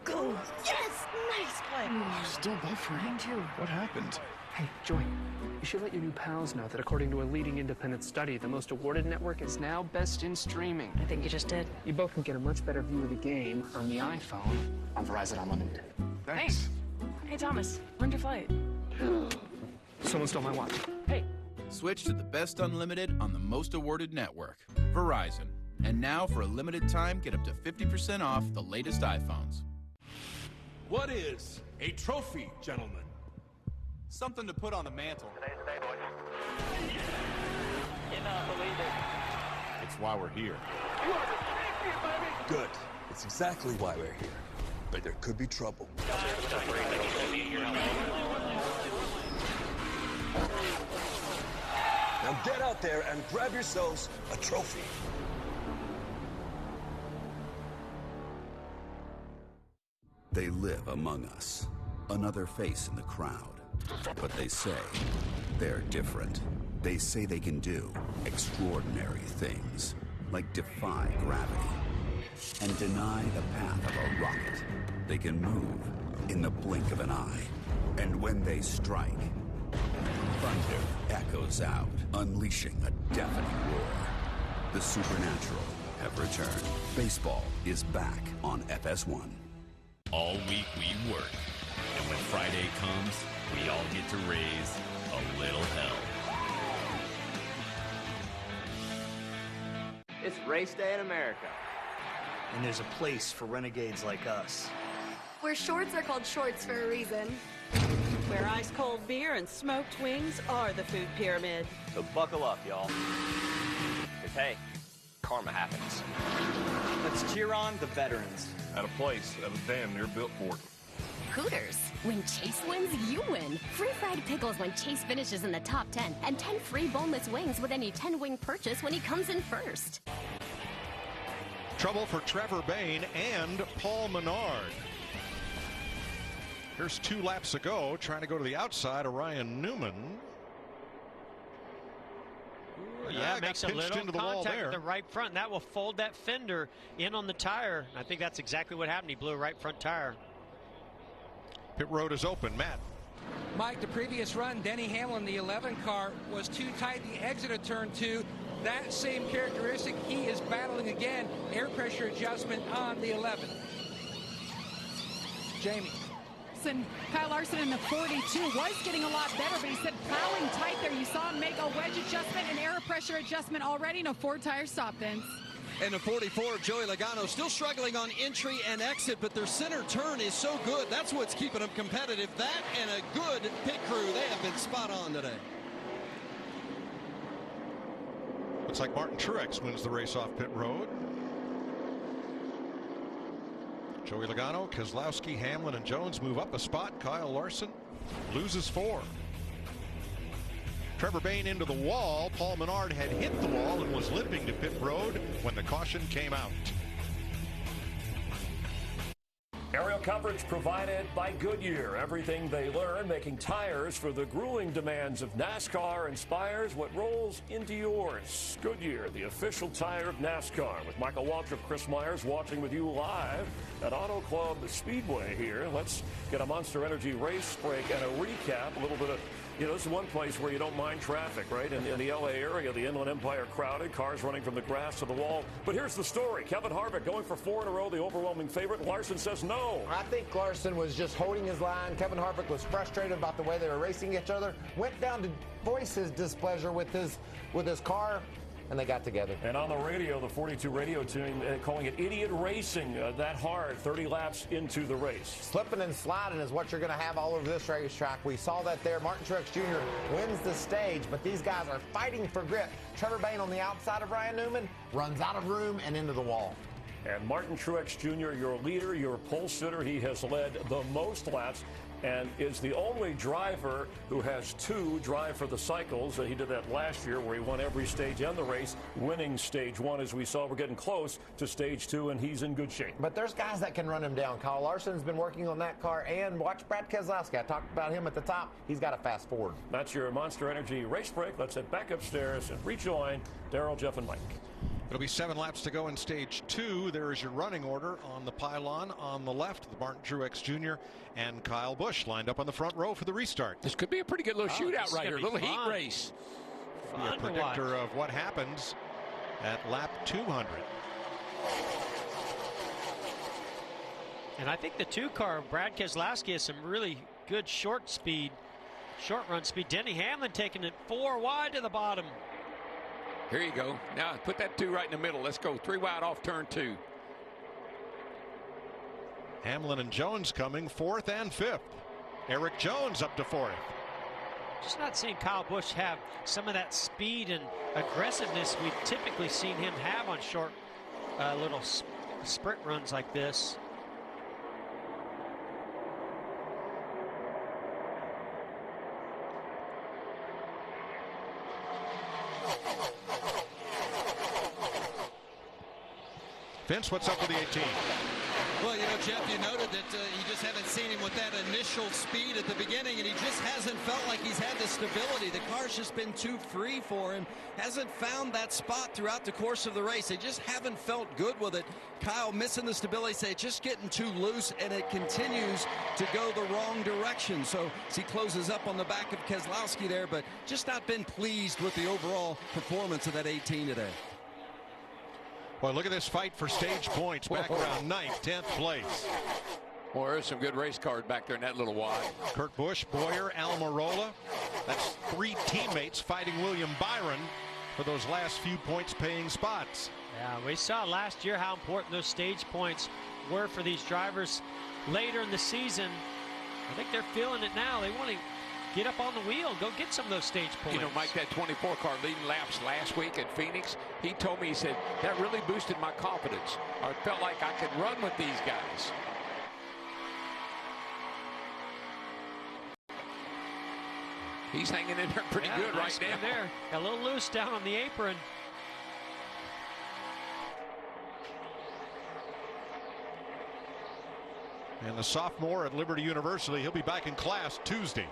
Go. Yes! Nice play. Still buffering. Too. What happened? Hey, Joy, you should let your new pals know that according to a leading independent study, the most awarded network is now best in streaming. I think you just did. You both can get a much better view of the game on the iPhone on Verizon Unlimited. Thanks. Hey, Thomas, when's your flight? Someone stole my watch. Hey. Switch to the best unlimited on the most awarded network, Verizon. And now, for a limited time, get up to 50% off the latest iPhones. What is a trophy, gentlemen? Something to put on the mantle. Cannot believe it. It's why we're here. You are the champion, baby! Good. It's exactly why we're here. But there could be trouble. Now get out there and grab yourselves a trophy. They live among us, another face in the crowd. But they say they're different. They say they can do extraordinary things, like defy gravity and deny the path of a rocket. They can move in the blink of an eye. And when they strike, thunder echoes out, unleashing a deafening roar. The supernatural have returned. Baseball is back on FS1. All week we work, and when Friday comes, we all get to raise a little hell. It's race day in America. And there's a place for renegades like us. Where shorts are called shorts for a reason. Where ice-cold beer and smoked wings are the food pyramid. So buckle up, y'all. Because, hey, karma happens. Let's cheer on the veterans. At a place that was damn near built for it. Hooters. When Chase wins, you win. Free fried pickles when Chase finishes in the top 10. And 10 free boneless wings with any 10-wing purchase when he comes in first. Trouble for Trevor Bayne and Paul Menard. Here's 2 laps ago, trying to go to the outside of Ryan Newman. Yeah, makes a little into the wall contact there. with the right front. That will fold that fender in on the tire. I think that's exactly what happened. He blew a right front tire. Pit road is open. Matt. Mike, the previous run, Denny Hamlin, the 11 car, was too tight the exit of turn 2. That same characteristic, he is battling again. Air pressure adjustment on the 11. Jamie. Kyle Larson in the 42 was getting a lot better, but he said plowing tight there. You saw him make a wedge adjustment and air pressure adjustment already. No 4-tire stop, Vince. And the 44, Joey Logano, still struggling on entry and exit, but their center turn is so good. That's what's keeping them competitive. That and a good pit crew. They have been spot on today. Looks like Martin Truex wins the race off pit road. Joey Logano, Keselowski, Hamlin, and Jones move up a spot. Kyle Larson loses 4. Trevor Bayne into the wall. Paul Menard had hit the wall and was limping to pit road when the caution came out. Aerial coverage provided by Goodyear. Everything they learn making tires for the grueling demands of NASCAR inspires what rolls into yours. Goodyear, the official tire of NASCAR. With Michael Waltrip, Chris Myers watching with you live at Auto Club Speedway here. Let's get a Monster Energy race break and a recap. A little bit of, this is one place where you don't mind traffic, right? In the LA area, the Inland Empire crowded, cars running from the grass to the wall. But here's the story. Kevin Harvick going for 4 in a row, the overwhelming favorite. Larson says no. I think Larson was just holding his line. Kevin Harvick was frustrated about the way they were racing each other. Went down to voice his displeasure with his car, and they got together. And on the radio, the 42 radio team calling it idiot racing that hard 30 laps into the race. Slipping and sliding is what you're going to have all over this racetrack. We saw that there. Martin Truex Jr. wins the stage, but these guys are fighting for grip. Trevor Bayne on the outside of Ryan Newman runs out of room and into the wall. And Martin Truex Jr., your leader, your pole sitter, he has led the most laps and is the only driver who has 2 drive for the cycles. He did that last year where he won every stage in the race, winning stage 1. As we saw, we're getting close to stage 2, and he's in good shape. But there's guys that can run him down. Kyle Larson's been working on that car, and watch Brad Keselowski. I talked about him at the top. He's got a fast Ford. That's your Monster Energy race break. Let's head back upstairs and rejoin Daryl, Jeff, and Mike. It'll be 7 laps to go in stage 2. There is your running order on the pylon on the left. The Martin Truex Jr. and Kyle Busch lined up on the front row for the restart. This could be a pretty good little shootout right here. A little heat race. Be a predictor of what happens at lap 200. And I think the 2-car, Brad Keselowski, has some really good short run speed. Denny Hamlin taking it 4 wide to the bottom. Here you go. Now put that 2 right in the middle. Let's go 3 wide off turn 2. Hamlin and Jones coming 4th and 5th. Eric Jones up to 4th. Just not seeing Kyle Busch have some of that speed and aggressiveness we've typically seen him have on short little sprint runs like this. Vince, what's up with the 18? Well, you know, Jeff, you noted that you just haven't seen him with that initial speed at the beginning, and he just hasn't felt like he's had the stability. The car's just been too free for him. Hasn't found that spot throughout the course of the race. They just haven't felt good with it. Kyle missing the stability, say it's just getting too loose, and it continues to go the wrong direction. So as he closes up on the back of Keselowski there, but just not been pleased with the overall performance of that 18 today. Well, look at this fight for stage points. Back around 9th, 10th place. Well, there's some good race cars back there in that little wide. Kurt Busch, Boyer, Almirola. That's 3 teammates fighting William Byron for those last few points paying spots. Yeah, we saw last year how important those stage points were for these drivers later in the season. I think they're feeling it now. They want to get up on the wheel, go get some of those stage points. You know, Mike, that 24 car leading laps last week at Phoenix, he told me, he said, that really boosted my confidence. I felt like I could run with these guys. He's hanging in there pretty good right now. There. A little loose down on the apron. And the sophomore at Liberty University, he'll be back in class Tuesday.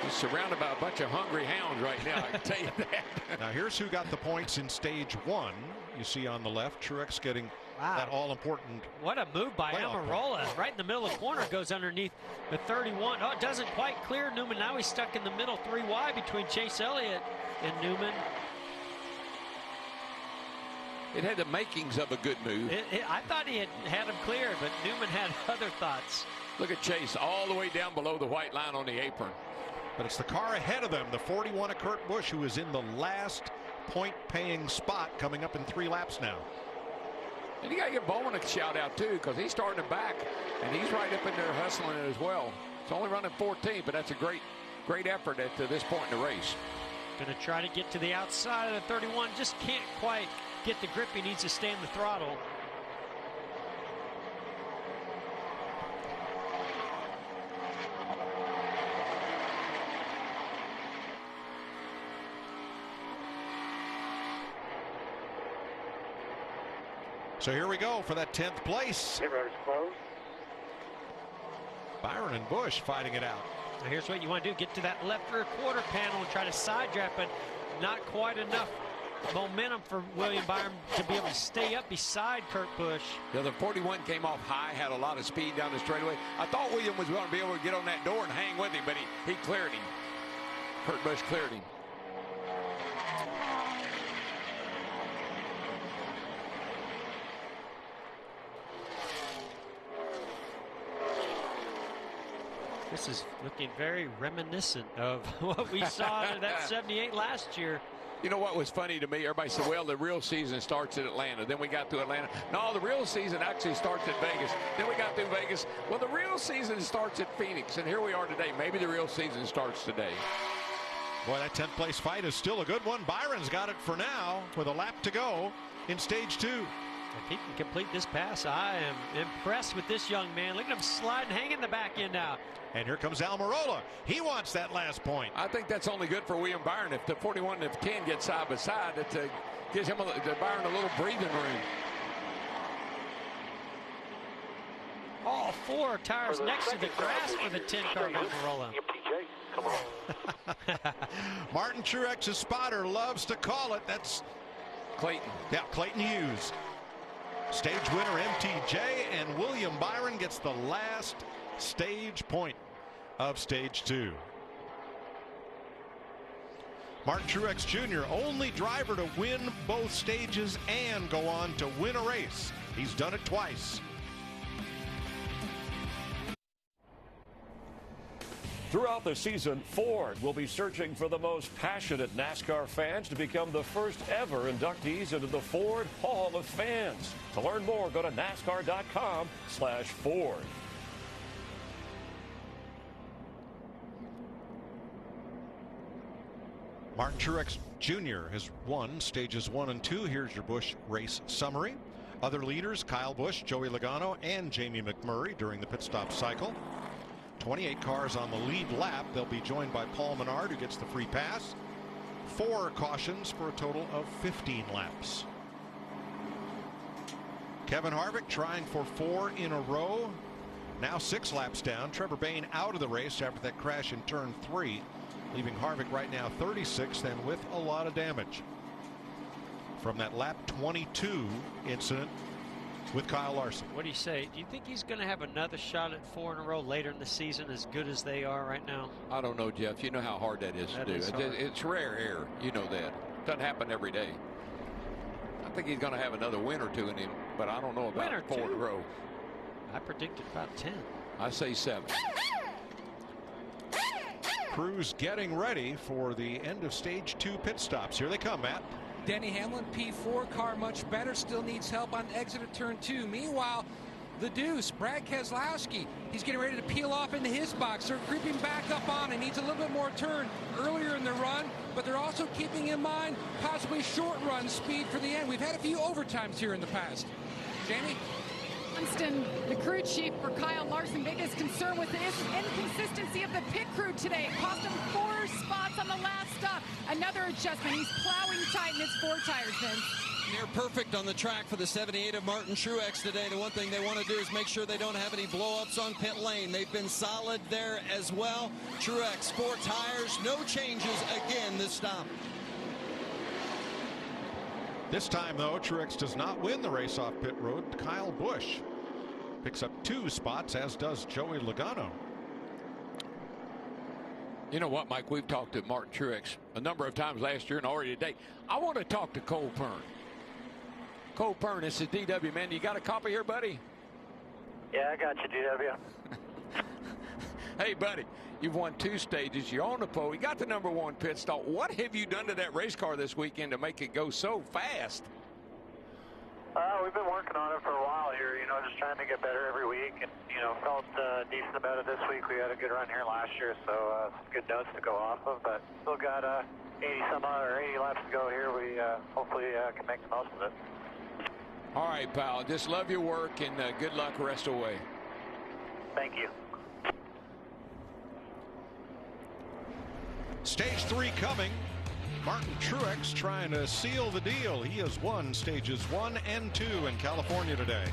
He's surrounded by a bunch of hungry hounds right now, I can tell you that. Now here's who got the points in stage 1. You see on the left, Truex getting that all-important. What a move by Almirola. Right in the middle of the corner, goes underneath the 31. Oh, it doesn't quite clear Newman. Now he's stuck in the middle 3 wide between Chase Elliott and Newman. It had the makings of a good move. I thought he had him cleared, but Newman had other thoughts. Look at Chase all the way down below the white line on the apron. But it's the car ahead of them, the 41 of Kurt Busch, who is in the last point-paying spot coming up in 3 laps now. And you got to give Bowman a shout out too, because he's starting to back, and he's right up in there hustling it as well. It's only running 14, but that's a great effort at this point in the race. Going to try to get to the outside of the 31, just can't quite get the grip. He needs to stay in the throttle. So here we go for that 10th place. Byron and Busch fighting it out. Now here's what you want to do. Get to that left rear quarter panel and try to side draft, but not quite enough momentum for William Byron to be able to stay up beside Kurt Busch. Yeah, the 41 came off high, had a lot of speed down the straightaway. I thought William was going to be able to get on that door and hang with him, but he cleared him. Kurt Busch cleared him. This is looking very reminiscent of what we saw in that 78 last year. You know what was funny to me? Everybody said, well, the real season starts in Atlanta. Then we got to Atlanta. No, the real season actually starts at Vegas. Then we got through Vegas. Well, the real season starts at Phoenix. And here we are today. Maybe the real season starts today. Boy, that 10th place fight is still a good one. Byron's got it for now with a lap to go in stage 2. If he can complete this pass, I am impressed with this young man. Look at him slide and hang in the back end now. And here comes Almirola. He wants that last point. I think that's only good for William Byron. If the 41 and the 10 get side by side, it gives him Byron a little breathing room. All 4 tires next to the grass for the 10 car Almirola. Mark Martin Truex's spotter loves to call it. That's Clayton. Yeah, Clayton Hughes. Stage winner MTJ, and William Byron gets the last stage point of stage 2. Martin Truex Jr., only driver to win both stages and go on to win a race. He's done it twice. Throughout the season, Ford will be searching for the most passionate NASCAR fans to become the first ever inductees into the Ford Hall of Fans. To learn more, go to NASCAR.com/Ford. Martin Truex Jr. has won stages 1 and 2. Here's your Busch race summary. Other leaders, Kyle Busch, Joey Logano, and Jamie McMurray during the pit stop cycle. 28 cars on the lead lap. They'll be joined by Paul Menard, who gets the free pass. 4 cautions for a total of 15 laps. Kevin Harvick trying for 4 in a row. Now 6 laps down. Trevor Bayne out of the race after that crash in turn 3, leaving Harvick right now 36th and with a lot of damage from that lap 22 incident with Kyle Larson. What do you say? Do you think he's going to have another shot at 4 in a row later in the season, as good as they are right now? I don't know, Jeff. You know how hard that is to do. It's rare air. You know that. Doesn't happen every day. I think he's going to have another win or 2 in him, but I don't know about 4 in a row. I predicted about 10. I say 7. Crew's getting ready for the end of stage 2 pit stops. Here they come, Matt. Denny Hamlin, P4 car, much better, still needs help on exit of turn 2. Meanwhile, the deuce, Brad Keselowski, he's getting ready to peel off into his box. They're creeping back up on. He needs a little bit more turn earlier in the run, but they're also keeping in mind possibly short run speed for the end. We've had a few overtimes here in the past. Jamie? Johnston, the crew chief for Kyle Larson, biggest concern with the inconsistency of the pit crew today. It cost him 4 spots on the last stop. Another adjustment. He's plowing tight in his 4 tires, Vince. Near perfect on the track for the 78 of Martin Truex today. The one thing they want to do is make sure they don't have any blow-ups on pit lane. They've been solid there as well. Truex, 4 tires, no changes again this stop. This time, though, Truex does not win the race off pit road. Kyle Busch picks up 2 spots, as does Joey Logano. You know what, Mike? We've talked to Martin Truex a number of times last year and already today. I want to talk to Cole Pearn. Cole Pearn, this is DW, man. You got a copy here, buddy? Yeah, I got you, DW. Hey, buddy, you've won 2 stages. You're on the pole. You got the #1 pit stop. What have you done to that race car this weekend to make it go so fast? We've been working on it for a while here, just trying to get better every week. And, felt decent about it this week. We had a good run here last year, so some good notes to go off of. But still got 80 laps to go here. We hopefully can make the most of it. All right, pal. Just love your work and good luck the rest of the way. Thank you. Stage 3 coming. Martin Truex trying to seal the deal. He has won stages 1 and 2 in California today.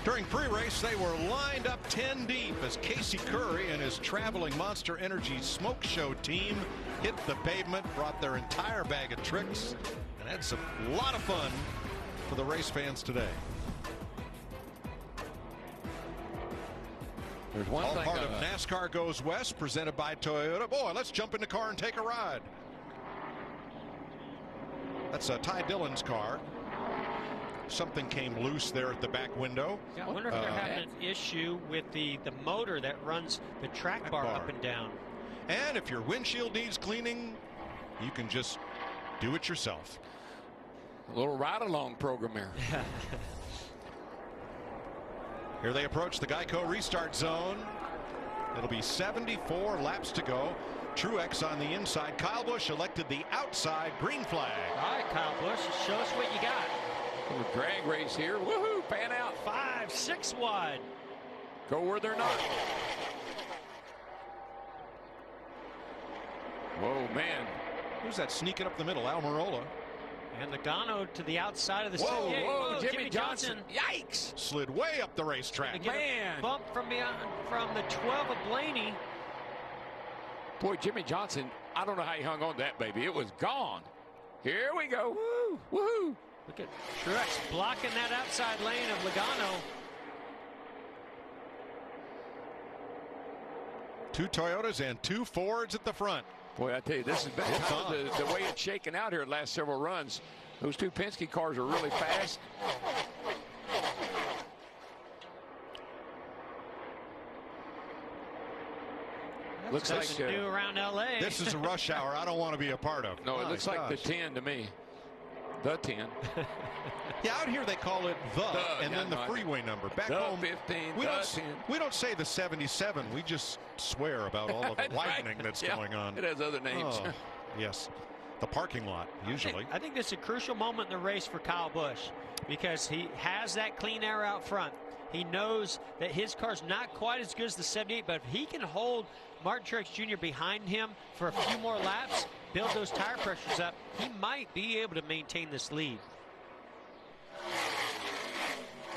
During pre-race, they were lined up 10 deep as Casey Curry and his traveling Monster Energy Smoke Show team hit the pavement, brought their entire bag of tricks, and had some lot of fun for the race fans today. There's one all thing part of NASCAR Goes West, presented by Toyota. Boy, let's jump in the car and take a ride. That's Ty Dillon's car. Something came loose there at the back window. Yeah, I wonder if they're having an issue with the motor that runs the track bar up and down. And if your windshield needs cleaning, you can just do it yourself. A little ride-along program here. Here they approach the Geico restart zone. It'll be 74 laps to go. Truex on the inside. Kyle Busch elected the outside green flag. All right, Kyle Busch, show us what you got. Little drag race here. Woohoo! Pan out. 5, 6 wide. Go where they're not. Whoa, man. Who's that sneaking up the middle? Almirola. And Logano to the outside of the whoa, set. Whoa, Jimmy Johnson. Yikes. Slid way up the racetrack. Man. Bump from the 12 of Blaney. Boy, Jimmy Johnson, I don't know how he hung on to that baby. It was gone. Here we go. Woo! Woohoo! Look at Truex blocking that outside lane of Logano. 2 Toyotas and 2 Fords at the front. Boy, I tell you, this is been the way it's shaken out here the last several runs. Those 2 Penske cars are really fast. Looks like new around LA. This is a rush hour I don't want to be a part of. No, it looks like the 10 to me. The 10. Yeah, out here they call it and then the freeway number. Back the home, 15, we don't say the 77. We just swear about all of the lightning that's going on. It has other names. Oh, yes. The parking lot, usually. I think this is a crucial moment in the race for Kyle Busch because he has that clean air out front. He knows that his car's not quite as good as the 78, but if he can hold Martin Truex Jr. behind him for a few more laps, build those tire pressures up, he might be able to maintain this lead.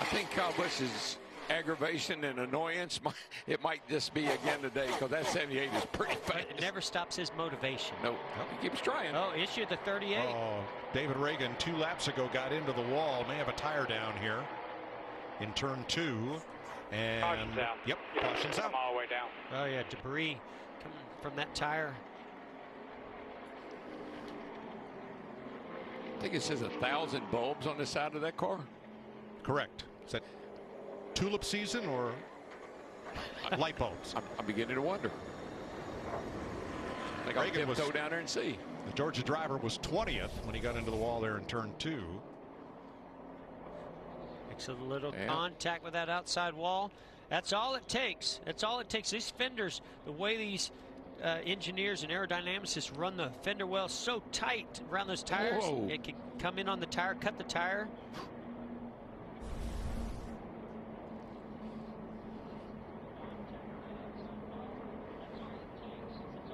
I think Kyle Busch's aggravation and annoyance, it might just be again today because that 78 is pretty fast. It never stops his motivation. No, he keeps trying. Oh, issue the 38. Oh, David Reagan 2 laps ago got into the wall. May have a tire down here in turn 2. And caution's out. Yep, caution's out. All the way down. Oh yeah, debris coming from that tire. I think it says 1,000 bulbs on the side of that car. Correct. Is that tulip season or light bulbs? I'm beginning to wonder. I think I'll go down there and see. The Georgia driver was 20th when he got into the wall there in turn 2. Makes a little contact with that outside wall. That's all it takes. That's all it takes. These fenders, the way these engineers and aerodynamicists run the fender well so tight around those tires, it can come in on the tire, cut the tire.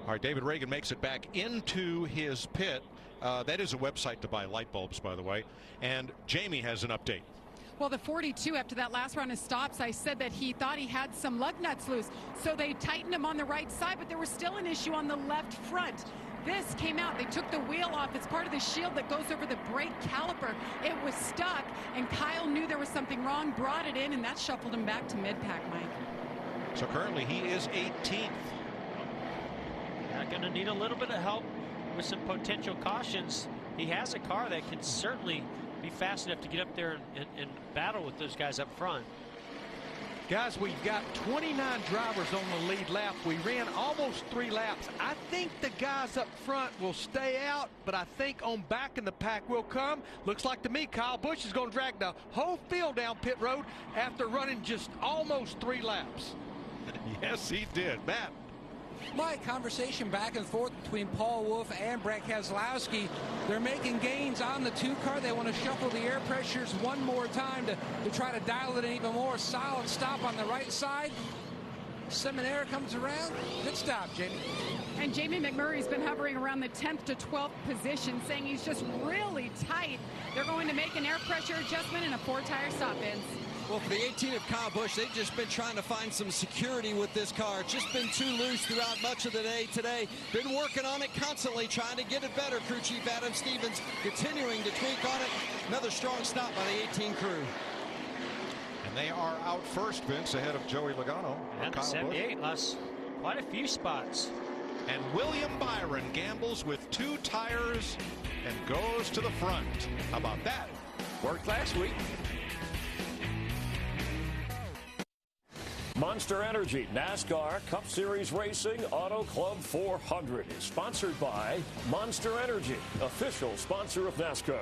All right, David Reagan makes it back into his pit. That is a website to buy light bulbs, by the way. And Jamie has an update. Well, the 42, after that last round of stops, I said that he thought he had some lug nuts loose. So they tightened him on the right side, but there was still an issue on the left front. This came out. They took the wheel off. It's part of the shield that goes over the brake caliper. It was stuck, and Kyle knew there was something wrong, brought it in, and that shuffled him back to mid-pack, Mike. So currently he is 18th. Going to need a little bit of help with some potential cautions. He has a car that can certainly be fast enough to get up there and battle with those guys up front. Guys, we've got 29 drivers on the lead lap. We ran almost 3 laps. I think the guys up front will stay out, but I think on back in the pack will come. Looks like to me Kyle Busch is going to drag the whole field down pit road after running just almost 3 laps. Yes, he did. Matt. My conversation back and forth between Paul Wolfe and Brad Keselowski. They're making gains on the 2 car. They want to shuffle the air pressures one more time to try to dial it in even more. Solid stop on the right side. Seminaire comes around. Good stop, Jamie. And Jamie McMurray's been hovering around the 10th to 12th position, saying he's just really tight. They're going to make an air pressure adjustment and a 4-tire stop, Vince. Well, for the 18 of Kyle Busch, they've just been trying to find some security with this car. It's just been too loose throughout much of the day today. Been working on it constantly, trying to get it better. Crew Chief Adam Stevens continuing to tweak on it. Another strong stop by the 18 crew. And they are out first, Vince, ahead of Joey Logano. And the 78 lost quite a few spots. And William Byron gambles with 2 tires and goes to the front. How about that? Worked last week. Monster Energy NASCAR Cup Series Racing Auto Club 400 is sponsored by Monster Energy, official sponsor of NASCAR.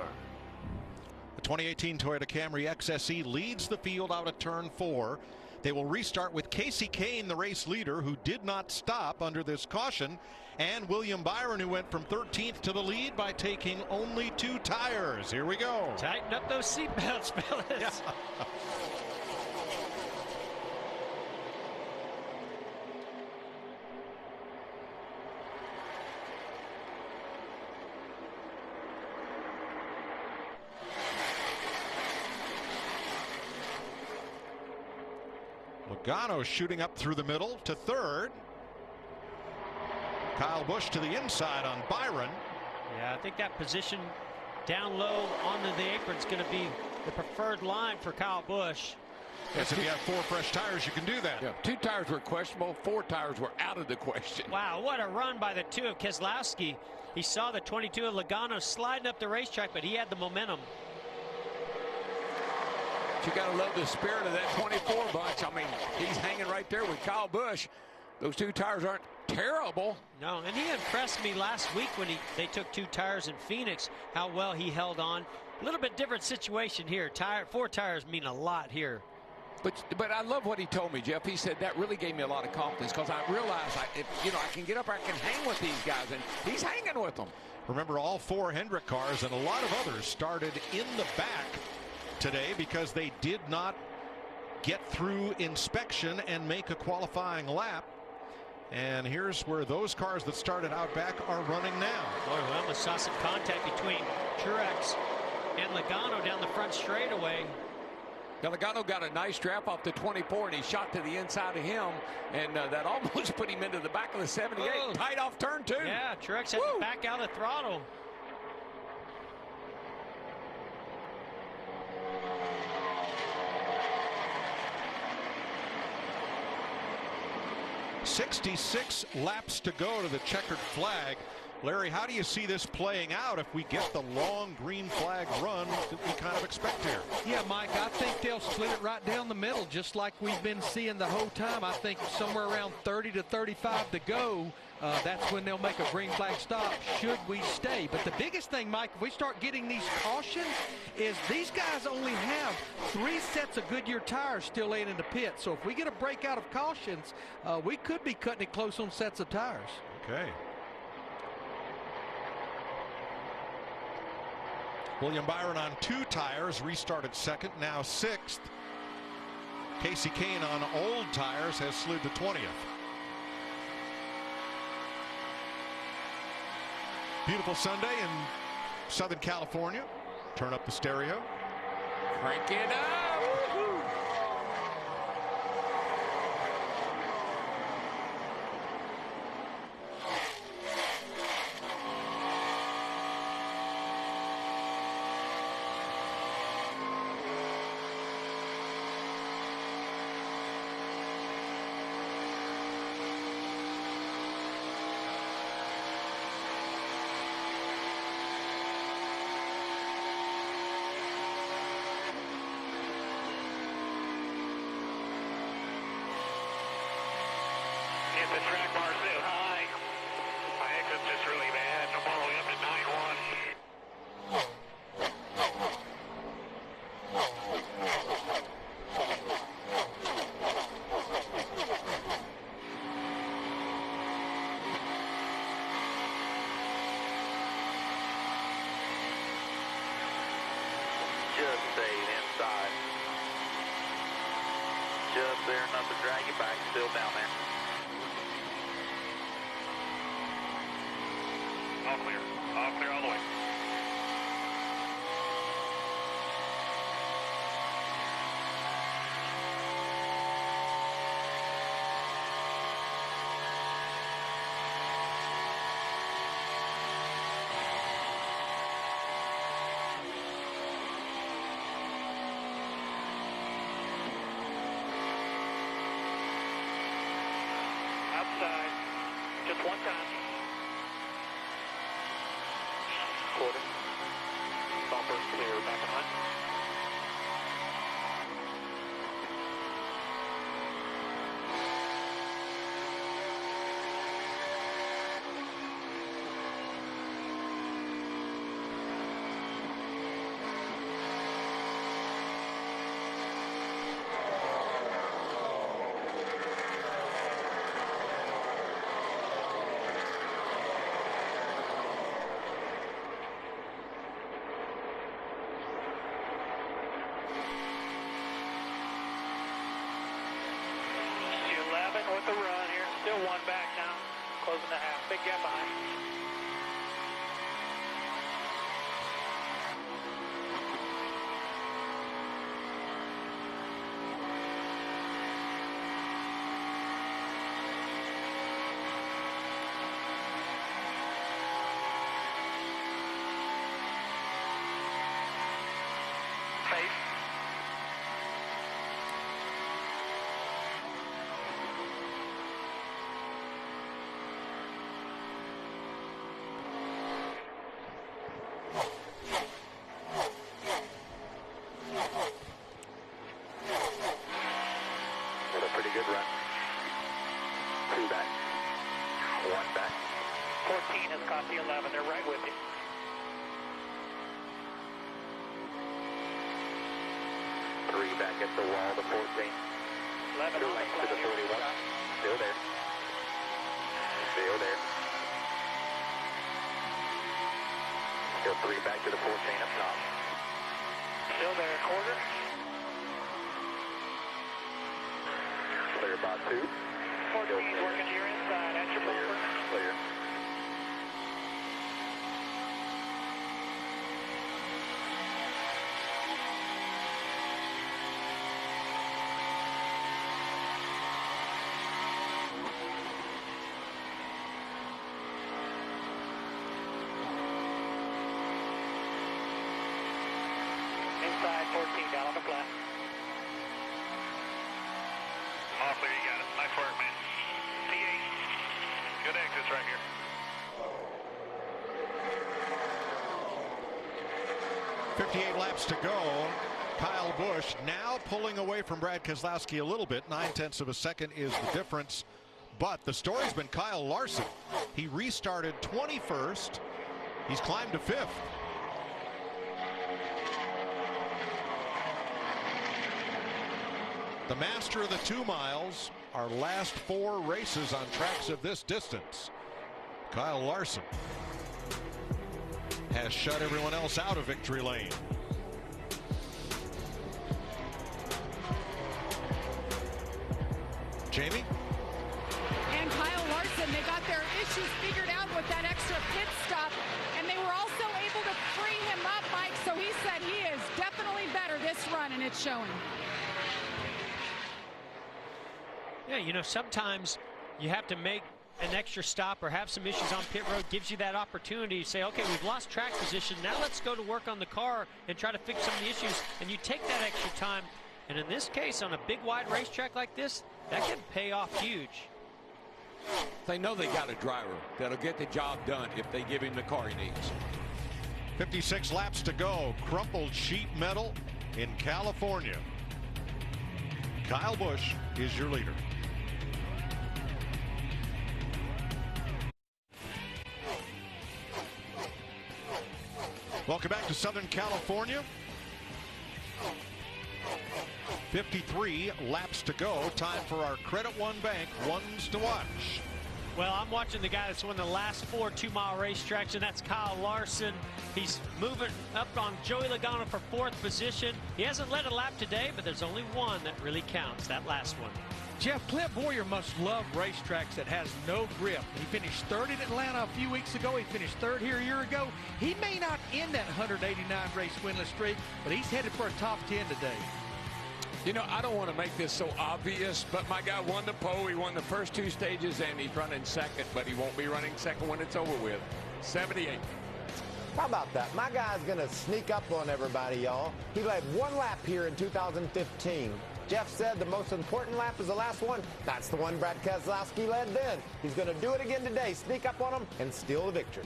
The 2018 Toyota Camry XSE leads the field out of turn 4. They will restart with Casey Kane, the race leader, who did not stop under this caution, and William Byron, who went from 13th to the lead by taking only 2 tires. Here we go. Tighten up those seatbelts, fellas. Yeah. Logano shooting up through the middle to 3rd. Kyle Busch to the inside on Byron. Yeah, I think that position down low onto the apron is going to be the preferred line for Kyle Busch. Yes, if you have 4 fresh tires, you can do that. Yeah, 2 tires were questionable, 4 tires were out of the question. Wow, what a run by the 2 of Keselowski. He saw the 22 of Logano sliding up the racetrack, but he had the momentum. But you got to love the spirit of that 24 bunch. I mean, he's hanging right there with Kyle Busch. Those 2 tires aren't terrible. No, and he impressed me last week when they took 2 tires in Phoenix, how well he held on. A little bit different situation here. 4 tires mean a lot here. But I love what he told me, Jeff. He said that really gave me a lot of confidence because I realized I can get up, I can hang with these guys, and he's hanging with them. Remember, all 4 Hendrick cars and a lot of others started in the back today because they did not get through inspection and make a qualifying lap. And here's where those cars that started out back are running now. Boy, we almost saw some contact between Truex and Logano down the front straightaway. Now, Logano got a nice draft off the 24, and he shot to the inside of him, and that almost put him into the back of the 78. Oh. Tight off turn 2. Yeah, Truex had to back out of the throttle. .66 laps to go to the checkered flag. Larry, how do you see this playing out if we get the long green flag run that we kind of expect here? Yeah, Mike, I think they'll split it right down the middle, just like we've been seeing the whole time. I think somewhere around 30 to 35 to go, that's when they'll make a green flag stop should we stay. But the biggest thing, Mike, if we start getting these cautions, is these guys only have 3 sets of Goodyear tires still laying in the pit. So if we get a break out of cautions, we could be cutting it close on sets of tires. Okay. William Byron on 2 tires, restarted 2nd, now 6th. Casey Kane on old tires has slid to 20th. Beautiful Sunday in Southern California. Turn up the stereo. Crank it up. The track bar set high. My exit's just really bad. I'm all the way up to 9-1. Just stayed inside. Just there enough to drag you back. Still down there. All clear. All clear all the way. Outside. Just one time. Quarter. Bumper clear, back and hunt. With the run here, still 1 back now, closing the half, big gap behind. 2 back. 1 back. 14 has caught the 11. They're right with you. 3 back at the wall to 14. 11 2 on lengths the to the 41. Still there. Still there. Still 3 back to the 14 up top. Still there, quarter. Clear by 2. 14's working to your inside. At your bumper. Clear. Inside 14 down on the flat. All clear, you got it. Nice work, man. T8. Good exits right here. .58 laps to go. Kyle Busch now pulling away from Brad Keselowski a little bit. 0.9 of a second is the difference. But the story's been Kyle Larson. He restarted 21st. He's climbed to 5th. The master of the 2 miles, our last 4 races on tracks of this distance. Kyle Larson has shut everyone else out of victory lane. Jamie? And Kyle Larson, they got their issues figured out with that extra pit stop, and they were also able to free him up, Mike, so he said he is definitely better this run, and it's showing. Yeah, you know, sometimes you have to make an extra stop or have some issues on pit road. Gives you that opportunity to say, okay, we've lost track position. Now let's go to work on the car and try to fix some of the issues. And you take that extra time. And in this case, on a big, wide racetrack like this, that can pay off huge. They know they got a driver that'll get the job done if they give him the car he needs. 56 laps to go. Crumpled sheet metal in California. Kyle Busch is your leader. Welcome back to Southern California. 53 laps to go. Time for our Credit One Bank ones to watch. Well, I'm watching the guy that's won the last 4 2-mile racetracks, and that's Kyle Larson. He's moving up on Joey Logano for 4th position. He hasn't led a lap today, but there's only one that really counts, that last one. Jeff, Clint Boyer must love racetracks that has no grip. He finished 3rd in Atlanta a few weeks ago. He finished 3rd here a year ago. He may not end that 189 race winless streak, but he's headed for a top 10 today. You know, I don't want to make this so obvious, but my guy won the pole. He won the first 2 stages, and he's running 2nd, but he won't be running 2nd when it's over with. 78. How about that? My guy's going to sneak up on everybody, y'all. He led 1 lap here in 2015. Jeff said the most important lap is the last one. That's the one Brad Keselowski led then. He's going to do it again today, sneak up on him, and steal the victory.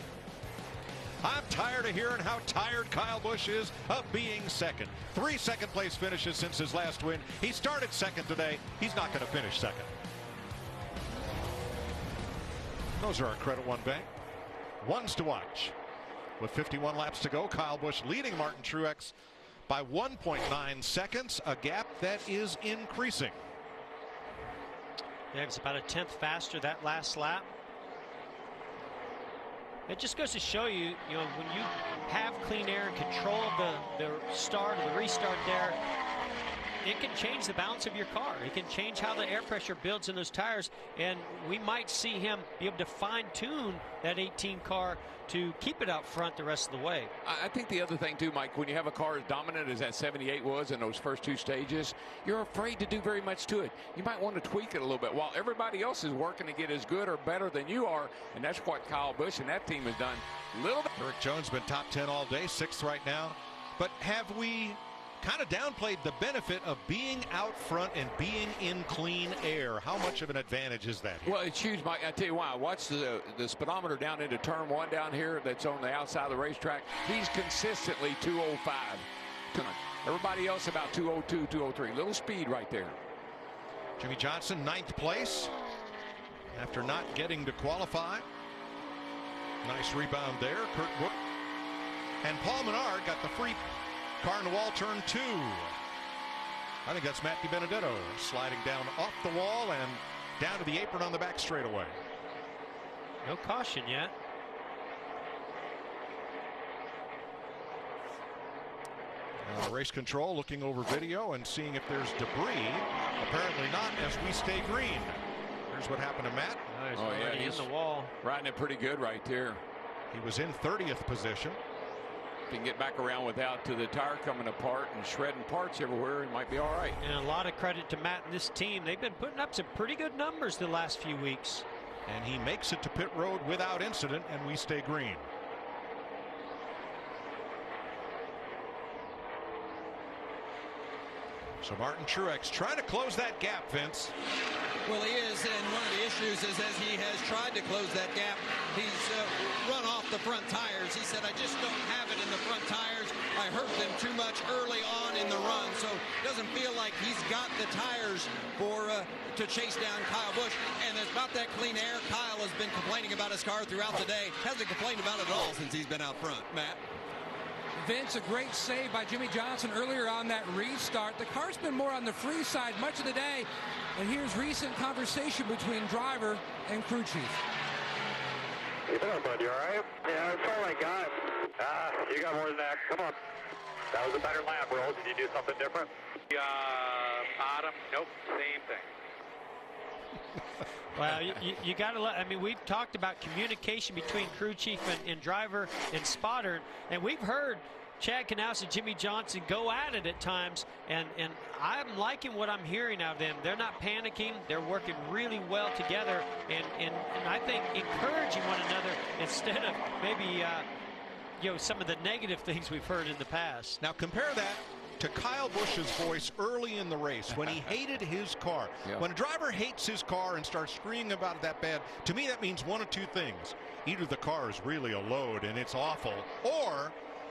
I'm tired of hearing how tired Kyle Busch is of being 2nd. 3 second-place finishes since his last win. He started 2nd today. He's not going to finish 2nd. Those are our Credit One Bank ones to watch. With 51 laps to go, Kyle Busch leading Martin Truex by 1.9 seconds, a gap that is increasing. Yeah, it's about a 10th faster that last lap. It just goes to show you, when you have clean air and control of the start or the restart there, it can change the balance of your car. It can change how the air pressure builds in those tires, and we might see him be able to fine-tune that 18 car to keep it out front the rest of the way. I think the other thing, too, Mike, when you have a car as dominant as that 78 was in those first 2 stages, you're afraid to do very much to it. You might want to tweak it a little bit while everybody else is working to get as good or better than you are, and that's what Kyle Busch and that team has done. A little bit. Erik Jones been top 10 all day, 6th right now. But have we kind of downplayed the benefit of being out front and being in clean air? How much of an advantage is that? Well, it's huge, Mike. I tell you why. Watch the speedometer down into turn 1 down here that's on the outside of the racetrack. He's consistently 205. Everybody else about 202, 203. Little speed right there. Jimmie Johnson, 9th place. after not getting to qualify. Nice rebound there. Kurt Busch. And Paul Menard got the free car in the wall, turn 2. I think that's Matt DiBenedetto sliding down off the wall and down to the apron on the back straightaway. No caution yet. Race control looking over video and seeing if there's debris. Apparently not, as we stay green. Here's what happened to Matt. Oh, yeah, he's in the wall. Riding it pretty good right there. He was in 30th position. If he can get back around without the tire coming apart and shredding parts everywhere, he might be all right. And a lot of credit to Matt and this team. They've been putting up some pretty good numbers the last few weeks. And he makes it to pit road without incident, and we stay green. So Martin Truex trying to close that gap, Vince. Well, he is, and one of the issues is as he has tried to close that gap, he's run off the front tires. He said, I just don't have it in the front tires. I hurt them too much early on in the run, so it doesn't feel like he's got the tires for to chase down Kyle Busch. And it's about that clean air. Kyle has been complaining about his car throughout the day. Hasn't complained about it at all since he's been out front. Matt? Vince, a great save by Jimmy Johnson earlier on that restart. The car's been more on the free side much of the day. And here's recent conversation between driver and crew chief. You doing, bud? You all right? Yeah, that's all I got. You got more than that. Come on. That was a better lap, Rolls. Did you do something different? Bottom. Nope. Same thing. Well, you got to let, I mean, we've talked about communication between crew chief and driver and spotter, and we've heard Chad Knaus and Jimmy Johnson go at it at times, and I'm liking what I'm hearing out of them. They're not panicking. They're working really well together, and I think encouraging one another instead of maybe, some of the negative things we've heard in the past. Now compare that to Kyle Busch's voice early in the race when he hated his car. Yeah. When a driver hates his car and starts screaming about it that bad, to me that means one of two things. Either the car is really a load and it's awful, or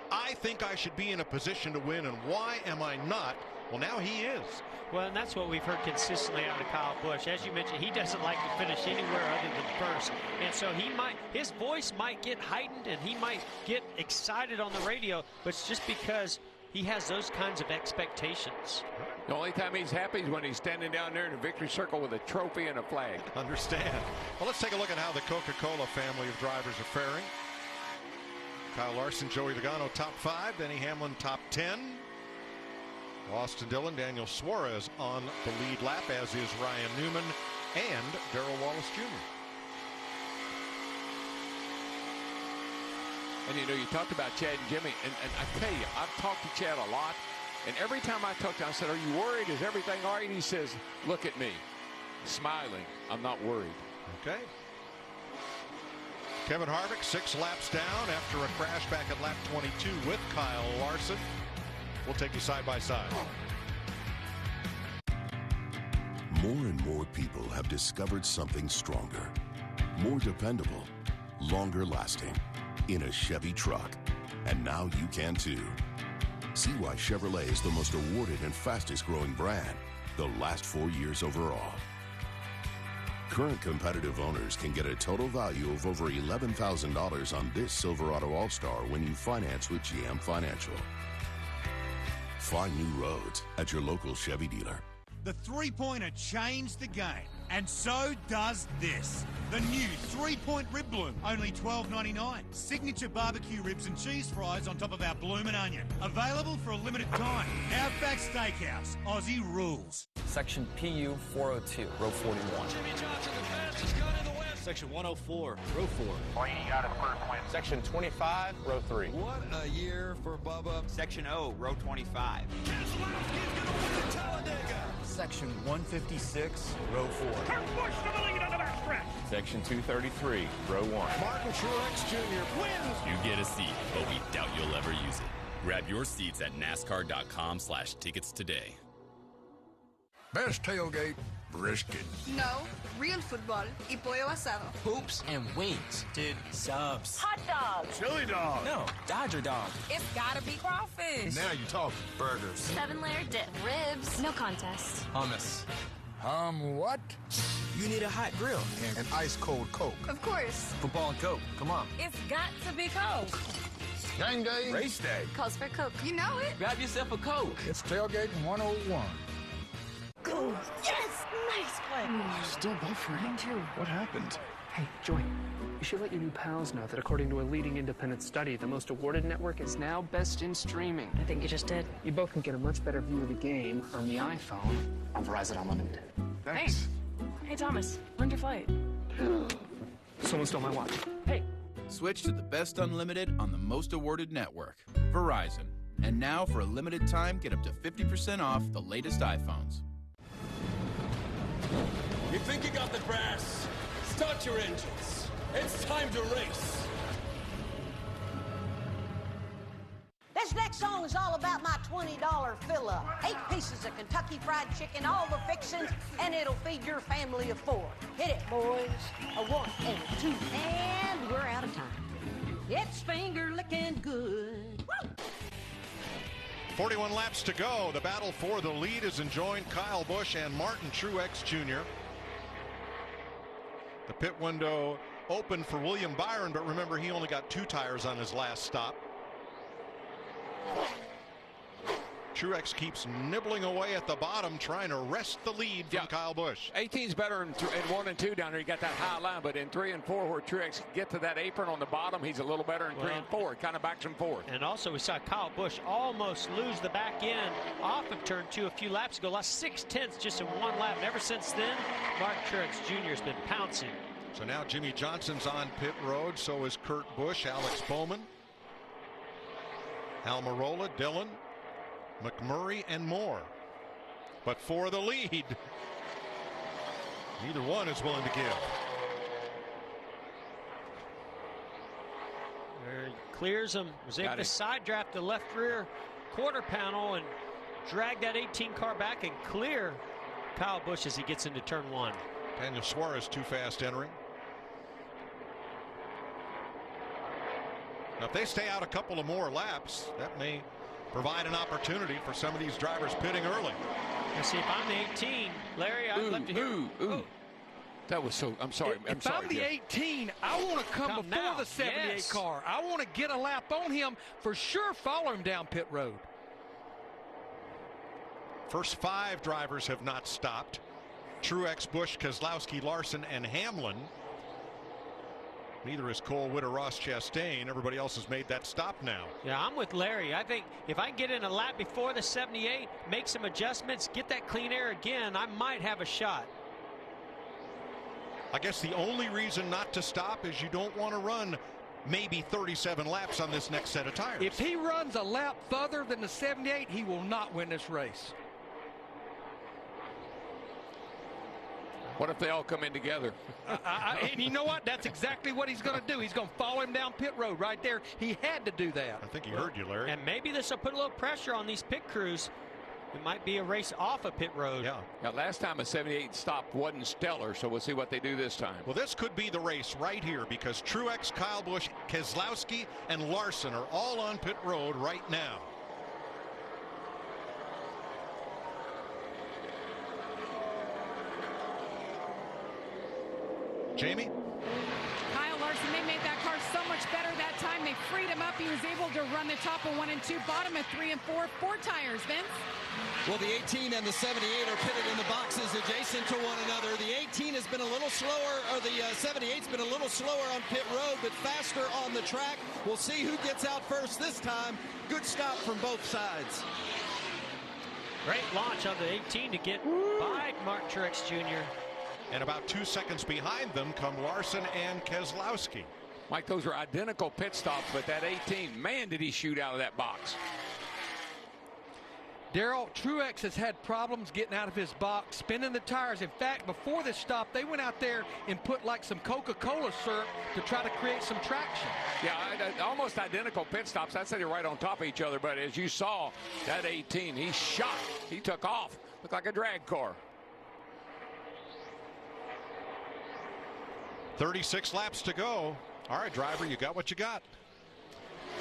I think I should be in a position to win, and why am I not? Well, now he is. Well, and that's what we've heard consistently out of Kyle Busch. As you mentioned, he doesn't like to finish anywhere other than first. And so his voice might get heightened and he might get excited on the radio, but it's just because he has those kinds of expectations. The only time he's happy is when he's standing down there in the victory circle with a trophy and a flag. Understand. Well, let's take a look at how the Coca-Cola family of drivers are faring. Kyle Larson, Joey Logano, top 5. Denny Hamlin, top 10. Austin Dillon, Daniel Suarez on the lead lap, as is Ryan Newman and Darrell Wallace Jr. And you talked about Chad and Jimmy, and I tell you, I've talked to Chad a lot, and every time I talk to him, I said, are you worried? Is everything all right? And he says, look at me, smiling. I'm not worried. Okay. Kevin Harvick 6 laps down after a crash back at lap 22 with Kyle Larson. We'll take you side by side. More and more people have discovered something stronger, more dependable, longer lasting in a Chevy truck. And now you can too. See why Chevrolet is the most awarded and fastest growing brand the last 4 years overall. Current competitive owners can get a total value of over $11,000 on this Silverado All-Star when you finance with GM Financial. Find new roads at your local Chevy dealer. The three-pointer changed the game, and so does this. The new three-point rib bloom, only $12.99. Signature barbecue ribs and cheese fries on top of our bloomin' onion. Available for a limited time. Outback Steakhouse, Aussie rules. Section PU 402, row 41. Jimmy Johnson, the fastest gun in the West. Section 104, row 4. Blaney got his first win. Section 25, row 3. What a year for Bubba. Section O, row 25. Keselowski's going to win at Talladega. Section 156, row 4. Kurt Busch to the lead on the backstretch. Section 233, row 1. Martin Truex Jr. wins. You get a seat, but we doubt you'll ever use it. Grab your seats at NASCAR.com/tickets today. Best tailgate, brisket. No, real football y pollo asado. Hoops and wings. Dude, subs. Hot dogs. Chili dog. No, Dodger dog. It's gotta be crawfish. Now you talk burgers. 7-layer dip. Ribs. No contest. Hummus. What? You need a hot grill. And an ice-cold Coke. Of course. Football and Coke. Come on. It's got to be Coke. Game day. Race day. Calls for Coke. You know it. Grab yourself a Coke. It's Tailgating 101. Go. Yes. Nice play. Still buffering. Too. What happened? Hey, Joy. You should let your new pals know that according to a leading independent study, the most awarded network is now best in streaming. I think you just did. You both can get a much better view of the game on the iPhone on Verizon Unlimited. Thanks. Hey, Thomas. When's your flight? Someone stole my watch. Hey. Switch to the best unlimited on the most awarded network, Verizon. And now, for a limited time, get up to 50% off the latest iPhones. You think you got the brass? Start your engines. It's time to race. This next song is all about my $20 fill-up. 8 pieces of Kentucky Fried Chicken, all the fixings, and it'll feed your family of 4. Hit it, boys. A 1 and a 2, and we're out of time. It's finger licking good. Woo! 41 laps to go. The battle for the lead is enjoined Kyle Busch and Martin Truex Jr. The pit window open for William Byron, but remember, he only got 2 tires on his last stop. Truex keeps nibbling away at the bottom, trying to wrest the lead from Kyle Busch. 18's better in 1 and 2 down there. He got that high line, but in 3 and 4, where Truex can get to that apron on the bottom, he's a little better in 3 and 4. It kind of backs him forward. And also, we saw Kyle Busch almost lose the back end off of turn 2 a few laps ago. Lost 6/10 just in 1 lap. And ever since then, Martin Truex Jr. has been pouncing. So now Jimmy Johnson's on pit road. So is Kurt Busch, Alex Bowman, Almirola, Dillon, McMurray, and more. But for the lead, neither one is willing to give. There he clears him. Was able to side draft the left rear quarter panel and drag that 18 car back and clear Kyle Busch as he gets into turn 1. Daniel Suarez too fast entering. Now, if they stay out a couple of more laps, that may provide an opportunity for some of these drivers pitting early. Let's see, if I'm the 18, Larry, I'd love to hear. That was so, I'm sorry. If I'm the 18, I want to come before now. the 78 Yes. car. I want to get a lap on him, for sure follow him down pit road. First 5 drivers have not stopped. Truex, Busch, Keselowski, Larson, and Hamlin. Neither is Cole, Witter, Ross, Chastain. Everybody else has made that stop now. Yeah, I'm with Larry. I think if I can get in a lap before the 78, make some adjustments, get that clean air again, I might have a shot. I guess the only reason not to stop is you don't want to run maybe 37 laps on this next set of tires. If he runs a lap further than the 78, he will not win this race. What if they all come in together? And you know what? That's exactly what he's going to do. He's going to follow him down pit road right there. He had to do that. I think he heard you, Larry. And maybe this will put a little pressure on these pit crews. It might be a race off a pit road. Yeah. Now, last time a 78 stop wasn't stellar, so we'll see what they do this time. Well, this could be the race right here because Truex, Kyle Busch, Keselowski, and Larson are all on pit road right now. Jamie? Kyle Larson, they made that car so much better that time. They freed him up. He was able to run the top of 1 and 2, bottom of 3 and 4, 4 tires, Vince. Well, the 18 and the 78 are pitted in the boxes adjacent to one another. The 18 has been a little slower, or the 78's been a little slower on pit road, but faster on the track. We'll see who gets out first this time. Good stop from both sides. Great launch on the 18 to get by Martin Truex Jr. And about 2 seconds behind them come Larson and Keselowski. Mike, those are identical pit stops, but that 18, man, did he shoot out of that box. Darrell, Truex has had problems getting out of his box, spinning the tires. In fact, before this stop, they went out there and put like some Coca-Cola syrup to try to create some traction. Yeah, almost identical pit stops. I'd say they're right on top of each other, but as you saw, that 18, he shot. He took off. Looked like a drag car. 36 laps to go. All right, driver, you got what you got.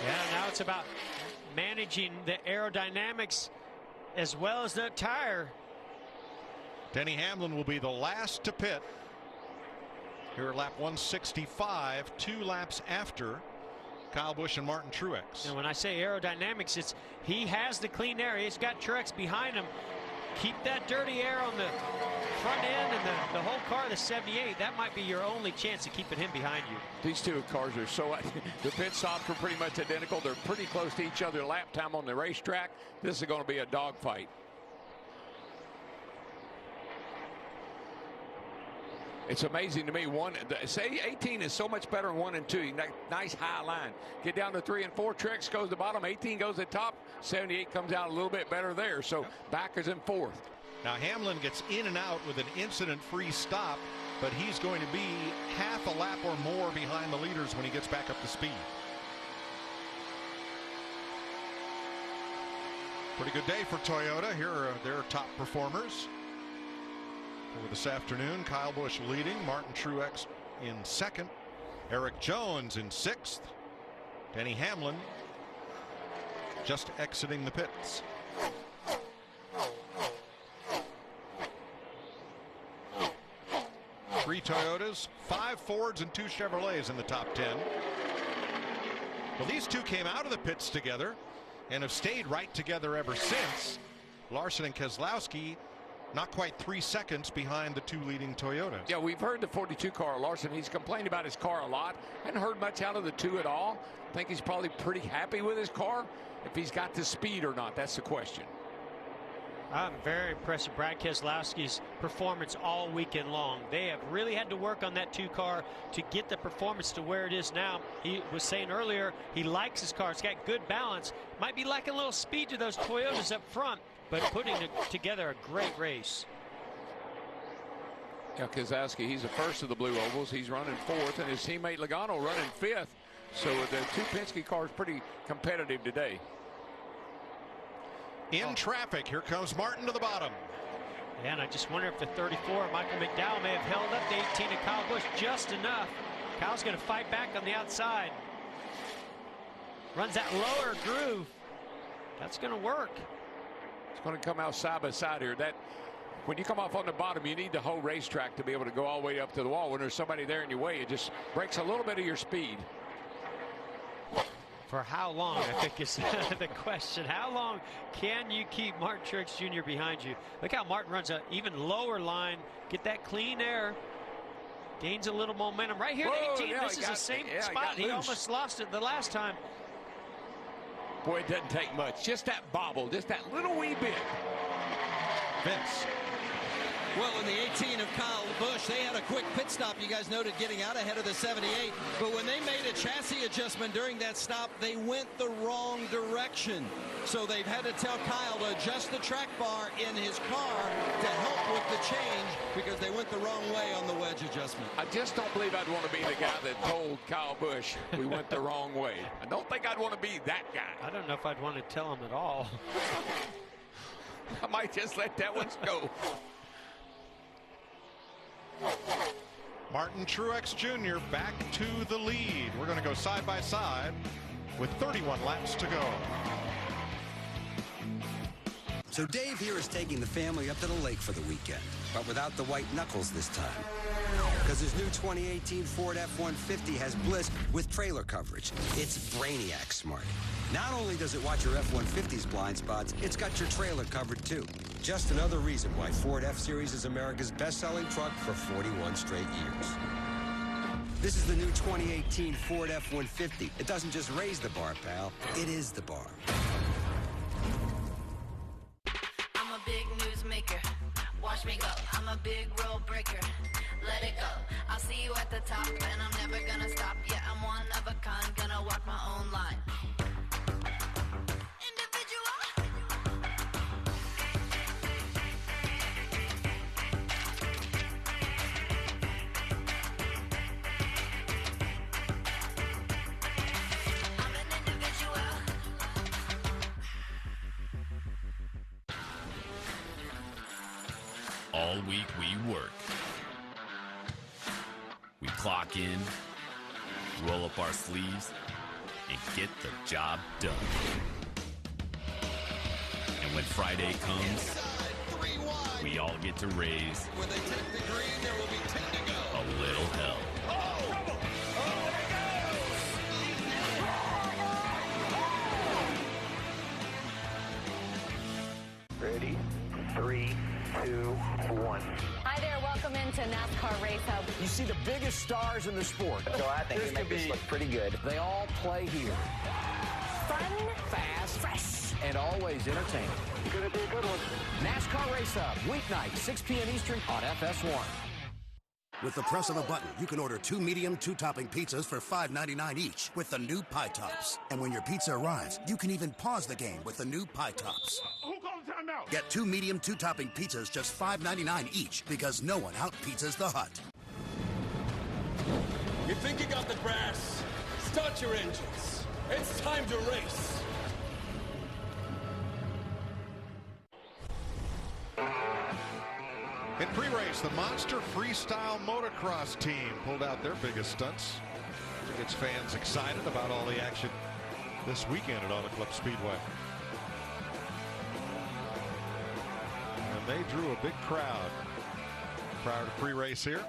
Yeah, now it's about managing the aerodynamics as well as the tire. Denny Hamlin will be the last to pit Here at lap 165, 2 laps after Kyle Busch and Martin Truex. And when I say aerodynamics, it's he has the clean air. He's got Truex behind him. Keep that dirty air on the front end and the whole car, the 78. That might be your only chance of keeping him behind you. These two cars are so, the pit stops are pretty much identical. They're pretty close to each other lap time on the racetrack. This is going to be a dogfight. It's amazing to me. Say 18 is so much better in 1 and 2. Nice high line. Get down to 3 and 4. Truex goes to the bottom. 18 goes to the top. 78 comes out a little bit better there. So Backers in 4th. Now Hamlin gets in and out with an incident-free stop, but he's going to be half a lap or more behind the leaders when he gets back up to speed. Pretty good day for Toyota. Here are their top performers for this afternoon. Kyle Busch leading, Martin Truex in 2nd, Eric Jones in 6th, Denny Hamlin just exiting the pits. Three Toyotas, 5 Fords, and 2 Chevrolets in the top 10. Well, these two came out of the pits together and have stayed right together ever since. Larson and Keselowski not quite 3 seconds behind the 2 leading Toyotas. Yeah, we've heard the 42 car, Larson. He's complained about his car a lot. Hadn't heard much out of the 2 at all. I think he's probably pretty happy with his car. If he's got the speed or not, that's the question. I'm very impressed with Brad Keselowski's performance all weekend long. They have really had to work on that 2 car to get the performance to where it is now. He was saying earlier he likes his car. It's got good balance. Might be lacking a little speed to those Toyotas up front, but putting together a great race. Yeah, Keselowski, he's the first of the Blue Ovals. He's running 4th, and his teammate Logano running 5th. So the 2 Penske cars pretty competitive today. In traffic, here comes Martin to the bottom. And I just wonder if the 34, Michael McDowell, may have held up the 18 of Kyle Busch just enough. Kyle's going to fight back on the outside. Runs that lower groove. That's going to work. It's going to come out side by side here. When you come off on the bottom, you need the whole racetrack to be able to go all the way up to the wall. When there's somebody there in your way, it just breaks a little bit of your speed. For how long, I think is the question. How long can you keep Martin Truex Jr. behind you? Look how Martin runs an even lower line. Get that clean air. Gains a little momentum. Right here at 18, this is the same spot. He almost lost it the last time. Boy, it doesn't take much. Just that bobble, just that little wee bit. Vince. Well, in the 18 of Kyle Busch, they had a quick pit stop. You guys noted getting out ahead of the 78. But when they made a chassis adjustment during that stop, they went the wrong direction. So they've had to tell Kyle to adjust the track bar in his car to help with the change because they went the wrong way on the wedge adjustment. I just don't believe I'd want to be the guy that told Kyle Busch we went the wrong way. I don't think I'd want to be that guy. I don't know if I'd want to tell him at all. I might just let that one go. Martin Truex Jr. back to the lead. We're going to go side by side with 31 laps to go. So Dave here is taking the family up to the lake for the weekend, but without the white knuckles this time. Because his new 2018 Ford F-150 has Bliss with trailer coverage. It's Brainiac smart. Not only does it watch your F-150's blind spots, it's got your trailer covered too. Just another reason why Ford F-Series is America's best-selling truck for 41 straight years. This is the new 2018 Ford F-150. It doesn't just raise the bar, pal. It is the bar. I'm a big newsmaker. Watch me go. I'm a big rule breaker. Let it go. I'll see you at the top, and I'm never gonna stop. Yeah, I'm one of a kind. Gonna walk my own line. All week we work. We clock in, roll up our sleeves, and get the job done. And when Friday comes, we all get to raise When they take the green, there will be 10 to go. a little hell. Ready? 3, 2, 1. Hi there, welcome into NASCAR Race Hub. You see the biggest stars in the sport. So I think we make this look pretty good. They all play here. Fun, Fast, fresh, and always entertaining. Gonna be a good one. NASCAR Race Hub, weeknight, 6 p.m. Eastern on FS1. With the press of a button, you can order 2 medium, 2-topping pizzas for $5.99 each with the new Pie Tops. And when your pizza arrives, you can even pause the game with the new Pie Tops. Who called timeout? Get 2 medium, 2-topping pizzas just $5.99 each because no one out-pizzas the Hut. You think you got the brass? Start your engines. It's time to race. In pre-race, the Monster Freestyle Motocross team pulled out their biggest stunts. It gets fans excited about all the action this weekend at Auto Club Speedway. And they drew a big crowd prior to pre-race here.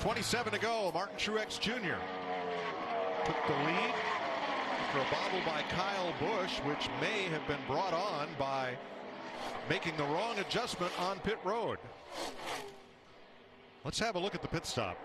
27 to go. Martin Truex Jr. took the lead after a bobble by Kyle Busch, which may have been brought on by making the wrong adjustment on pit road. Let's have a look at the pit stop.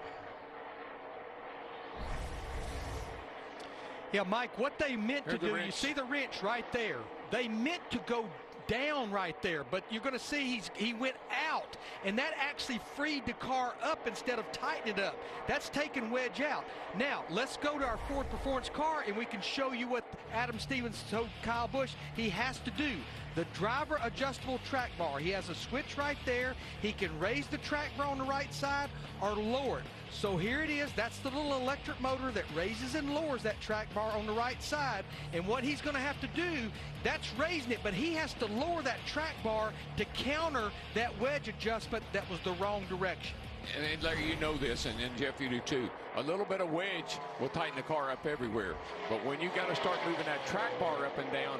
Yeah, Mike, what they meant to do, you see the wrench right there. They meant to go down right there, but you're going to see he went out, and that actually freed the car up instead of tightening it up. That's taking wedge out. Now, let's go to our Ford Performance car, and we can show you what Adam Stevens told Kyle Busch he has to do. The driver adjustable track bar. He has a switch right there. He can raise the track bar on the right side or lower it. So here it is. That's the little electric motor that raises and lowers that track bar on the right side. And what he's going to have to do, that's raising it, but he has to lower that track bar to counter that wedge adjustment that was the wrong direction. And Larry, you know this, and Jeff, you do too. A little bit of wedge will tighten the car up everywhere. But when you got to start moving that track bar up and down,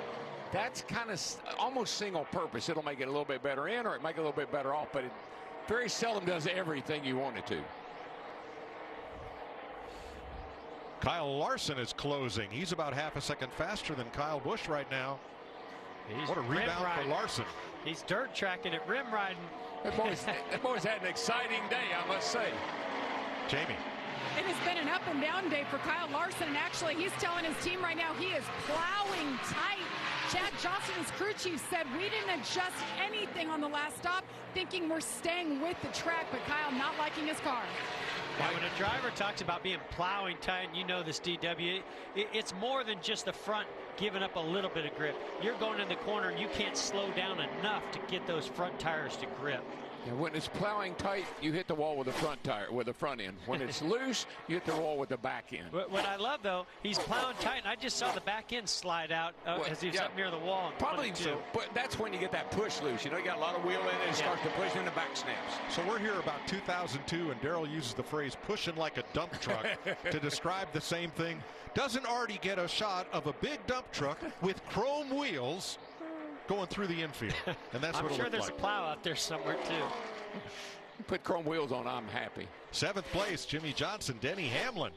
that's kind of almost single purpose. It'll make it a little bit better in, or it make it a little bit better off, but it very seldom does everything you want it to. Kyle Larson is closing. He's about half a second faster than Kyle Busch right now. What a rebound for Larson. He's dirt tracking it, rim riding. That boy's had an exciting day, I must say. Jamie. It has been an up and down day for Kyle Larson, and actually he's telling his team right now he is plowing tight. Chad Johnson, his crew chief, said we didn't adjust anything on the last stop, thinking we're staying with the track, but Kyle not liking his car. Now, when a driver talks about being plowing tight, and you know this, DW, it's more than just the front giving up a little bit of grip. You're going in the corner, and you can't slow down enough to get those front tires to grip. And when it's plowing tight, you hit the wall with the front tire, with the front end. When it's loose, you hit the wall with the back end. What I love, though, he's plowing tight, and I just saw the back end slide out as he was up near the wall. Probably so, but that's when you get that push loose. You know, you got a lot of wheel in it, and it starts to push, and the back snaps. So we're here about 2002, and Darrell uses the phrase pushing like a dump truck to describe the same thing. Doesn't Artie get a shot of a big dump truck with chrome wheels going through the infield? And that's I'm what it sure looked there's like. a plow out there somewhere, too. Put chrome wheels on, I'm happy. 7th place, Jimmy Johnson, Denny Hamlin.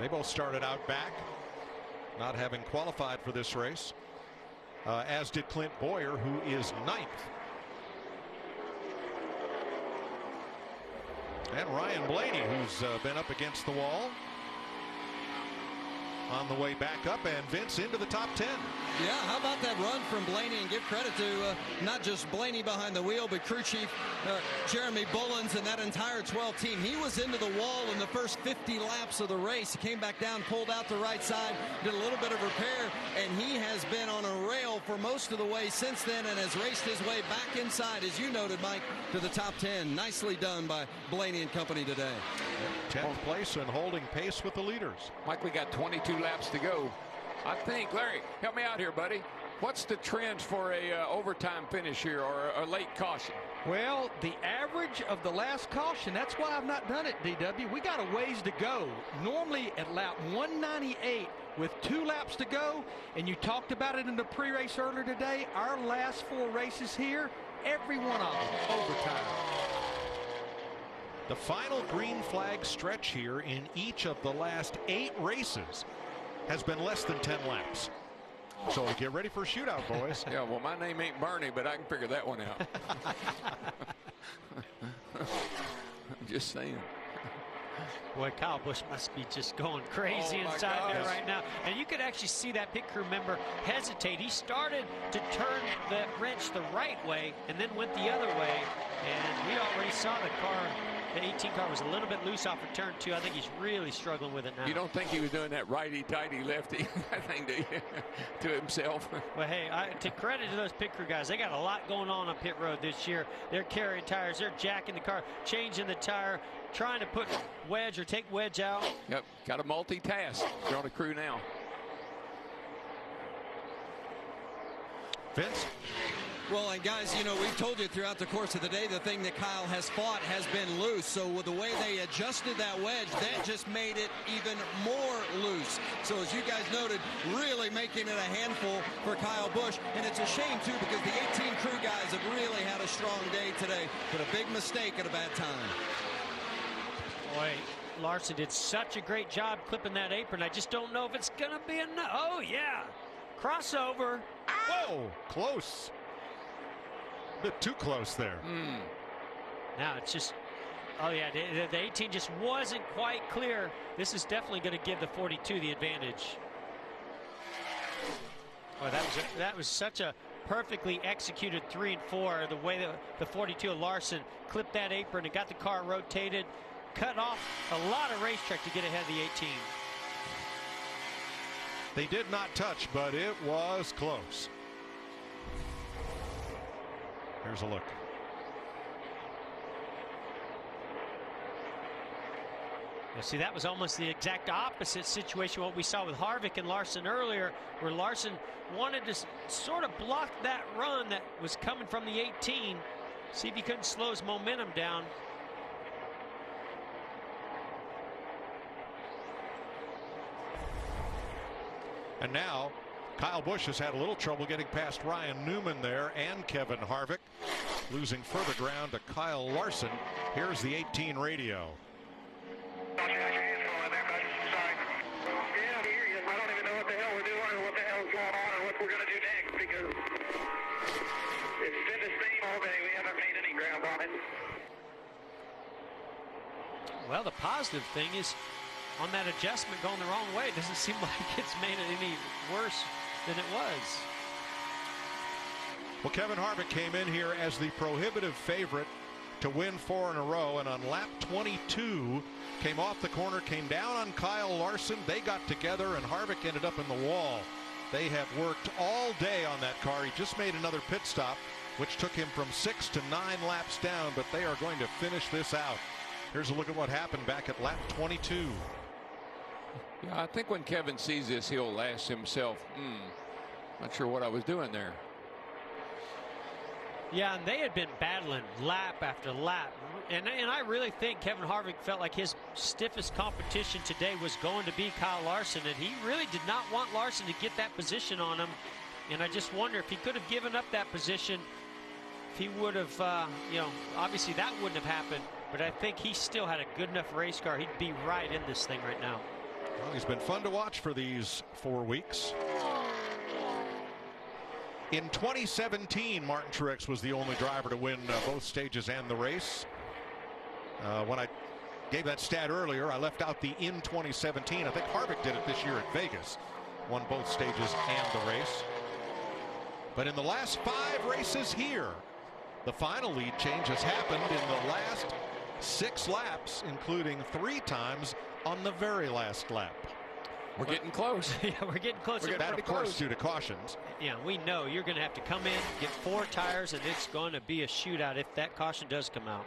They both started out back, not having qualified for this race, as did Clint Boyer, who is 9th. And Ryan Blaney, who's been up against the wall, on the way back up, and Vince into the top 10. Yeah, how about that run from Blaney, and give credit to not just Blaney behind the wheel, but crew chief Jeremy Bullins and that entire 12 team. He was into the wall in the first 50 laps of the race. He came back down, pulled out the right side, did a little bit of repair, and he has been on a rail for most of the way since then and has raced his way back inside, as you noted, Mike, to the top 10. Nicely done by Blaney and company today. 10th place and holding pace with the leaders. Mike, we got 22 laps to go. I think, Larry, help me out here, buddy. What's the trend for a overtime finish here or a late caution? Well, the average of the last caution, that's why I've not done it, DW. We got a ways to go. Normally at lap 198 with 2 laps to go, and you talked about it in the pre-race earlier today, our last 4 races here, every one of them overtime. The final green flag stretch here in each of the last 8 races has been less than 10 laps. So get ready for a shootout, boys. Yeah, well, my name ain't Bernie, but I can figure that one out. Just saying. Boy, Kyle Busch must be just going crazy inside there right now. And you could actually see that pit crew member hesitate. He started to turn the wrench the right way and then went the other way. And we already saw the car. The 18 car was a little bit loose off of turn 2. I think he's really struggling with it now. You don't think he was doing that righty-tighty, lefty thing, do you? To himself? Well, hey, to credit to those pit crew guys, they got a lot going on pit road this year. They're carrying tires. They're jacking the car, changing the tire, trying to put wedge or take wedge out. Yep, got to multitask. They're on a crew now. Vince? Well, and guys, you know, we've told you throughout the course of the day, the thing that Kyle has fought has been loose. So with the way they adjusted that wedge, that just made it even more loose. So as you guys noted, really making it a handful for Kyle Busch. And it's a shame, too, because the 18 crew guys have really had a strong day today, but a big mistake at a bad time. Boy, Larson did such a great job clipping that apron. I just don't know if it's going to be enough. Oh, yeah. Crossover. Whoa, close. A bit too close there. Now it's just, oh yeah, the 18 just wasn't quite clear. This is definitely going to give the 42 the advantage. Well, that was such a perfectly executed 3 and 4. The way that the 42 of Larson clipped that apron and got the car rotated, cut off a lot of racetrack to get ahead of the 18. They did not touch, but it was close. Here's a look. You see, that was almost the exact opposite situation what we saw with Harvick and Larson earlier, where Larson wanted to sort of block that run that was coming from the 18, see if he couldn't slow his momentum down. And now Kyle Busch has had a little trouble getting past Ryan Newman there and Kevin Harvick, losing further ground to Kyle Larson. Here's the 18 radio. I don't even know what the hell we're doing or what the hell's going on or what we're going to do next because it's been the same all day. We haven't made any ground on it. Well, the positive thing is on that adjustment going the wrong way, it doesn't seem like it's made it any worse than it was. Well, Kevin Harvick came in here as the prohibitive favorite to win 4 in a row, and on lap 22 came off the corner, came down on Kyle Larson. They got together and Harvick ended up in the wall. They have worked all day on that car. He just made another pit stop, which took him from 6 to 9 laps down, but they are going to finish this out. Here's a look at what happened back at lap 22. Yeah, I think when Kevin sees this, he'll ask himself, not sure what I was doing there. Yeah, and they had been battling lap after lap. And I really think Kevin Harvick felt like his stiffest competition today was going to be Kyle Larson. And he really did not want Larson to get that position on him. And I just wonder if he could have given up that position, if he would have, obviously that wouldn't have happened. But I think he still had a good enough race car. He'd be right in this thing right now. Well, he's been fun to watch for these 4 weeks. In 2017, Martin Truex was the only driver to win both stages and the race. When I gave that stat earlier, I left out the in 2017. I think Harvick did it this year at Vegas. Won both stages and the race. But in the last 5 races here, the final lead change has happened in the last 6 laps, including 3 times on the very last lap. We're getting close. Yeah, we're getting close. That, of course, due to cautions. Yeah, we know you're going to have to come in, get 4 tires, and it's going to be a shootout if that caution does come out.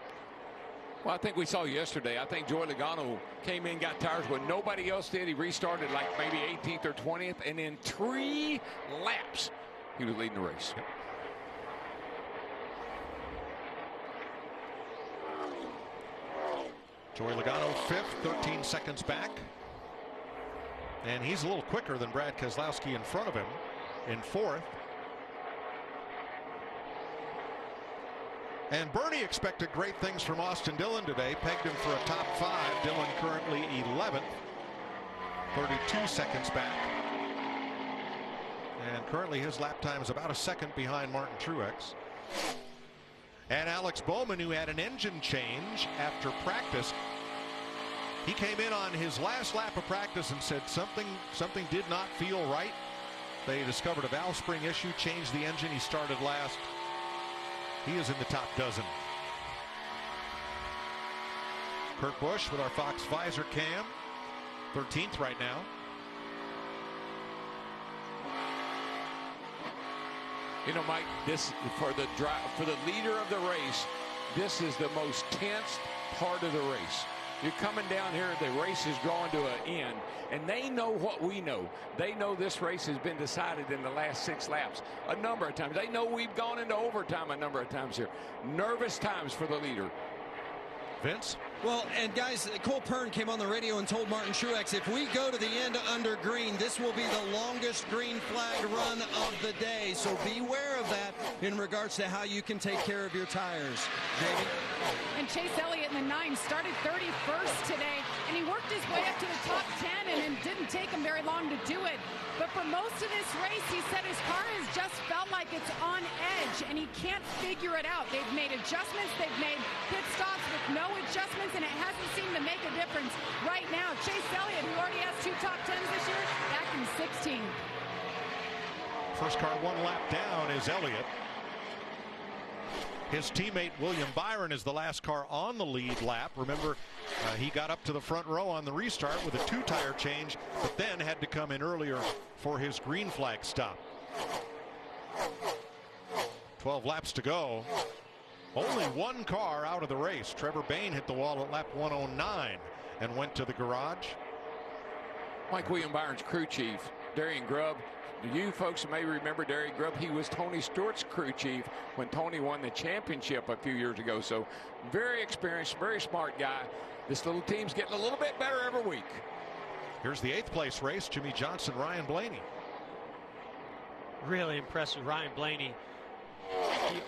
Well, I think we saw yesterday. I think Joey Logano came in, got tires when nobody else did. He restarted like maybe 18th or 20th, and in 3 laps, he was leading the race. Yep. Joey Logano 5th, 13 seconds back. And he's a little quicker than Brad Keselowski in front of him in 4th. And Bernie expected great things from Austin Dillon today. Pegged him for a top 5. Dillon currently 11th, 32 seconds back. And currently his lap time is about a second behind Martin Truex. And Alex Bowman, who had an engine change after practice, he came in on his last lap of practice and said something did not feel right. They discovered a valve spring issue, changed the engine. He started last. He is in the top dozen. Kurt Busch with our Fox Visor cam, 13th right now. You know, Mike, this for the leader of the race, this is the most tense part of the race. You're coming down here, the race is drawing to an end, and they know what we know. They know this race has been decided in the last 6 laps a number of times. They know we've gone into overtime a number of times here. Nervous times for the leader. Vince? Well, and guys, Cole Pearn came on the radio and told Martin Truex, if we go to the end under green, this will be the longest green flag run of the day. So beware of that in regards to how you can take care of your tires. Jamie? And Chase Elliott in the 9 started 31st today, and he worked his way up to the top 10, and it didn't take him very long to do it. But for most of this race, he said his car has just felt like it's on edge, and he can't figure it out. They've made adjustments. They've made pit stops with no adjustments, and it hasn't seemed to make a difference right now. Chase Elliott, who already has 2 top 10s this year, back in 16. First car 1 lap down is Elliott. His teammate William Byron is the last car on the lead lap. Remember, he got up to the front row on the restart with a 2-tire change, but then had to come in earlier for his green flag stop. 12 laps to go. Only 1 car out of the race. Trevor Bayne hit the wall at lap 109 and went to the garage. Mike, William Byron's crew chief, Darian Grubb. You folks may remember Darian Grubb. He was Tony Stewart's crew chief when Tony won the championship a few years ago. So very experienced, very smart guy. This little team's getting a little bit better every week. Here's the 8th place race. Jimmy Johnson, Ryan Blaney. Really impressive, Ryan Blaney. He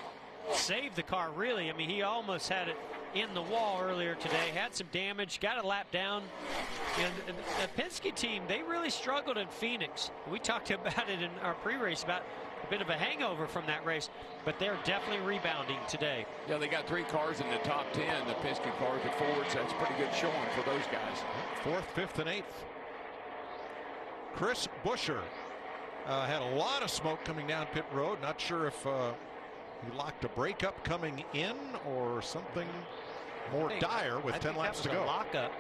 saved the car, really. I mean, he almost had it in the wall earlier today. Had some damage, got a lap down. And the Penske team, they really struggled in Phoenix. We talked about it in our pre-race, about a bit of a hangover from that race, but they're definitely rebounding today. Yeah, they got 3 cars in the top 10, the Penske cars, the Fords. That's pretty good showing for those guys. 4th, 5th, and 8th. Chris Buescher had a lot of smoke coming down pit road. Not sure if he locked a breakup coming in or something more dire with 10 laps to go. Lockup.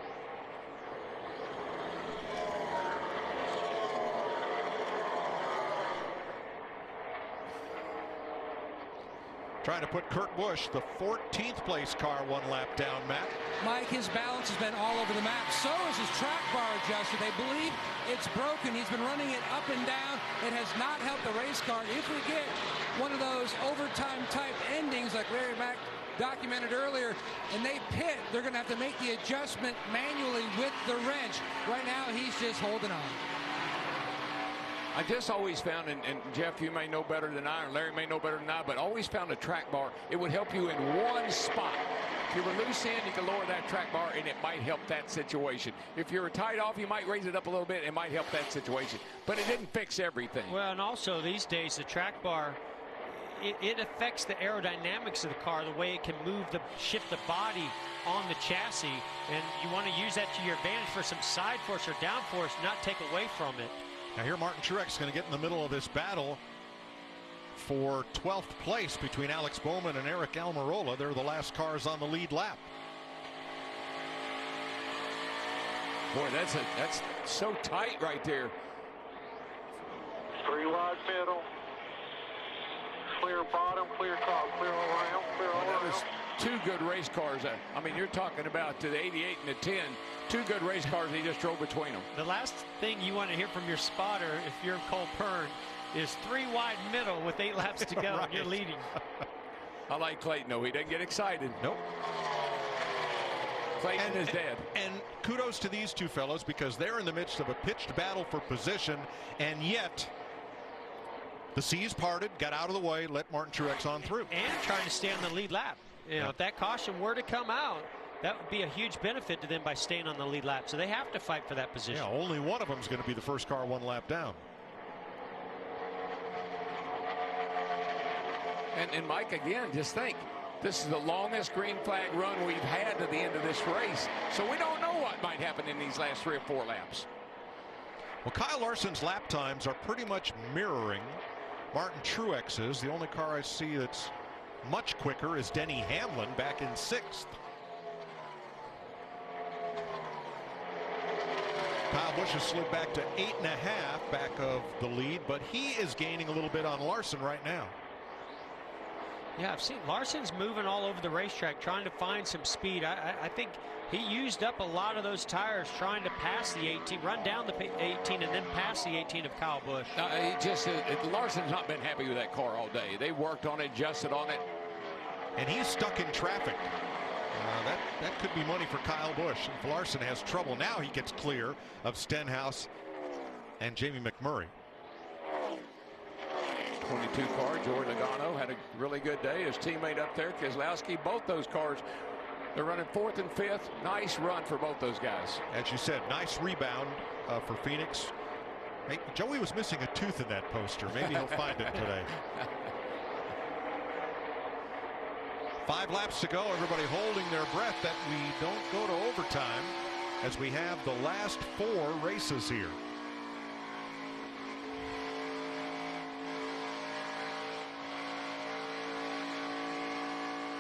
Trying to put Kurt Busch, the 14th place car, 1 lap down, Matt. Mike, his balance has been all over the map. So is his track bar adjuster. They believe it's broken. He's been running it up and down. It has not helped the race car. If we get one of those overtime type endings like Larry Mack documented earlier, and they pit, they're going to have to make the adjustment manually with the wrench. Right now, he's just holding on. I just always found, and Jeff, you may know better than I, or Larry may know better than I, but always found a track bar. It would help you in one spot. If you were loose end, you can lower that track bar, and it might help that situation. If you're tied off, you might raise it up a little bit. It might help that situation. But it didn't fix everything. Well, and also these days, the track bar, it affects the aerodynamics of the car, the way it can shift the body on the chassis, and you want to use that to your advantage for some side force or down force, not take away from it. Now here Martin Truex is going to get in the middle of this battle for 12th place between Alex Bowman and Eric Almirola. They're the last cars on the lead lap. Boy, that's so tight right there. 3 wide middle. Clear bottom, clear top, clear all around, clear all around. 2 good race cars. I mean, you're talking about to the 88 and the 10. 2 good race cars, he just drove between them. The last thing you want to hear from your spotter, if you're Cole Pearn, is 3 wide middle with 8 laps to go, Right. and you're leading. I like Clayton, though. He doesn't get excited. Nope. Clayton is dead. And kudos to these two fellows because they're in the midst of a pitched battle for position, and yet the seas parted, got out of the way, let Martin Truex on through. And trying to stay on the lead lap. You know, if that caution were to come out, that would be a huge benefit to them by staying on the lead lap. So they have to fight for that position. Yeah, only one of them is going to be the first car 1 lap down. And Mike, again, just think, this is the longest green flag run we've had to the end of this race. So we don't know what might happen in these last 3 or 4 laps. Well, Kyle Larson's lap times are pretty much mirroring Martin Truex's. The only car I see that's much quicker is Denny Hamlin back in 6th. Kyle Busch has slid back to 8.5 back of the lead, but he is gaining a little bit on Larson right now. Yeah, I've seen Larson's moving all over the racetrack trying to find some speed. I think he used up a lot of those tires trying to pass the 18, run down the 18 and then pass the 18 of Kyle Busch. Larson's not been happy with that car all day. They worked on it, adjusted on it. And he's stuck in traffic. That could be money for Kyle Busch. If Larson has trouble, now he gets clear of Stenhouse and Jamie McMurray. 22 car, Joey Logano had a really good day. His teammate up there, Keselowski, both those cars, they're running 4th and 5th. Nice run for both those guys. As you said, nice rebound for Phoenix. Hey, Joey was missing a tooth in that poster. Maybe he'll find it today. 5 laps to go. Everybody holding their breath that we don't go to overtime as we have the last 4 races here.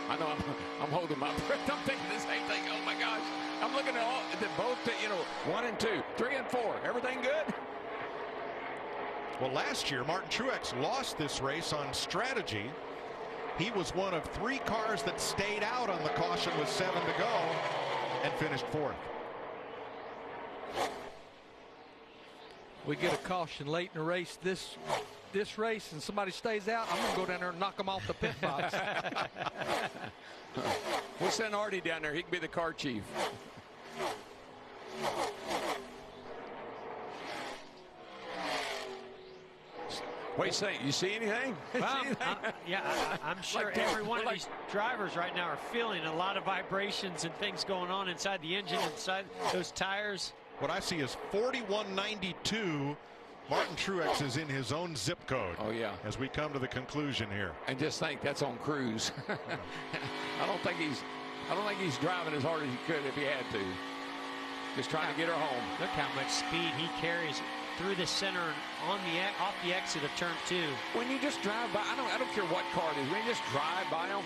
I know I'm holding my breath. I'm thinking the same thing. Oh my gosh. I'm looking at all both, 1 and 2, 3 and 4. Everything good? Well, last year, Martin Truex lost this race on strategy. He was one of 3 cars that stayed out on the caution with 7 to go and finished 4th. We get a caution late in the race this race and somebody stays out, I'm going to go down there and knock them off the pit box. We'll send Artie down there. He can be the car chief. What do you say? You see anything? Well, I'm sure Like, every one of like- these drivers right now are feeling a lot of vibrations and things going on inside the engine, inside those tires. What I see is 4192. Martin Truex is in his own zip code. Oh, yeah. As we come to the conclusion here. And just think, that's on cruise. I don't think he's driving as hard as he could if he had to. Just trying to get her home. Look how much speed he carries through the center and off the exit of turn 2. When you just drive by, I don't care what car it is. When you just drive by them,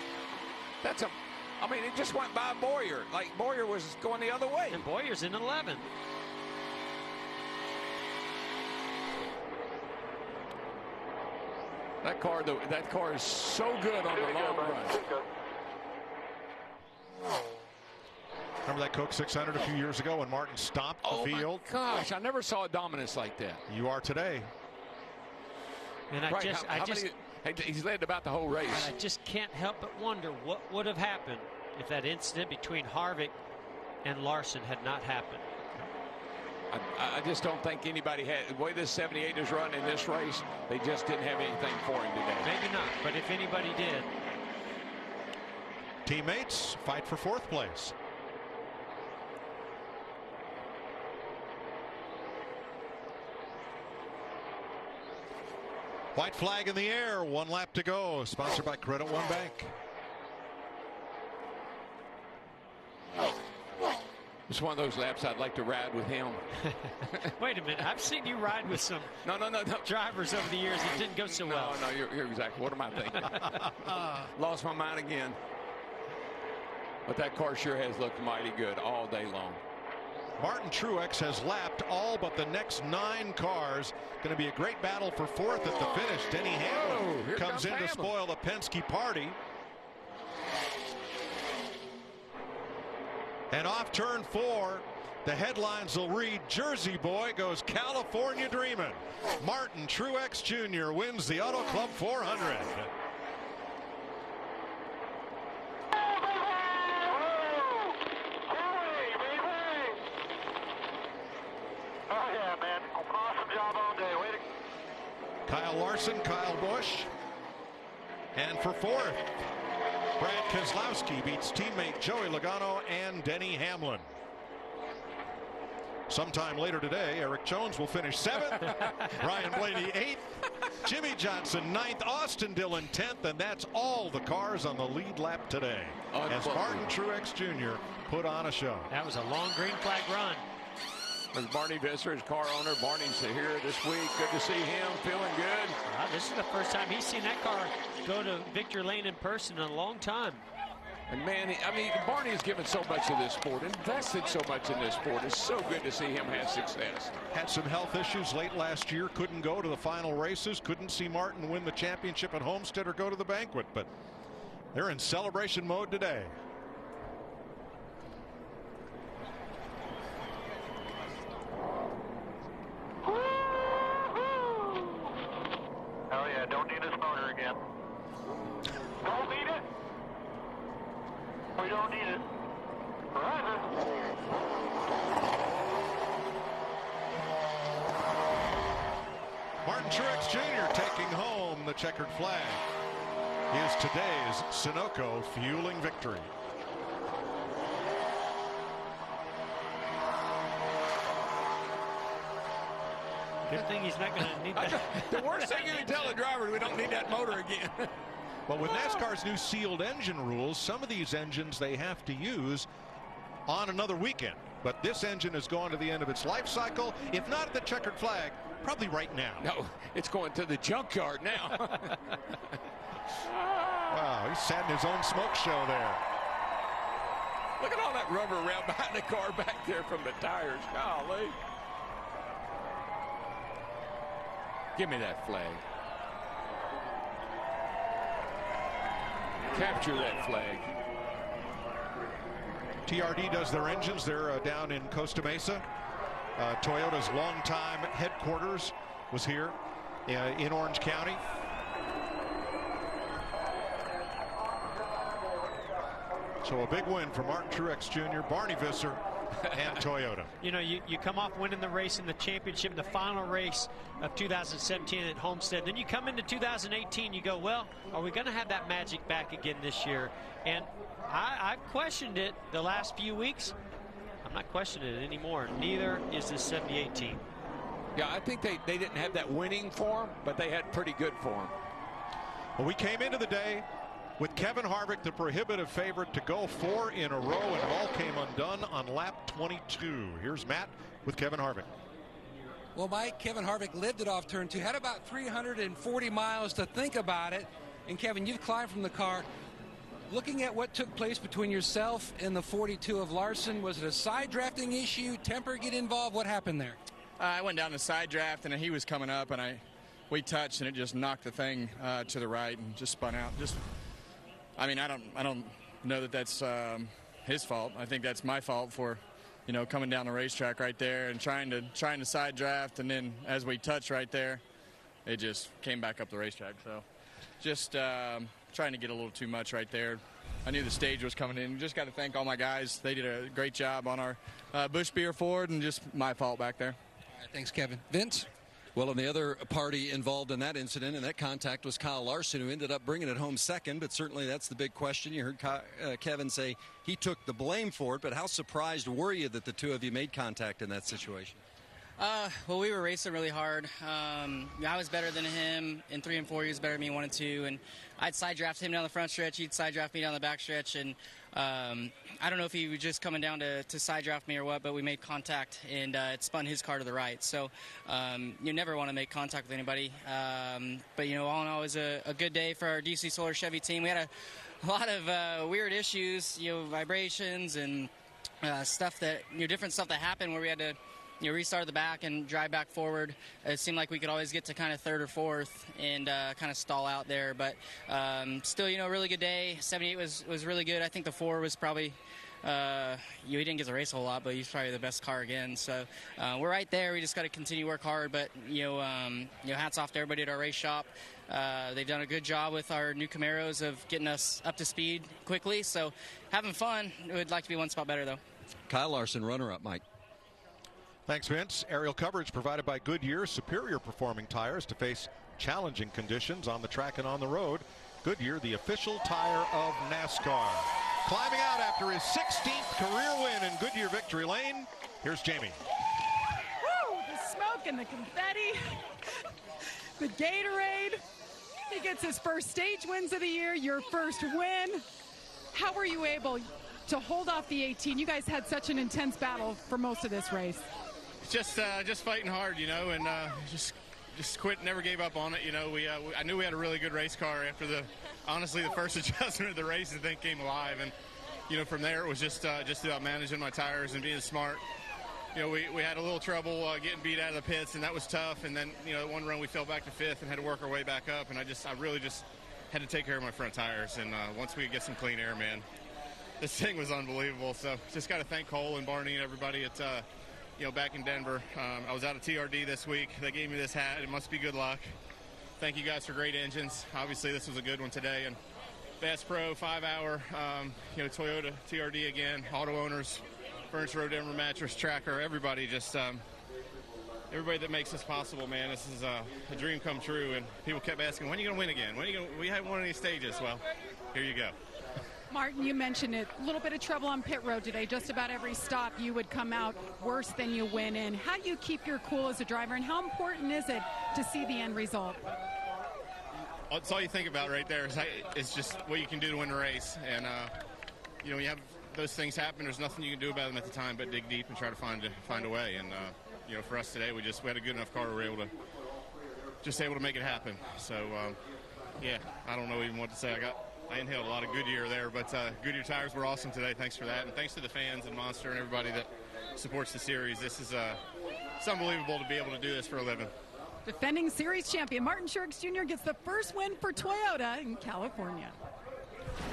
it just went by Boyer. Like Boyer was going the other way. And Boyer's in 11. That car is so good on the long run. Remember that Coke 600 a few years ago when Martin stopped the field? Oh, my gosh. I never saw a dominance like that. You are today. And he's led about the whole race. And I just can't help but wonder what would have happened if that incident between Harvick and Larson had not happened. I just don't think anybody had, the way this 78 is run in this race, they just didn't have anything for him today. Maybe not, but if anybody did. Teammates fight for 4th place. White flag in the air, 1 lap to go, sponsored by Credit One Bank. It's one of those laps I'd like to ride with him. Wait a minute, I've seen you ride with some drivers over the years. It didn't go so well. No, you're exactly. What am I thinking? Lost my mind again. But that car sure has looked mighty good all day long. Martin Truex has lapped all but the next 9 cars. Going to be a great battle for 4th at the finish. Denny Hamlin comes in to spoil the Penske party. And off turn 4, The headlines will read, Jersey boy goes California dreaming. Martin Truex Jr. wins the Auto Club 400. Oh, yeah, man. Awesome job all day. Way to... Kyle Larson, Kyle Busch. And for fourth, Brad Keselowski beats teammate Joey Logano and Denny Hamlin. Sometime later today, Eric Jones will finish 7th, Ryan Blaney 8th, Jimmy Johnson 9th, Austin Dillon 10th, and that's all the cars on the lead lap today. As Martin Truex Jr. put on a show. That was a long green flag run. There's Barney Visser, his car owner. Barney's here this week. Good to see him. Feeling good. This is the first time he's seen that car go to Victory Lane in person in a long time. And man, I mean, Barney's given so much to this sport, invested so much in this sport. It's so good to see him have success. Had some health issues late last year. Couldn't go to the final races. Couldn't see Martin win the championship at Homestead or go to the banquet. But they're in celebration mode today. Oh, yeah, don't need this motor again. Don't need it. We don't need it. Martin Truex Jr. taking home the checkered flag. Is today's Sunoco fueling victory. Good thing he's not going to need that. The worst thing you can tell a driver, we don't need that motor again. Well, with NASCAR's new sealed engine rules, some of these engines they have to use on another weekend. But this engine has gone to the end of its life cycle. If not at the checkered flag, probably right now. No, it's going to the junkyard now. Wow, he's sat in his own smoke show there. Look at all that rubber around behind the car back there from the tires. Golly. Give me that flag. Capture that flag. TRD does their engines. They're down in Costa Mesa. Toyota's longtime headquarters was here in Orange County. So a big win for Martin Truex Jr., Barney Visser, and Toyota. You know, you come off winning the race in the championship, the final race of 2017 at Homestead. Then you come into 2018, you go, well, are we going to have that magic back again this year? And I've questioned it the last few weeks. I'm not questioning it anymore. Neither is this 78 team. Yeah, I think they didn't have that winning form, but they had pretty good form. Well, we came into the day with Kevin Harvick, the prohibitive favorite, to go 4 in a row, and it all came undone on lap 22. Here's Matt with Kevin Harvick. Well, Mike, Kevin Harvick lived it off turn 2, had about 340 miles to think about it. And Kevin, you've climbed from the car. Looking at what took place between yourself and the 42 of Larson, was it a side drafting issue? Temper get involved? What happened there? I went down the side draft, and he was coming up, and we touched, and it just knocked the thing to the right and just spun out. I mean, I don't know that that's his fault. I think that's my fault for, you know, coming down the racetrack right there and trying to side draft, and then as we touched right there, it just came back up the racetrack. So, just trying to get a little too much right there. I knew the stage was coming in. Just got to thank all my guys. They did a great job on our Busch Beer Ford, and just my fault back there. All right, thanks, Kevin. Vince? Well, and the other party involved in that incident and that contact was Kyle Larson, who ended up bringing it home second. But certainly that's the big question. You heard Kevin say he took the blame for it. But how surprised were you that the two of you made contact in that situation? Well, we were racing really hard. I was better than him in 3 and 4. He was better than me in 1 and 2. And I'd side draft him down the front stretch. He'd side draft me down the back stretch. And I don't know if he was just coming down to side draft me or what, but we made contact, and it spun his car to the right. So you never want to make contact with anybody. But, you know, all in all, it was a good day for our DC Solar Chevy team. We had a lot of weird issues, you know, vibrations and stuff that, you know, different stuff that happened where we had to, you know, restart the back and drive back forward. It seemed like we could always get to kind of 3rd or 4th and kind of stall out there. But still, you know, really good day. 78 was really good. I think the 4 was probably he didn't get to race a whole lot, but he's probably the best car again. So we're right there. We just got to continue to work hard. But hats off to everybody at our race shop. They've done a good job with our new Camaros of getting us up to speed quickly. So having fun. We'd like to be one spot better, though. Kyle Larson, runner-up, Mike. Thanks, Vince. Aerial coverage provided by Goodyear, superior performing tires to face challenging conditions on the track and on the road. Goodyear, the official tire of NASCAR. Climbing out after his 16th career win in Goodyear Victory Lane, here's Jamie. Woo! The smoke and the confetti, the Gatorade. He gets his first stage wins of the year, your first win. How were you able to hold off the 18? You guys had such an intense battle for most of this race. Just fighting hard, and just quit, never gave up on it. I knew we had a really good race car after honestly the first adjustment of the race, and then came alive. And from there it was just about managing my tires and being smart. We had a little trouble getting beat out of the pits, and that was tough. And then one run we fell back to fifth and had to work our way back up. And I really just had to take care of my front tires. And once we get some clean air, man, this thing was unbelievable. So just got to thank Cole and Barney and everybody at back in Denver. I was out of TRD this week. They gave me this hat. It must be good luck. Thank you guys for great engines. Obviously, this was a good one today. And Bass Pro 5-hour, Toyota TRD again, auto owners, Furniture Row Denver Mattress Tracker, everybody everybody that makes this possible, man. This is a dream come true. And people kept asking, when are you going to win again? We haven't won any stages. Well, here you go. Martin, you mentioned it. A little bit of trouble on pit road today. Just about every stop you would come out worse than you went in. How do you keep your cool as a driver, and how important is it to see the end result? That's all you think about right there. It's just what you can do to win a race. And, you have those things happen. There's nothing you can do about them at the time but dig deep and try to find a way. And, for us today, we had a good enough car. We were able to make it happen. So, I don't know even what to say. I inhaled a lot of Goodyear there, but Goodyear tires were awesome today. Thanks for that. And thanks to the fans and Monster and everybody that supports the series. This is it's unbelievable to be able to do this for a living. Defending series champion Martin Truex Jr. gets the first win for Toyota in California.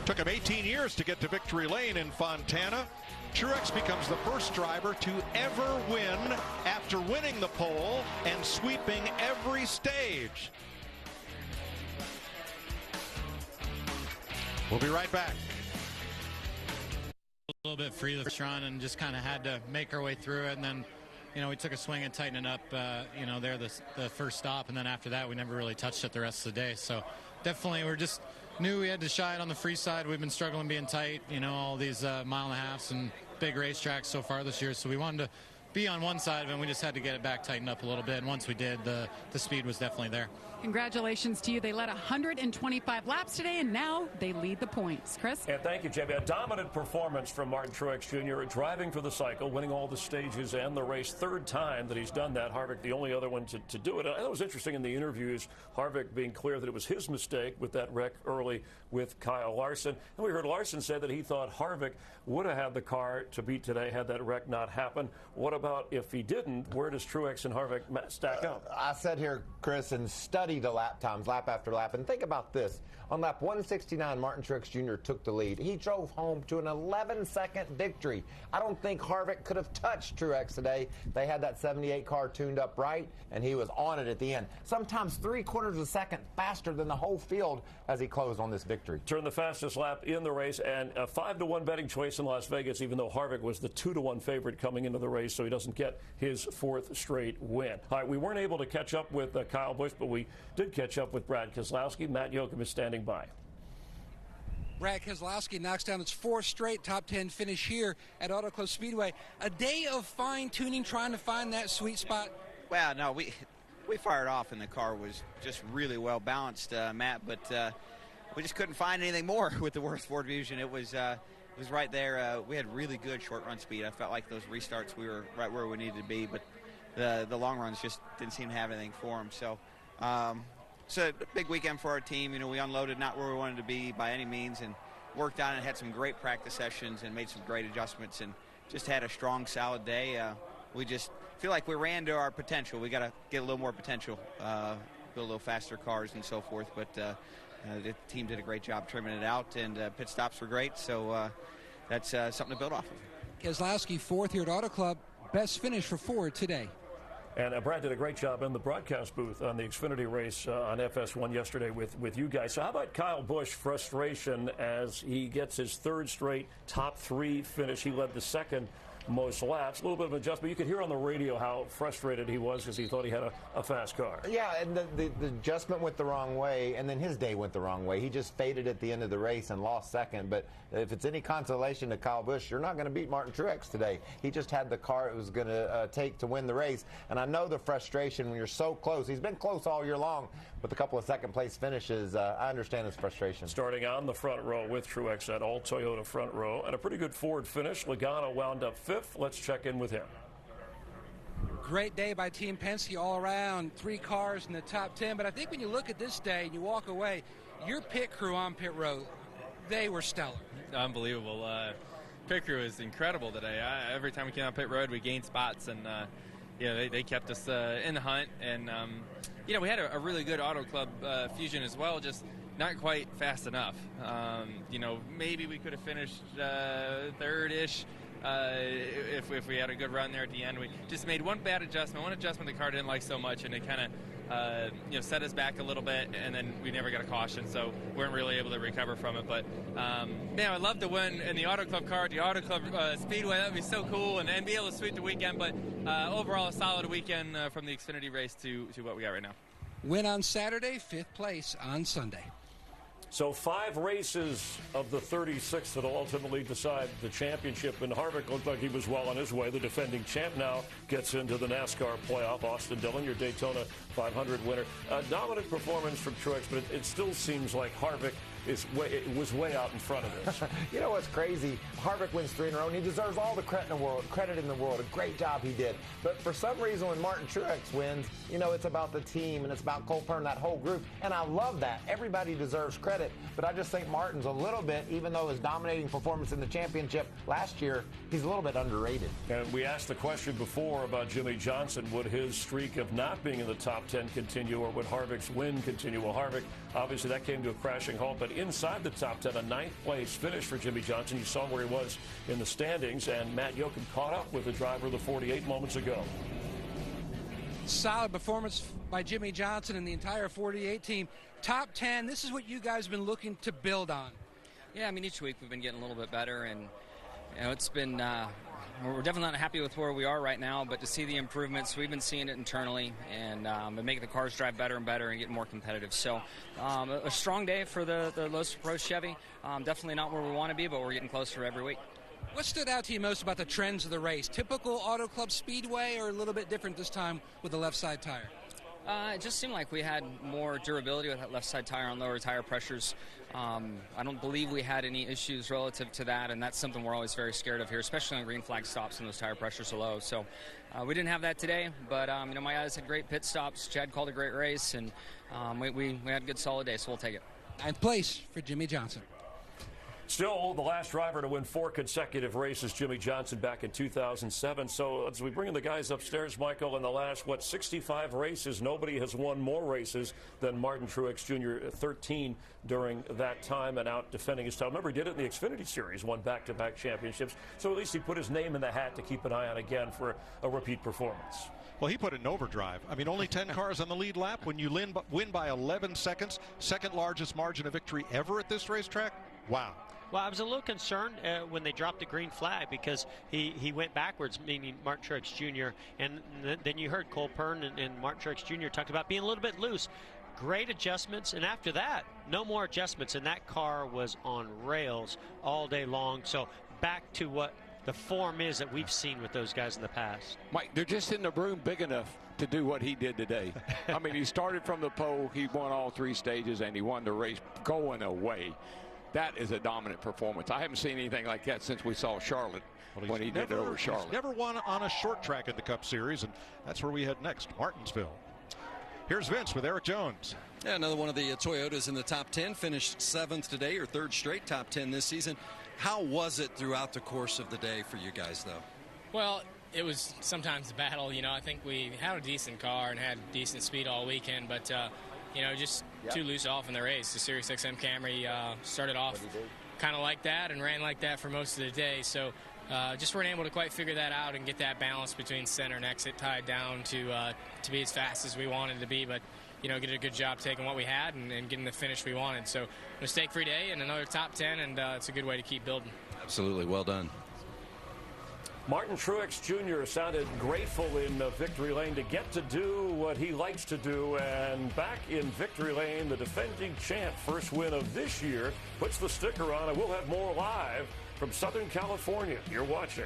Took him 18 years to get to Victory Lane in Fontana. Truex becomes the first driver to ever win after winning the pole and sweeping every stage. We'll be right back. A little bit free the first run and just kind of had to make our way through it. And then, we took a swing and tightened up, there the first stop. And then after that, we never really touched it the rest of the day. So definitely we just knew we had to shy it on the free side. We've been struggling being tight, all these mile and a halves and big racetracks so far this year. So we wanted to be on one side of it, and we just had to get it back tightened up a little bit. And once we did, the speed was definitely there. Congratulations to you. They led 125 laps today, and now they lead the points. Chris? Yeah, thank you, Jamie. A dominant performance from Martin Truex Jr. driving for the cycle, winning all the stages and the race. Third time that he's done that. Harvick, the only other one to do it. I thought it was interesting in the interviews, Harvick being clear that it was his mistake with that wreck early with Kyle Larson. And we heard Larson say that he thought Harvick would have had the car to beat today had that wreck not happened. What about if he didn't? Where does Truex and Harvick stack up? I sat here, Chris, and studied the lap times, lap after lap, and think about this. On lap 169, Martin Truex Jr. took the lead. He drove home to an 11-second victory. I don't think Harvick could have touched Truex today. They had that 78 car tuned up right, and he was on it at the end. Sometimes 3/4 of a second faster than the whole field as he closed on this victory. Turned the fastest lap in the race, and a 5-1 betting choice in Las Vegas, even though Harvick was the 2-1 favorite coming into the race, so he doesn't get his fourth straight win. All right, we weren't able to catch up with Kyle Busch, but we did catch up with Brad Keselowski. Matt Yoakum is standing by. Brad Keselowski knocks down its fourth straight top 10 finish here at Auto Club Speedway. A day of fine-tuning, trying to find that sweet spot. Well, no, we fired off, and the car was just really well balanced, Matt, but we just couldn't find anything more with the Worth Ford Fusion. It was right there. We had really good short-run speed. I felt like those restarts, we were right where we needed to be, but the long runs just didn't seem to have anything for them. So it's a big weekend for our team. We unloaded not where we wanted to be by any means, and worked on it, had some great practice sessions and made some great adjustments, and just had a strong, solid day. We just feel like we ran to our potential. We got to get a little more potential, build a little faster cars and so forth, but the team did a great job trimming it out, and pit stops were great. So that's something to build off of. Keselowski, fourth here at Auto Club. Best finish for Ford today. And Brad did a great job in the broadcast booth on the Xfinity race on FS1 yesterday with you guys. So how about Kyle Busch frustration as he gets his third straight top 3 finish? He led the second most laps. A little bit of adjustment. You could hear on the radio how frustrated he was because he thought he had a fast car. Yeah, and the adjustment went the wrong way, and then his day went the wrong way. He just faded at the end of the race and lost second. But if it's any consolation to Kyle Busch, you're not going to beat Martin Truex today. He just had the car it was going to take to win the race. And I know the frustration when you're so close. He's been close all year long with a couple of second-place finishes. I understand his frustration. Starting on the front row with Truex, that all-Toyota front row, and a pretty good Ford finish. Logano wound up 5th. Let's check in with him. Great day by Team Penske all around. 3 cars in the top 10. But I think when you look at this day and you walk away, your pit crew on pit road, they were stellar. Unbelievable. Pit crew is incredible today. Every time we came out pit road, we gained spots, and they kept us in the hunt. And we had a really good Auto Club Fusion as well, just not quite fast enough. Maybe we could have finished third-ish. If we had a good run there at the end. We just made one adjustment the car didn't like so much, and it kind of set us back a little bit, and then we never got a caution, so we weren't really able to recover from it. But I'd love to win in the Auto Club car at the Auto Club Speedway. That would be so cool, and be able to sweep the weekend. But overall, a solid weekend from the Xfinity race to what we got right now. Win on Saturday, 5th place on Sunday. So 5 races of the 36 that will ultimately decide the championship. And Harvick looked like he was well on his way. The defending champ now gets into the NASCAR playoff. Austin Dillon, your Daytona 500 winner. Dominant performance from Truex, but it still seems like Harvick was way out in front of this. You know what's crazy? Harvick wins 3 in a row, and he deserves all the credit in the world. A great job he did. But for some reason, when Martin Truex wins, it's about the team, and it's about Cole Pearn, that whole group. And I love that. Everybody deserves credit. But I just think Martin's a little bit, even though his dominating performance in the championship last year, he's a little bit underrated. And we asked the question before about Jimmie Johnson. Would his streak of not being in the top 10 continue, or would Harvick's win continue? Well, Harvick, obviously, that came to a crashing halt. But inside the top 10, a 9th place finish for Jimmie Johnson. You saw where he was in the standings, and Matt Yoakum caught up with the driver of the 48 moments ago. Solid performance by Jimmie Johnson and the entire 48 team. Top 10, this is what you guys have been looking to build on. Yeah, each week we've been getting a little bit better, and it's been we're definitely not happy with where we are right now, but to see the improvements, we've been seeing it internally, and making the cars drive better and better and get more competitive. So a strong day for the Lotus Pro Chevy. Definitely not where we want to be, but we're getting closer every week. What stood out to you most about the trends of the race? Typical Auto Club Speedway, or a little bit different this time with the left side tire? It just seemed like we had more durability with that left side tire on lower tire pressures. I don't believe we had any issues relative to that, and that's something we're always very scared of here, especially on green flag stops when those tire pressures are low. So we didn't have that today, but my guys had great pit stops. Chad called a great race, and we had a good solid day, so we'll take it. 9th place for Jimmie Johnson. Still, the last driver to win 4 consecutive races, Jimmie Johnson, back in 2007. So as we bring in the guys upstairs, Michael, in the last, 65 races, nobody has won more races than Martin Truex Jr., 13 during that time, and out defending his title. Remember, he did it in the Xfinity Series, won back-to-back championships. So at least he put his name in the hat to keep an eye on again for a repeat performance. Well, he put it in overdrive. Only 10 cars on the lead lap. When you win by 11 seconds, second largest margin of victory ever at this racetrack. Wow. Well, I was a little concerned when they dropped the green flag because he went backwards, meaning Martin Truex Jr. And then you heard Cole Pearn and Martin Truex Jr. talked about being a little bit loose. Great adjustments, and after that, no more adjustments, and that car was on rails all day long. So back to what the form is that we've seen with those guys in the past. Mike, they're just in the room big enough to do what he did today. He started from the pole, he won all 3 stages, and he won the race going away. That is a dominant performance. I haven't seen anything like that since we saw Charlotte, when he did it over Charlotte. He's never won on a short track in the Cup Series, and that's where we head next, Martinsville. Here's Vince with Eric Jones. Yeah, another one of the Toyotas in the top 10, finished 7th today, or 3rd straight top 10 this season. How was it throughout the course of the day for you guys, though? Well, it was sometimes a battle. I think we had a decent car and had decent speed all weekend, but just too loose off in the race. The Sirius XM Camry started off kind of like that and ran like that for most of the day. So just weren't able to quite figure that out and get that balance between center and exit tied down to be as fast as we wanted to be. But, did a good job taking what we had and getting the finish we wanted. So mistake-free day and another top 10, and it's a good way to keep building. Absolutely. Well done. Martin Truex Jr. sounded grateful in victory lane to get to do what he likes to do. And back in victory lane, the defending champ, first win of this year, puts the sticker on, and we'll have more live from Southern California. You're watching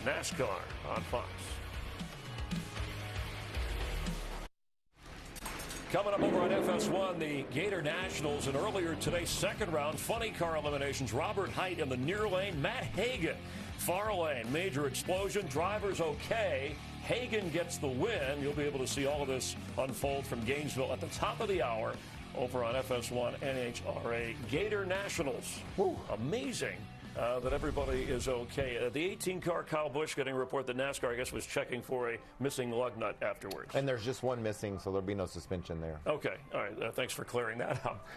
NASCAR on Fox. Coming up over on FS1, the Gator Nationals, and earlier today, second round, funny car eliminations. Robert Hight in the near lane, Matt Hagan, far lane, major explosion, drivers okay. Hagan gets the win. You'll be able to see all of this unfold from Gainesville at the top of the hour over on FS1 NHRA Gator Nationals. Woo, amazing. That everybody is okay. The 18-car Kyle Busch getting a report that NASCAR, I guess, was checking for a missing lug nut afterwards. And there's just one missing, so there'll be no suspension there. Okay. All right. Thanks for clearing that up.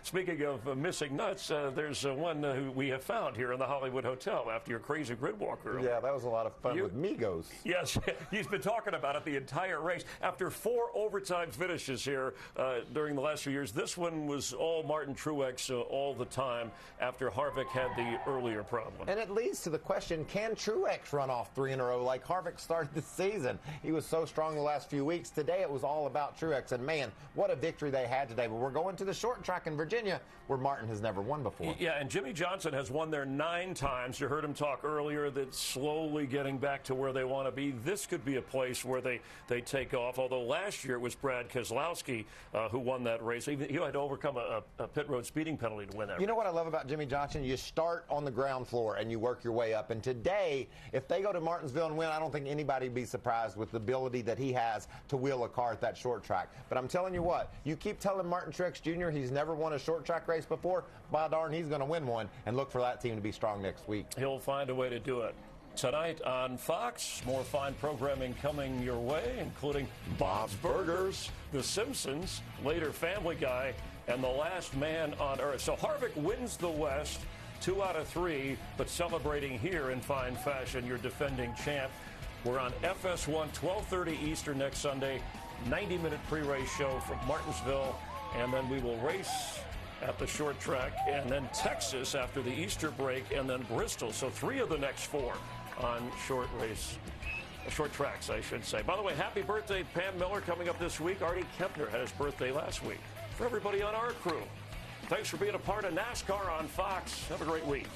Speaking of missing nuts, there's one who we have found here in the Hollywood Hotel after your crazy grid walk earlier. Yeah, that was a lot of fun with Migos. Yes. He's been talking about it the entire race. After 4 overtime finishes here during the last few years, this one was all Martin Truex all the time after Harvick had the earlier problem. And it leads to the question, can Truex run off 3 in a row like Harvick started the season? He was so strong the last few weeks. Today it was all about Truex, and man, what a victory they had today. But we're going to the short track in Virginia where Martin has never won before. Yeah, and Jimmy Johnson has won there 9 times. You heard him talk earlier that slowly getting back to where they want to be. This could be a place where they take off, although last year it was Brad Keselowski who won that race. He had to overcome a pit road speeding penalty to win that race. You know what I love about Jimmy Johnson? You start on the ground floor and you work your way up. And today, if they go to Martinsville and win, I don't think anybody would be surprised with the ability that he has to wheel a car at that short track. But I'm telling you what, you keep telling Martin Truex Jr. he's never won a short track race before, by darn, he's going to win one, and look for that team to be strong next week. He'll find a way to do it. Tonight on Fox, more fine programming coming your way, including Bob's Burgers, The Simpsons, later Family Guy, and The Last Man on Earth. So Harvick wins the West, 2 out of 3, but celebrating here in fine fashion, your defending champ. We're on FS1, 12:30 Eastern next Sunday, 90-minute pre-race show from Martinsville, and then we will race at the short track, and then Texas after the Easter break, and then Bristol. So 3 of the next 4 on short tracks, I should say. By the way, happy birthday, Pam Miller, coming up this week. Artie Kempner had his birthday last week. For everybody on our crew, thanks for being a part of NASCAR on Fox. Have a great week.